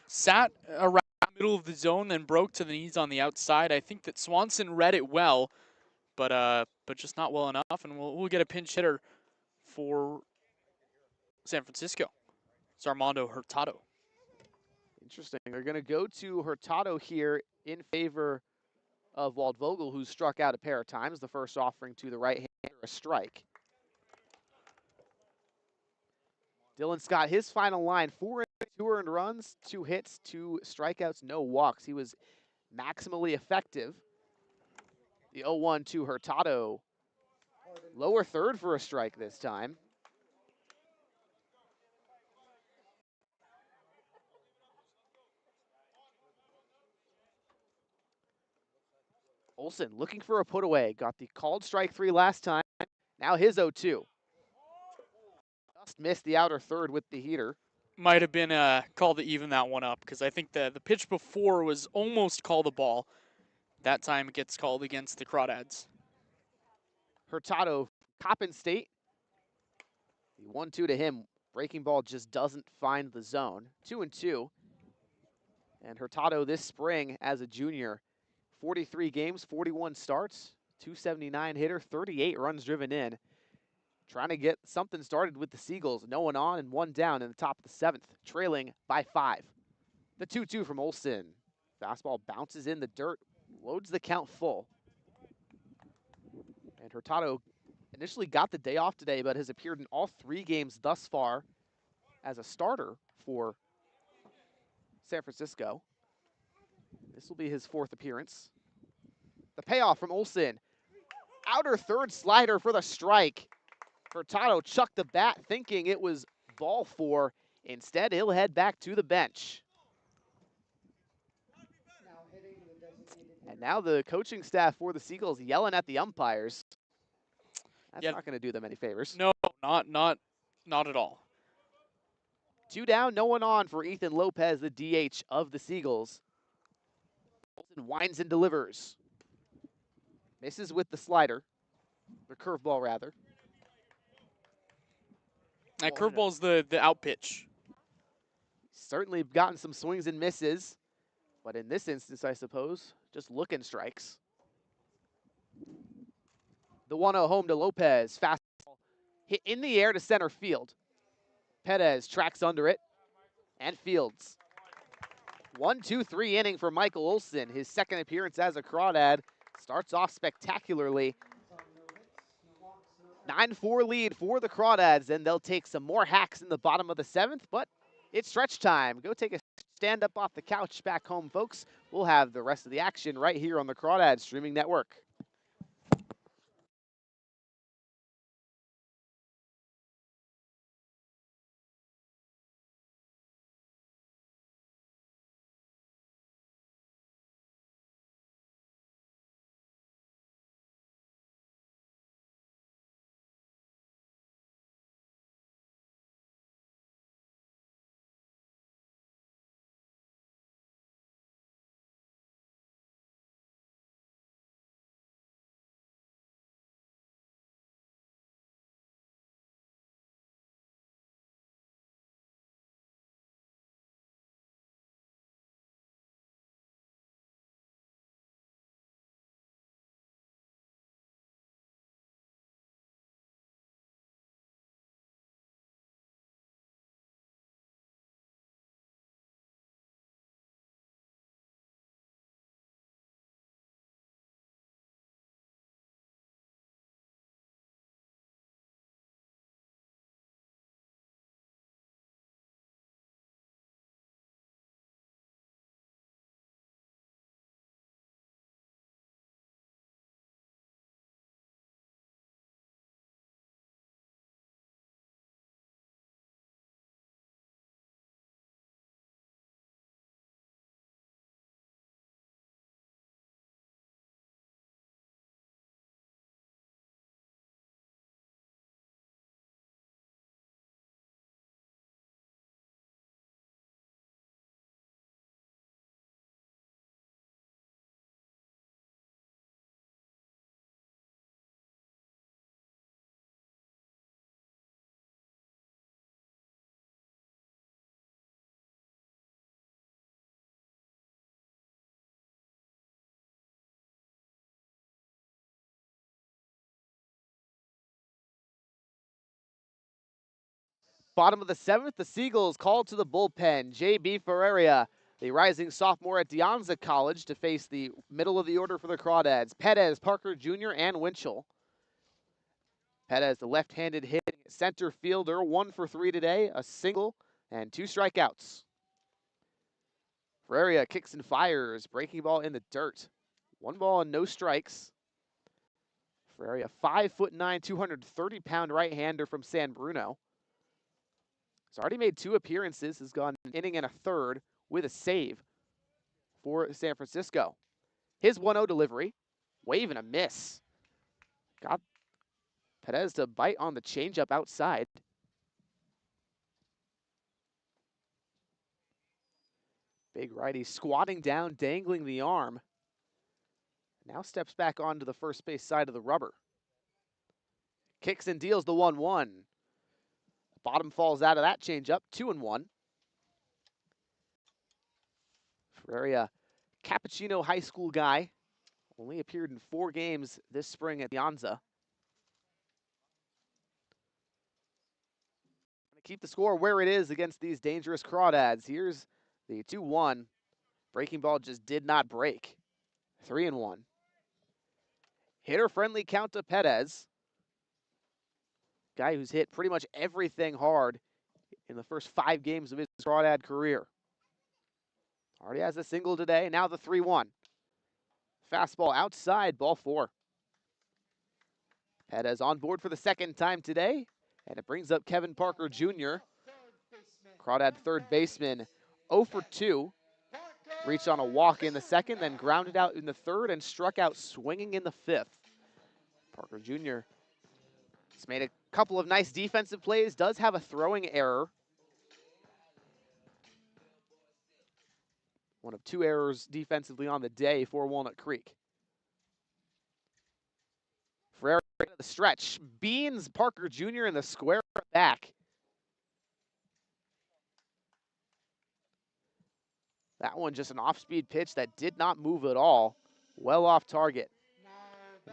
Speaker 2: Sat around the middle of the zone, then broke to the knees on the outside. I think that Swanson read it well, but just not well enough, and we'll get a pinch hitter for San Francisco. It's Armando Hurtado.
Speaker 1: Interesting. They're going to go to Hurtado here in favor of Waldvogel, who struck out a pair of times. The first offering to the right-hander, a strike. Dylan Scott, his final line, 4 2 earned runs, 2 hits, 2 strikeouts, no walks. He was maximally effective. The 0-1 to Hurtado. Lower third for a strike this time. Olson looking for a put away. Got the called strike 3 last time. Now his 0-2. Just missed the outer third with the heater.
Speaker 2: Might have been a call to even that one up, because I think the pitch before was almost call the ball. That time it gets called against the Crawdads.
Speaker 1: Hurtado, Coppin State. The 1-2 to him. Breaking ball just doesn't find the zone. 2-2. And Hurtado this spring as a junior, 43 games, 41 starts, 279 hitter, 38 runs driven in. Trying to get something started with the Seagulls. No one on and one down in the top of the 7th, trailing by 5. The 2-2 from Olsen. Fastball bounces in the dirt, loads the count full. And Hurtado initially got the day off today, but has appeared in all 3 games thus far as a starter for San Francisco. This will be his 4th appearance. The payoff from Olsen. Outer third slider for the strike. Hurtado chucked the bat thinking it was ball 4. Instead, he'll head back to the bench. And now the coaching staff for the Seagulls yelling at the umpires. That's not going to do them any favors.
Speaker 2: No, not at all.
Speaker 1: 2 down, no one on for Ethan Lopez, the DH of the Seagulls. Olsen winds and delivers. Misses with the slider, or curveball rather.
Speaker 2: That curveball's the out pitch.
Speaker 1: Certainly gotten some swings and misses, but in this instance, I suppose, just looking strikes. The 1-0 home to Lopez. Fastball hit in the air to center field. Perez tracks under it and fields. 1-2-3 inning for Michael Olsen. His 2nd appearance as a Crawdad. Starts off spectacularly. 9-4 lead for the Crawdads, and they'll take some more hacks in the bottom of the 7th, but it's stretch time. Go take a stand up off the couch back home, folks. We'll have the rest of the action right here on the Crawdads Streaming Network. Bottom of the 7th, the Seagulls called to the bullpen. J.B. Ferreira, the rising sophomore at De Anza College, to face the middle of the order for the Crawdads. Perez, Parker Jr., and Winchell. Perez, the left-handed hitting center fielder, 1 for 3 today, a single and 2 strikeouts. Ferreira kicks and fires, breaking ball in the dirt. 1 ball and no strikes. Ferreira, 5'9", 230-pound right-hander from San Bruno. He's already made 2 appearances, has gone an inning and a third with a save for San Francisco. His 1-0 delivery, wave and a miss. Got Perez to bite on the changeup outside. Big righty squatting down, dangling the arm. Now steps back onto the first base side of the rubber. Kicks and deals the 1-1. Bottom falls out of that changeup, 2-1. Ferreira, Cappuccino High School guy, only appeared in 4 games this spring at Piazza. Going to keep the score where it is against these dangerous Crawdads. Here's the 2-1. Breaking ball just did not break. 3-1. Hitter-friendly count to Perez. Guy who's hit pretty much everything hard in the first 5 games of his Crawdad career. Already has a single today. Now the 3-1. Fastball outside, ball 4. Perez on board for the second time today, and it brings up Kevin Parker Jr. Crawdad third baseman, 0 for 2. Reached on a walk in the second, then grounded out in the third and struck out swinging in the 5th. Parker Jr. has made a couple of nice defensive plays, does have a throwing error. One of 2 errors defensively on the day for Walnut Creek. Ferreira to the stretch, beans Parker Jr. in the square back. That one just an off-speed pitch that did not move at all. Well off target.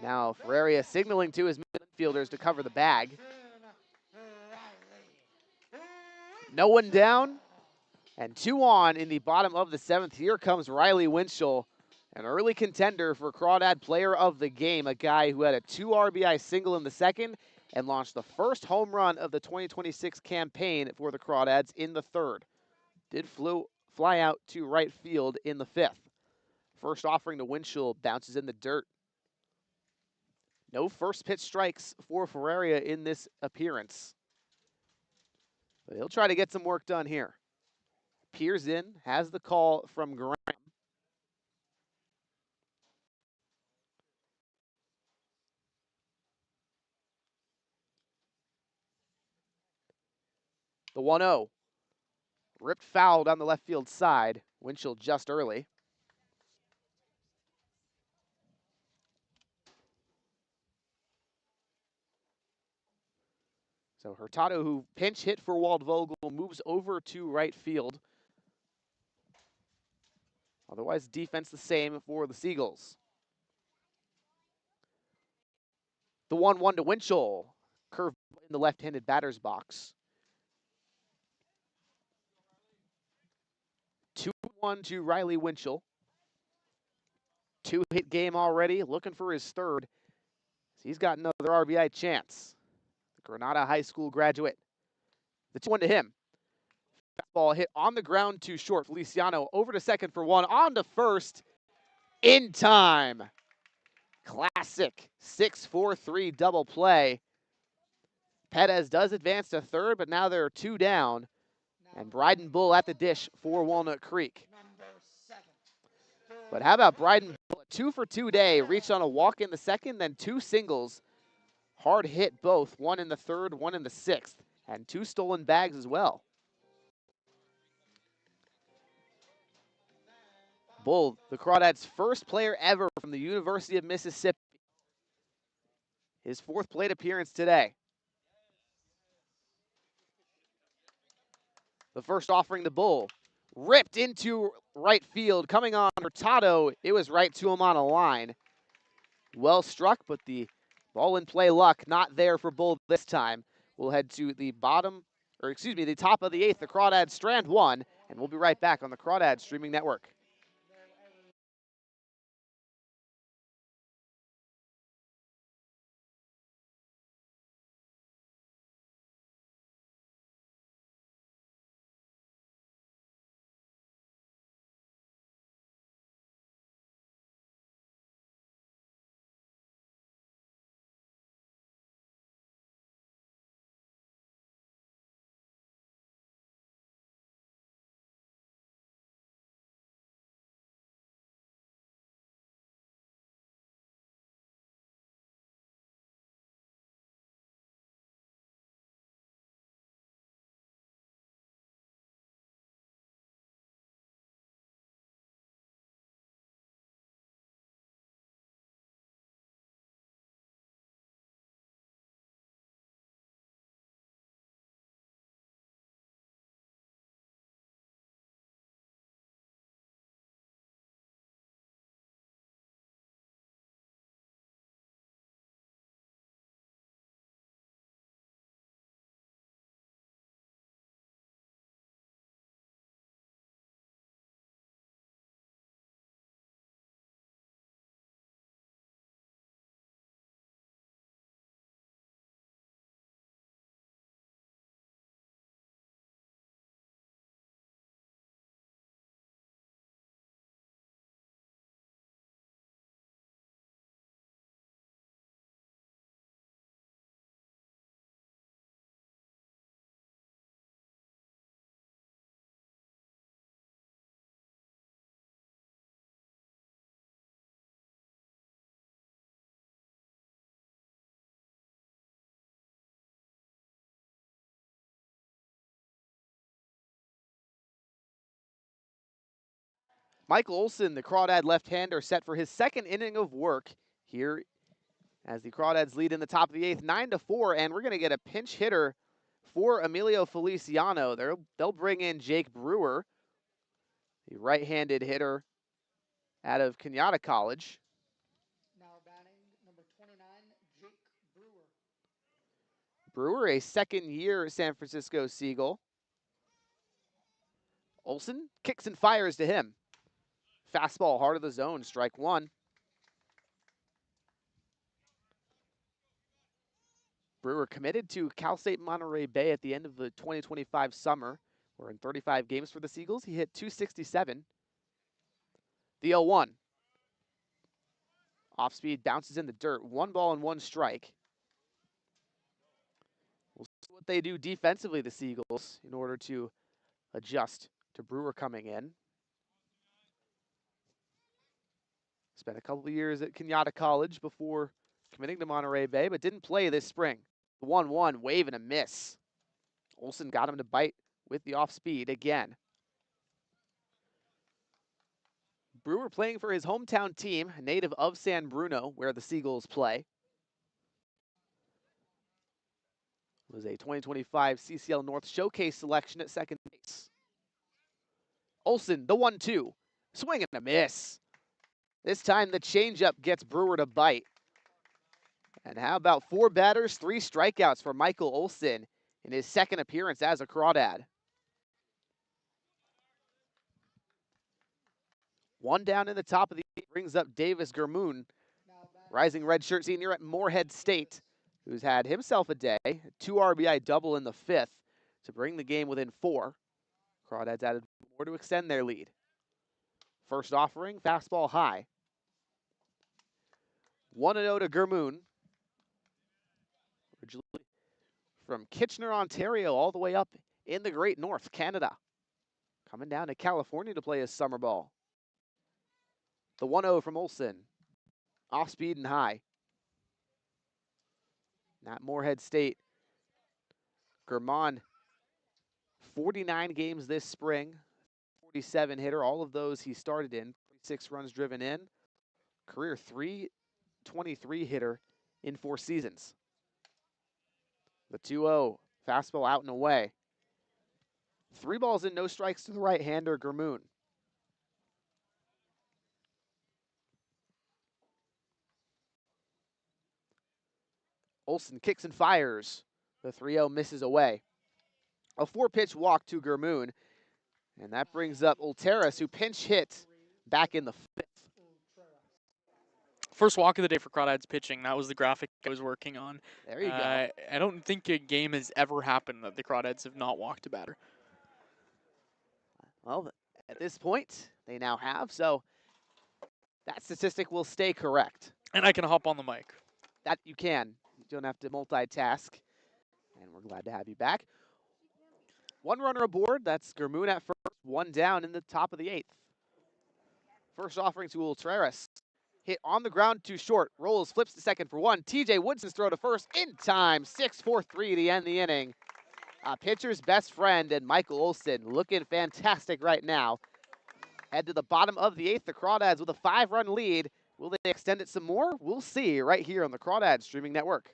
Speaker 1: Now Ferreira signaling to his midfielders to cover the bag. No one down, and 2 on in the bottom of the 7th. Here comes Riley Winchell, an early contender for Crawdad Player of the Game, a guy who had a 2 RBI single in the second and launched the first home run of the 2026 campaign for the Crawdads in the 3rd. Did fly out to right field in the 5th. First offering to Winchell bounces in the dirt. No first pitch strikes for Ferreira in this appearance. But he'll try to get some work done here. Peers in, has the call from Graham. The 1-0. Ripped foul down the left field side. Winchell just early. So Hurtado, who pinch hit for Waldvogel, moves over to right field. Otherwise, defense the same for the Seagulls. The 1-1 to Winchell. Curve in the left-handed batter's box. 2-1 to Riley Winchell. 2-hit game already, looking for his 3rd. He's got another RBI chance. The Granada High School graduate. The 2-1 to him. Fastball hit on the ground too short. Feliciano over to second for 1. On to first. In time. Classic 6-4-3 double play. Perez does advance to 3rd, but now there are 2 down. And Bryden Bull at the dish for Walnut Creek. But how about Bryden Bull? A 2 for 2 day. Reached on a walk in the 2nd, then 2 singles. Hard hit both. 1 in the 3rd, 1 in the 6th. And 2 stolen bags as well. Bull, the Crawdads' first player ever from the University of Mississippi. His 4th plate appearance today. The first offering to Bull. Ripped into right field. Coming on Hurtado. It was right to him on a line. Well struck, but the ball in play luck not there for Bull this time. We'll head to the the top of the 8th. The Crawdads strand 1, and we'll be right back on the Crawdads Streaming Network. Michael Olson, the Crawdad left-hander, set for his second inning of work here as the Crawdads lead in the top of the 8th, 9-4, and we're going to get a pinch hitter for Emilio Feliciano. They'll bring in Jake Brewer, the right-handed hitter out of Kenyatta College.
Speaker 3: Now batting number 29, Jake Brewer.
Speaker 1: Brewer, a second-year San Francisco Seagull. Olson kicks and fires to him. Fastball, heart of the zone, strike one. Brewer committed to Cal State Monterey Bay at the end of the 2025 summer, where in 35 games for the Seagulls, he hit .267. The 0-1. Off speed, bounces in the dirt. 1 ball and 1 strike. We'll see what they do defensively, the Seagulls, in order to adjust to Brewer coming in. Spent a couple of years at Kenyatta College before committing to Monterey Bay, but didn't play this spring. The 1-1, wave and a miss. Olson got him to bite with the off speed again. Brewer playing for his hometown team, a native of San Bruno, where the Seagulls play. Was a 2025 CCL North Showcase selection at second base. Olson, the 1-2, swing and a miss. This time the changeup gets Brewer to bite. And how about 4 batters, 3 strikeouts for Michael Olson in his second appearance as a Crawdad. 1 down in the top of the 8th brings up Davis Germoon, rising redshirt senior at Morehead State, who's had himself a day, a 2 RBI double in the 5th to bring the game within 4. Crawdads added more to extend their lead. First offering, fastball high. 1-0 to Germoon. Originally from Kitchener, Ontario, all the way up in the Great North, Canada. Coming down to California to play his summer ball. The 1-0 from Olson. Off speed and high. Not Morehead State. Germon, 49 games this spring, 47 hitter. All of those he started in, 6 runs driven in. Career .323 hitter in 4 seasons. The 2-0, fastball out and away. 3 balls and no strikes to the right-hander, Germoon. Olson kicks and fires. The 3-0 misses away. A 4-pitch walk to Germoon. And that brings up Ulteras, who pinch hit back in the 5th.
Speaker 2: First walk of the day for Crawdads pitching. That was the graphic I was working on.
Speaker 1: There you go.
Speaker 2: I don't think a game has ever happened that the Crawdads have not walked a batter.
Speaker 1: Well, at this point, they now have, so that statistic will stay correct.
Speaker 2: And I can hop on the mic.
Speaker 1: That you can. You don't have to multitask. And we're glad to have you back. 1 runner aboard. That's Germoon at first. 1 down in the top of the 8th. First offering to Ulteras. Hit on the ground too short. Rolls, flips to second for 1. TJ Woodson's throw to first in time. 6-4-3 to end the inning. Pitcher's best friend and Michael Olson looking fantastic right now. Head to the bottom of the 8th. The Crawdads with a 5-run lead. Will they extend it some more? We'll see right here on the Crawdads Streaming Network.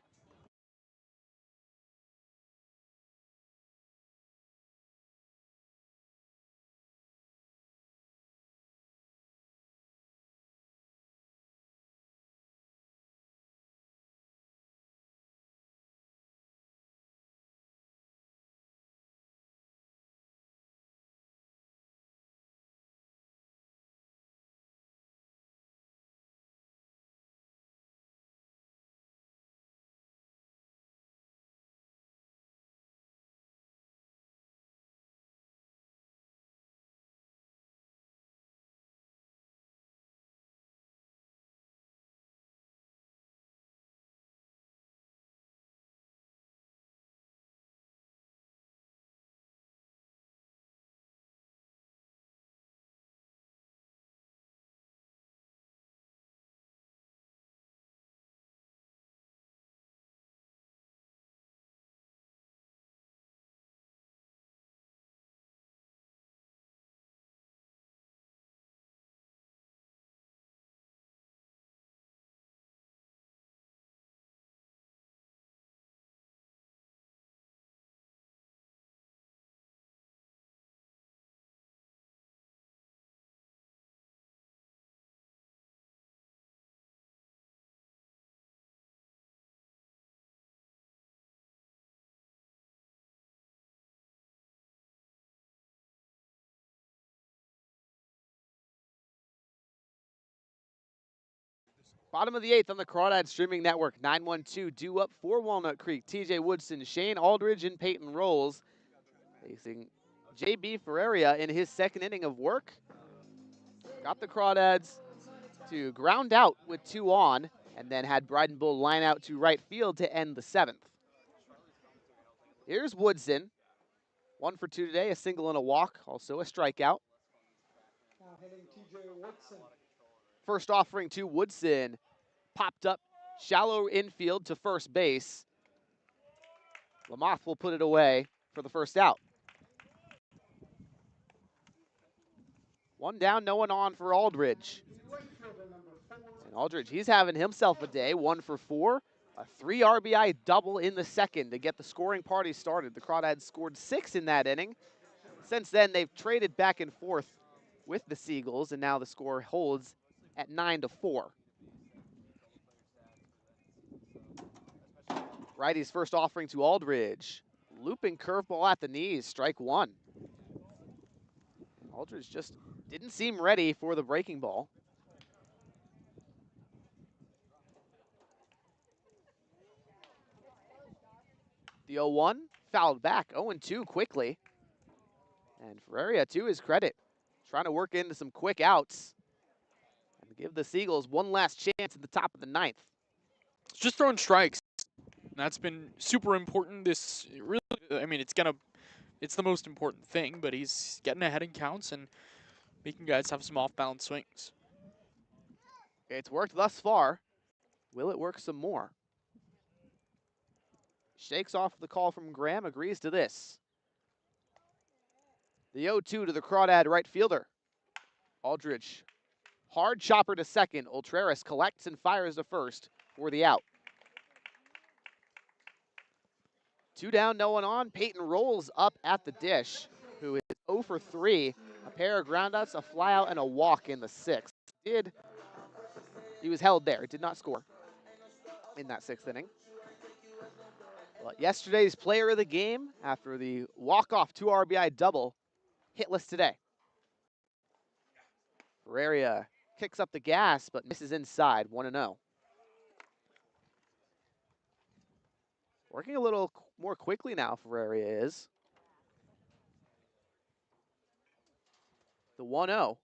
Speaker 1: Bottom of the 8th on the Crawdad Streaming Network. 9-1-2 due up for Walnut Creek. TJ Woodson, Shane Aldridge, and Peyton Rolls facing JB Ferreira in his second inning of work. Got the Crawdads to ground out with 2 on, and then had Bryden Bull line out to right field to end the 7th. Here's Woodson. 1 for 2 today, a single and a walk, also a strikeout.
Speaker 3: Now hitting TJ Woodson.
Speaker 1: First offering to Woodson. Popped up shallow infield to first base. Lamoth will put it away for the first out. 1 down, no one on for Aldridge. And Aldridge, he's having himself a day. 1 for 4. A 3 RBI double in the second to get the scoring party started. The Crawdads scored 6 in that inning. Since then, they've traded back and forth with the Seagulls, and now the score holds at 9-4. Righty's first offering to Aldridge. Looping curveball at the knees, strike 1. Aldridge just didn't seem ready for the breaking ball. The 0-1 fouled back, 0-2 quickly. And Ferreira, to his credit, trying to work into some quick outs and give the Seagulls one last chance at the top of the 9th.
Speaker 2: It's just throwing strikes. That's been super important. This really, I mean, it's the most important thing, but he's getting ahead in counts and making guys have some off-balance swings.
Speaker 1: It's worked thus far. Will it work some more? Shakes off the call from Graham, agrees to this. The 0-2 to the Crawdad right fielder. Aldridge, hard chopper to second. Ultreris collects and fires to first for the out. 2 down, no one on. Peyton rolls up at the dish, who is 0 for 3. A pair of groundouts, a flyout, and a walk in the 6th. He was held there. Did not score in that 6th inning. But yesterday's player of the game, after the walk-off 2 RBI double, hitless today. Ferreira kicks up the gas, but misses inside, 1-0. Working a little more quickly now, Ferreira is. The 1-0,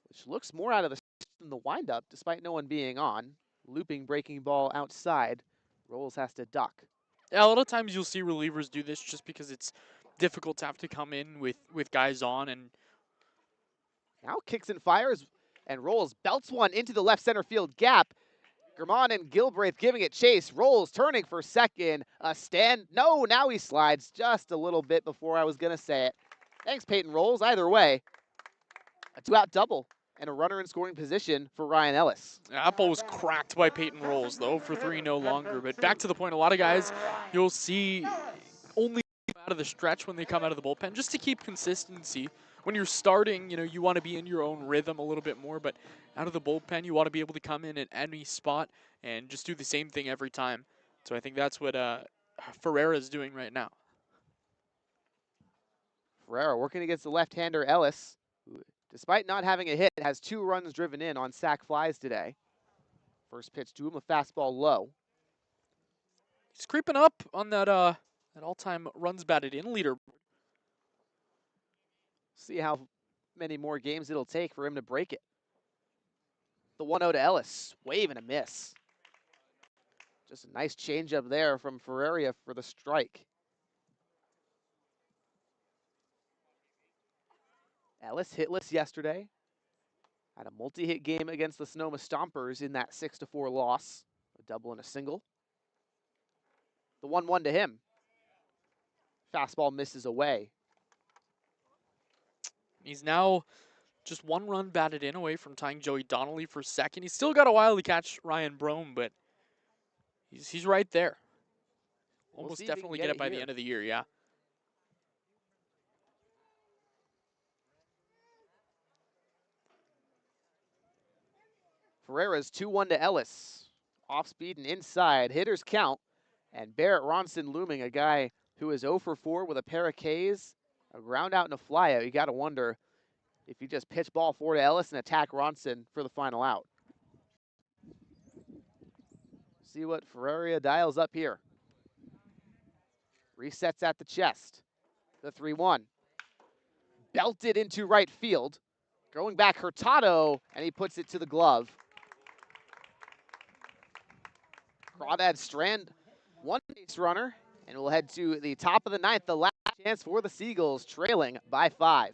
Speaker 1: which looks more out of the than the windup, despite no one being on. Looping breaking ball outside. Rolls has to duck.
Speaker 2: Yeah, a lot of times you'll see relievers do this just because it's difficult to have to come in with guys on. And
Speaker 1: now kicks and fires and Rolls belts one into the left center field gap. German and Gilbraith giving it chase. Rolls turning for second. A stand. No, now he slides just a little bit before I was going to say it. Thanks, Peyton Rolls. Either way, a 2-out double and a runner in scoring position for Ryan Ellis.
Speaker 2: that ball was cracked by Peyton Rolls, though, for 3 no longer. But back to the point, a lot of guys you'll see only out of the stretch when they come out of the bullpen, just to keep consistency. When you're starting, you want to be in your own rhythm a little bit more, but out of the bullpen, you want to be able to come in at any spot and just do the same thing every time. So I think that's what Ferreira is doing right now.
Speaker 1: Ferreira working against the left-hander Ellis, who, despite not having a hit, has 2 runs driven in on sac flies today. First pitch to him, a fastball low.
Speaker 2: He's creeping up on that all-time runs batted in leader.
Speaker 1: See how many more games it'll take for him to break it. The 1-0 to Ellis, wave and a miss. Just a nice changeup there from Ferreira for the strike. Ellis hitless yesterday. Had a multi-hit game against the Sonoma Stompers in that 6-4 loss. A double and a single. The 1-1 to him. Fastball misses away.
Speaker 2: He's now just 1 run batted in away from tying Joey Donnelly for second. He's still got a while to catch Ryan Brome, but he's right there. Almost definitely get it by the end of the year, yeah.
Speaker 1: Ferreira's 2-1 to Ellis. Off speed and inside. Hitters count. And Barrett Ronson looming, a guy who is 0 for 4 with a pair of Ks, a ground out and a flyout. You got to wonder if you just pitch ball 4 to Ellis and attack Ronson for the final out. see what Ferreira dials up here. Resets at the chest. The 3-1. Belted into right field. Going back, Hurtado, and he puts it to the glove. Crawdads strand one base runner, and we'll head to the top of the ninth, the last chance for the Seagulls, trailing by 5.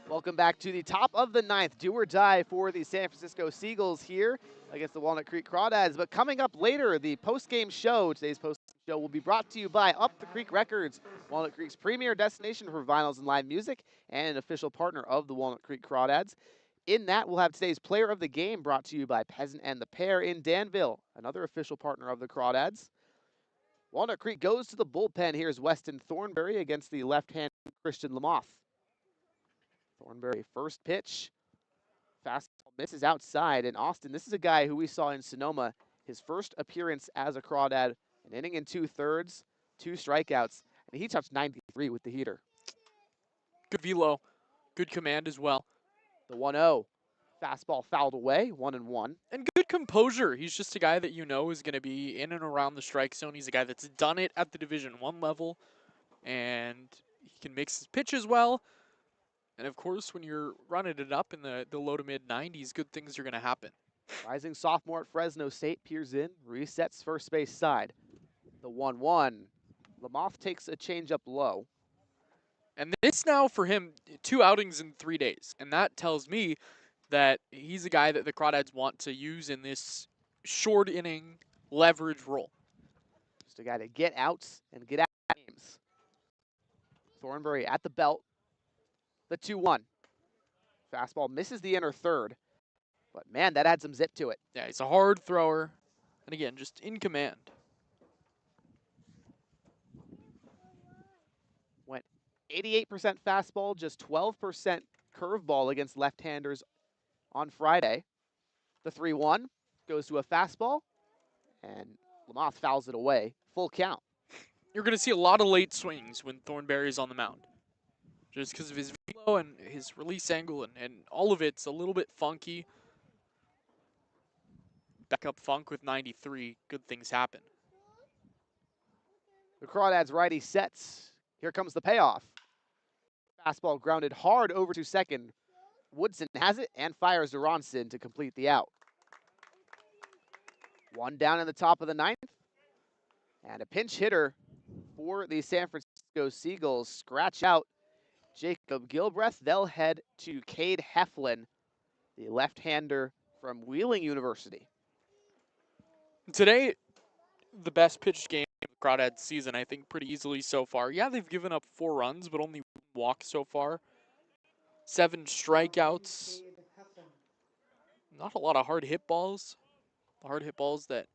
Speaker 1: Welcome back to the top of the ninth. Do or die for the San Francisco Seagulls here against the Walnut Creek Crawdads. But coming up later, the post-game show, today's post-game show, will be brought to you by Up the Creek Records, Walnut Creek's premier destination for vinyls and live music, and an official partner of the Walnut Creek Crawdads. In that, we'll have today's player of the game brought to you by Peasant and the Pair in Danville, another official partner of the Crawdads. Walnut Creek goes to the bullpen. Here's Weston Thornberry against the left-handed Christian Lamoth. Thornberry, first pitch. Fastball misses outside. And Austin, this is a guy who we saw in Sonoma, his first appearance as a Crawdad, an inning and 2/3, 2 strikeouts, and he touched 93 with the heater.
Speaker 2: Good velo, good command as well.
Speaker 1: The 1-0. Fastball fouled away, 1-1.
Speaker 2: And good composure. He's just a guy that you know is going to be in and around the strike zone. He's a guy that's done it at the Division I level, and he can mix his pitches well. And of course, when you're running it up in the low to mid 90s, good things are going to happen.
Speaker 1: Rising sophomore at Fresno State peers in, resets first base side. The 1-1. Lamoth takes a changeup low.
Speaker 2: And it's now for him 2 outings in 3 days. And that tells me that he's a guy that the Crawdads want to use in this short inning leverage role.
Speaker 1: Just a guy to get outs and get out of games. Thornberry at the belt. The 2-1. Fastball misses the inner third. But man, that adds some zip to it.
Speaker 2: Yeah, he's a hard thrower. And again, just in command.
Speaker 1: Went 88% fastball, just 12% curveball against left-handers on Friday. The 3-1 goes to a fastball, and Lamoth fouls it away. Full count.
Speaker 2: You're going to see a lot of late swings when Thornberry's on the mound. Just because of his velo and his release angle and all of it's a little bit funky. Back up funk with 93. Good things happen.
Speaker 1: The Crawdads righty sets. Here comes the payoff. Fastball grounded hard over to second. Woodson has it and fires to Ronson to complete the out. 1 down in the top of the ninth. And a pinch hitter for the San Francisco Francisco Seagulls scratch out Jacob Gilbreth. They'll head to Cade Heflin, the left-hander from Wheeling University.
Speaker 2: Today, the best pitched game of the Crawdads season, I think, pretty easily so far. Yeah, they've given up 4 runs, but only 1 walk so far. 7 strikeouts. Not a lot of hard hit balls. The hard hit balls that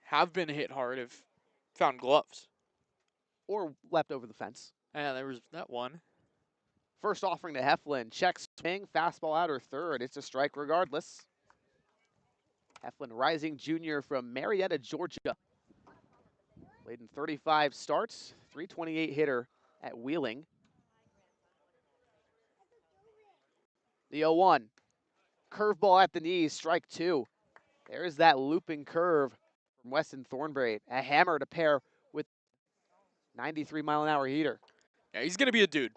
Speaker 2: have been hit hard have found gloves.
Speaker 1: Or leapt over the fence.
Speaker 2: Yeah, there was that one.
Speaker 1: First offering to Heflin. Check swing, fastball outer third. It's a strike regardless. Heflin, rising junior from Marietta, Georgia. Played in 35 starts, 328 hitter at Wheeling. The 0-1. Curveball at the knees, strike 2. There's that looping curve from Weston Thornberry. A hammer to pair with 93-mile-an-hour heater.
Speaker 2: Yeah, he's going to be a dude.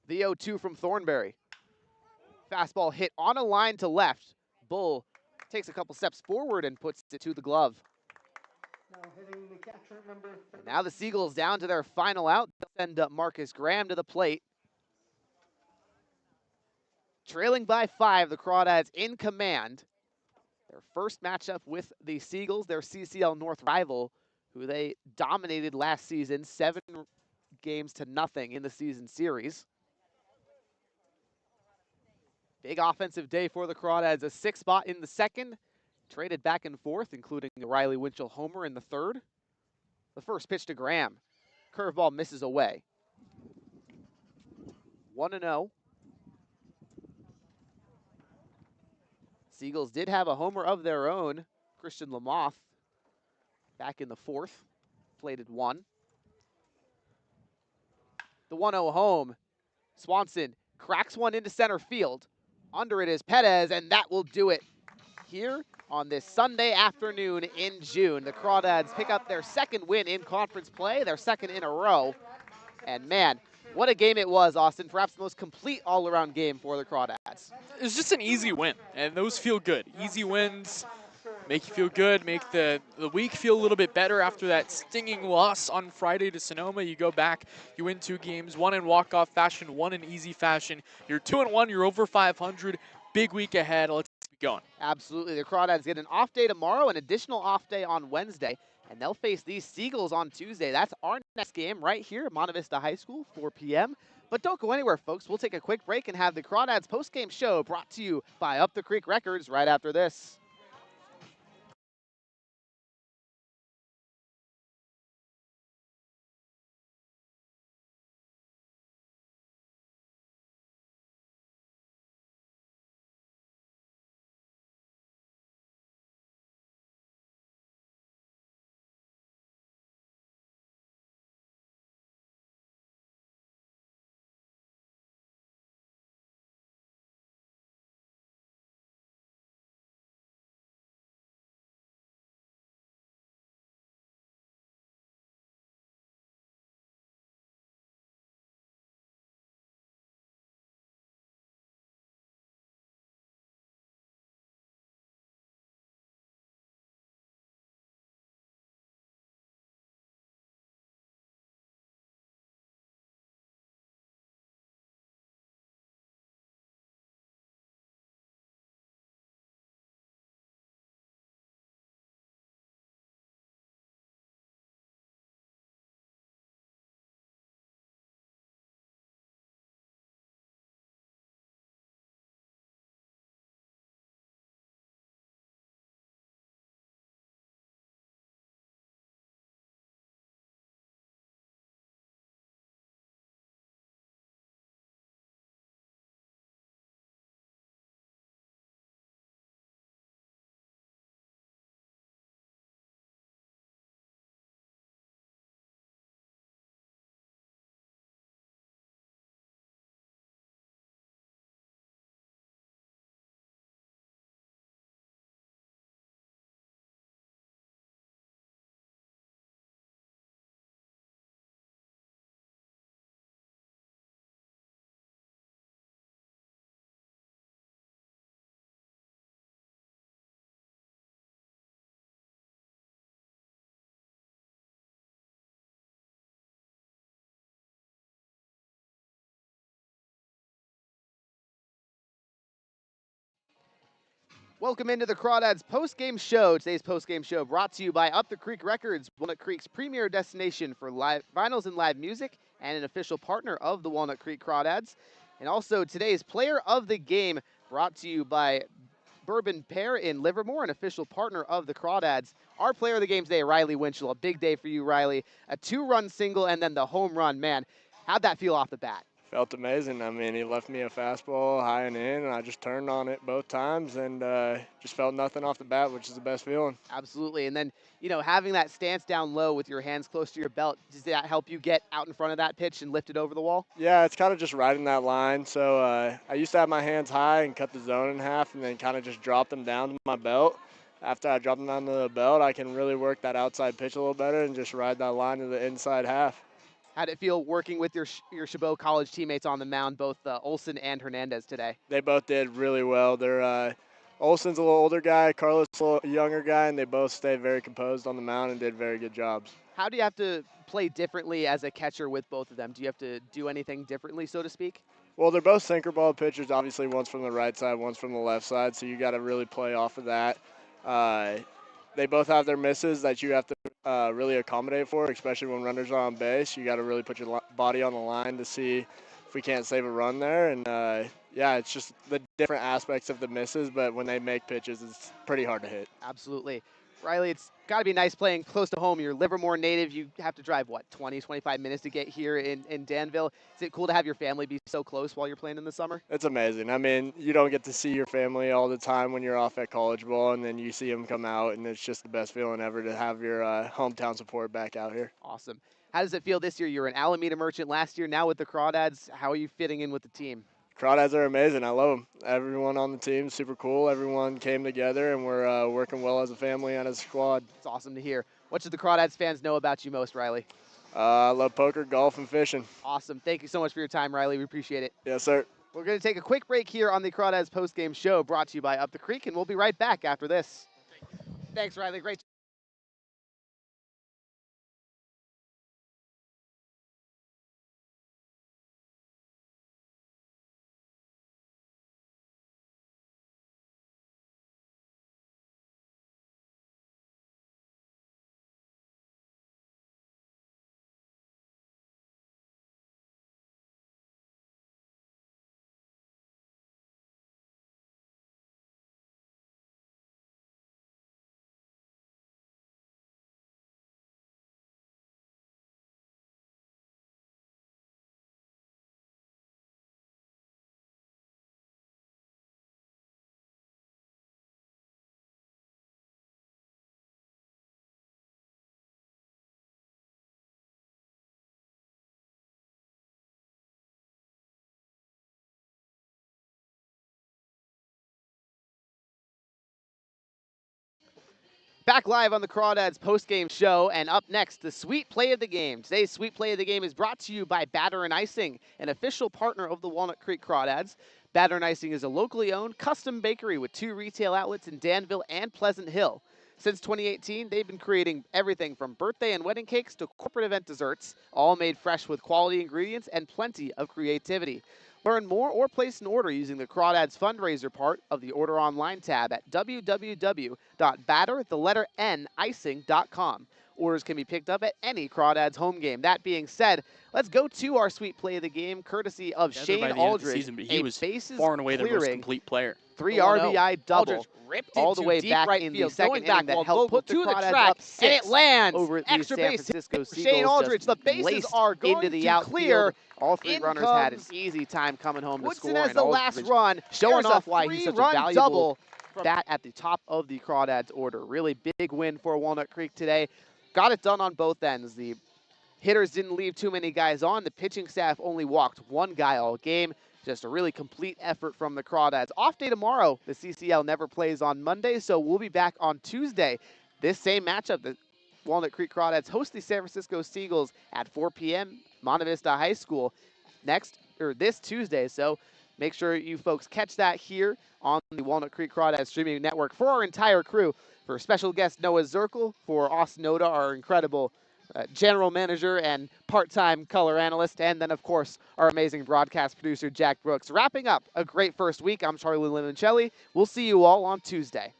Speaker 1: The 0-2 from Thornberry. Fastball hit on a line to left. Bull takes a couple steps forward and puts it to the glove.
Speaker 3: Now hitting the catcher, number 30.
Speaker 1: And now the Seagulls down to their final out. They'll send up Marcus Graham to the plate. Trailing by 5, the Crawdads in command. Their first matchup with the Seagulls, their CCL North rival, who they dominated last season, 7 games to nothing in the season series. Big offensive day for the Crawdads. A 6 spot in the second, traded back and forth, including the Riley Winchell homer in the third. The first pitch to Graham. Curveball misses away. 1-0. Seagulls did have a homer of their own. Christian Lamoth back in the fourth. Plated 1. The 1-0 home. Swanson cracks one into center field. Under it is Perez, and that will do it here on this Sunday afternoon in June. The Crawdads pick up their second win in conference play, their second in a row. And man, what a game it was, Austin. Perhaps the most complete all-around game for the Crawdads.
Speaker 2: It was just an easy win, and those feel good. Easy wins make you feel good, make the week feel a little bit better after that stinging loss on Friday to Sonoma. You go back, you win 2 games, 1 in walk-off fashion, 1 in easy fashion. You're 2-1, you're over 500. Big week ahead. Let's keep going.
Speaker 1: Absolutely. The Crawdads get an off day tomorrow, an additional off day on Wednesday, and they'll face these Seagulls on Tuesday. That's our next game right here at Monte Vista High School, 4 p.m. But don't go anywhere, folks. We'll take a quick break and have the Crawdads postgame show brought to you by Up the Creek Records right after this. Welcome into the Crawdads post-game show. Today's post-game show brought to you by Up the Creek Records, Walnut Creek's premier destination for live vinyls and live music, and an official partner of the Walnut Creek Crawdads. And also today's player of the game brought to you by Bourbon Pear in Livermore, an official partner of the Crawdads. Our player of the game today, Riley Winchell. A big day for you, Riley. A 2-run single and then the home run. Man, how'd that feel off the bat?
Speaker 5: Felt amazing. I mean, he left me a fastball high and in, and I just turned on it both times and just felt nothing off the bat, which is the best feeling.
Speaker 1: Absolutely. And then, having that stance down low with your hands close to your belt, does that help you get out in front of that pitch and lift it over the wall?
Speaker 5: Yeah, it's kind of just riding that line. So I used to have my hands high and cut the zone in half and then kind of just drop them down to my belt. After I drop them down to the belt, I can really work that outside pitch a little better and just ride that line to the inside half.
Speaker 1: How'd it feel working with your Chabot College teammates on the mound, both Olson and Hernandez today?
Speaker 5: They both did really well. They're Olson's a little older guy, Carlos a little younger guy, and they both stayed very composed on the mound and did very good jobs.
Speaker 1: How do you have to play differently as a catcher with both of them? Do you have to do anything differently, so to speak?
Speaker 5: Well, they're both sinker ball pitchers. Obviously, one's from the right side, one's from the left side, so you got to really play off of that. They both have their misses that you have to really accommodate for, especially when runners are on base. You got to really put your body on the line to see if we can't save a run there. And, yeah, it's just the different aspects of the misses, but when they make pitches, it's pretty hard to hit.
Speaker 1: Absolutely. Riley, it's got to be nice playing close to home. You're Livermore native. You have to drive, 20, 25 minutes to get here in Danville. Is it cool to have your family be so close while you're playing in the summer?
Speaker 5: It's amazing. I mean, you don't get to see your family all the time when you're off at college ball, and then you see them come out, and it's just the best feeling ever to have your hometown support back out here.
Speaker 1: Awesome. How does it feel this year? You're an Alameda Merchant last year, now with the Crawdads. How are you fitting in with the team?
Speaker 5: Crawdads are amazing. I love them. Everyone on the team is super cool. Everyone came together, and we're working well as a family and as a squad.
Speaker 1: It's awesome to hear. What should the Crawdads fans know about you most, Riley?
Speaker 5: I love poker, golf, and fishing.
Speaker 1: Awesome. Thank you so much for your time, Riley. We appreciate it.
Speaker 5: Yes, sir.
Speaker 1: We're going to take a quick break here on the Crawdads postgame show brought to you by Up the Creek, and we'll be right back after this. Thanks, Riley. Great. Back live on the Crawdads postgame show, and up next, the Sweet Play of the Game. Today's Sweet Play of the Game is brought to you by Batter and Icing, an official partner of the Walnut Creek Crawdads. Batter and Icing is a locally owned custom bakery with 2 retail outlets in Danville and Pleasant Hill. Since 2018, they've been creating everything from birthday and wedding cakes to corporate event desserts, all made fresh with quality ingredients and plenty of creativity. Learn more or place an order using the Crawdads fundraiser part of the Order Online tab at www.battertheletternicing.com. Orders can be picked up at any Crawdads home game. That being said, let's go to our Sweet Play of the Game, courtesy of Shane Aldridge.
Speaker 2: Season, but he was far and away the most complete player.
Speaker 1: 3 RBI double all the way back in the second inning that helped put the Crawdads up 6, and it lands over the San Francisco Seagulls. Shane Aldridge, the bases are going into the outfield. All 3 runners had an easy time coming home to score.
Speaker 3: As the last run,
Speaker 1: showing off why he's such a valuable bat at the top of the Crawdads order. Really big win for Walnut Creek today. Got it done on both ends. The hitters didn't leave too many guys on. The pitching staff only walked 1 guy all game. Just a really complete effort from the Crawdads. Off day tomorrow. The CCL never plays on Monday, so we'll be back on Tuesday. This same matchup, the Walnut Creek Crawdads host the San Francisco Seagulls at 4 p.m. Monte Vista High School this Tuesday. So make sure you folks catch that here on the Walnut Creek Crawdads streaming network. For our entire crew, for special guest Noah Zirkle, for Austin Oda, our incredible general manager and part-time color analyst, and then, of course, our amazing broadcast producer, Jack Brooks. Wrapping up a great first week, I'm Charlie Limoncelli. We'll see you all on Tuesday.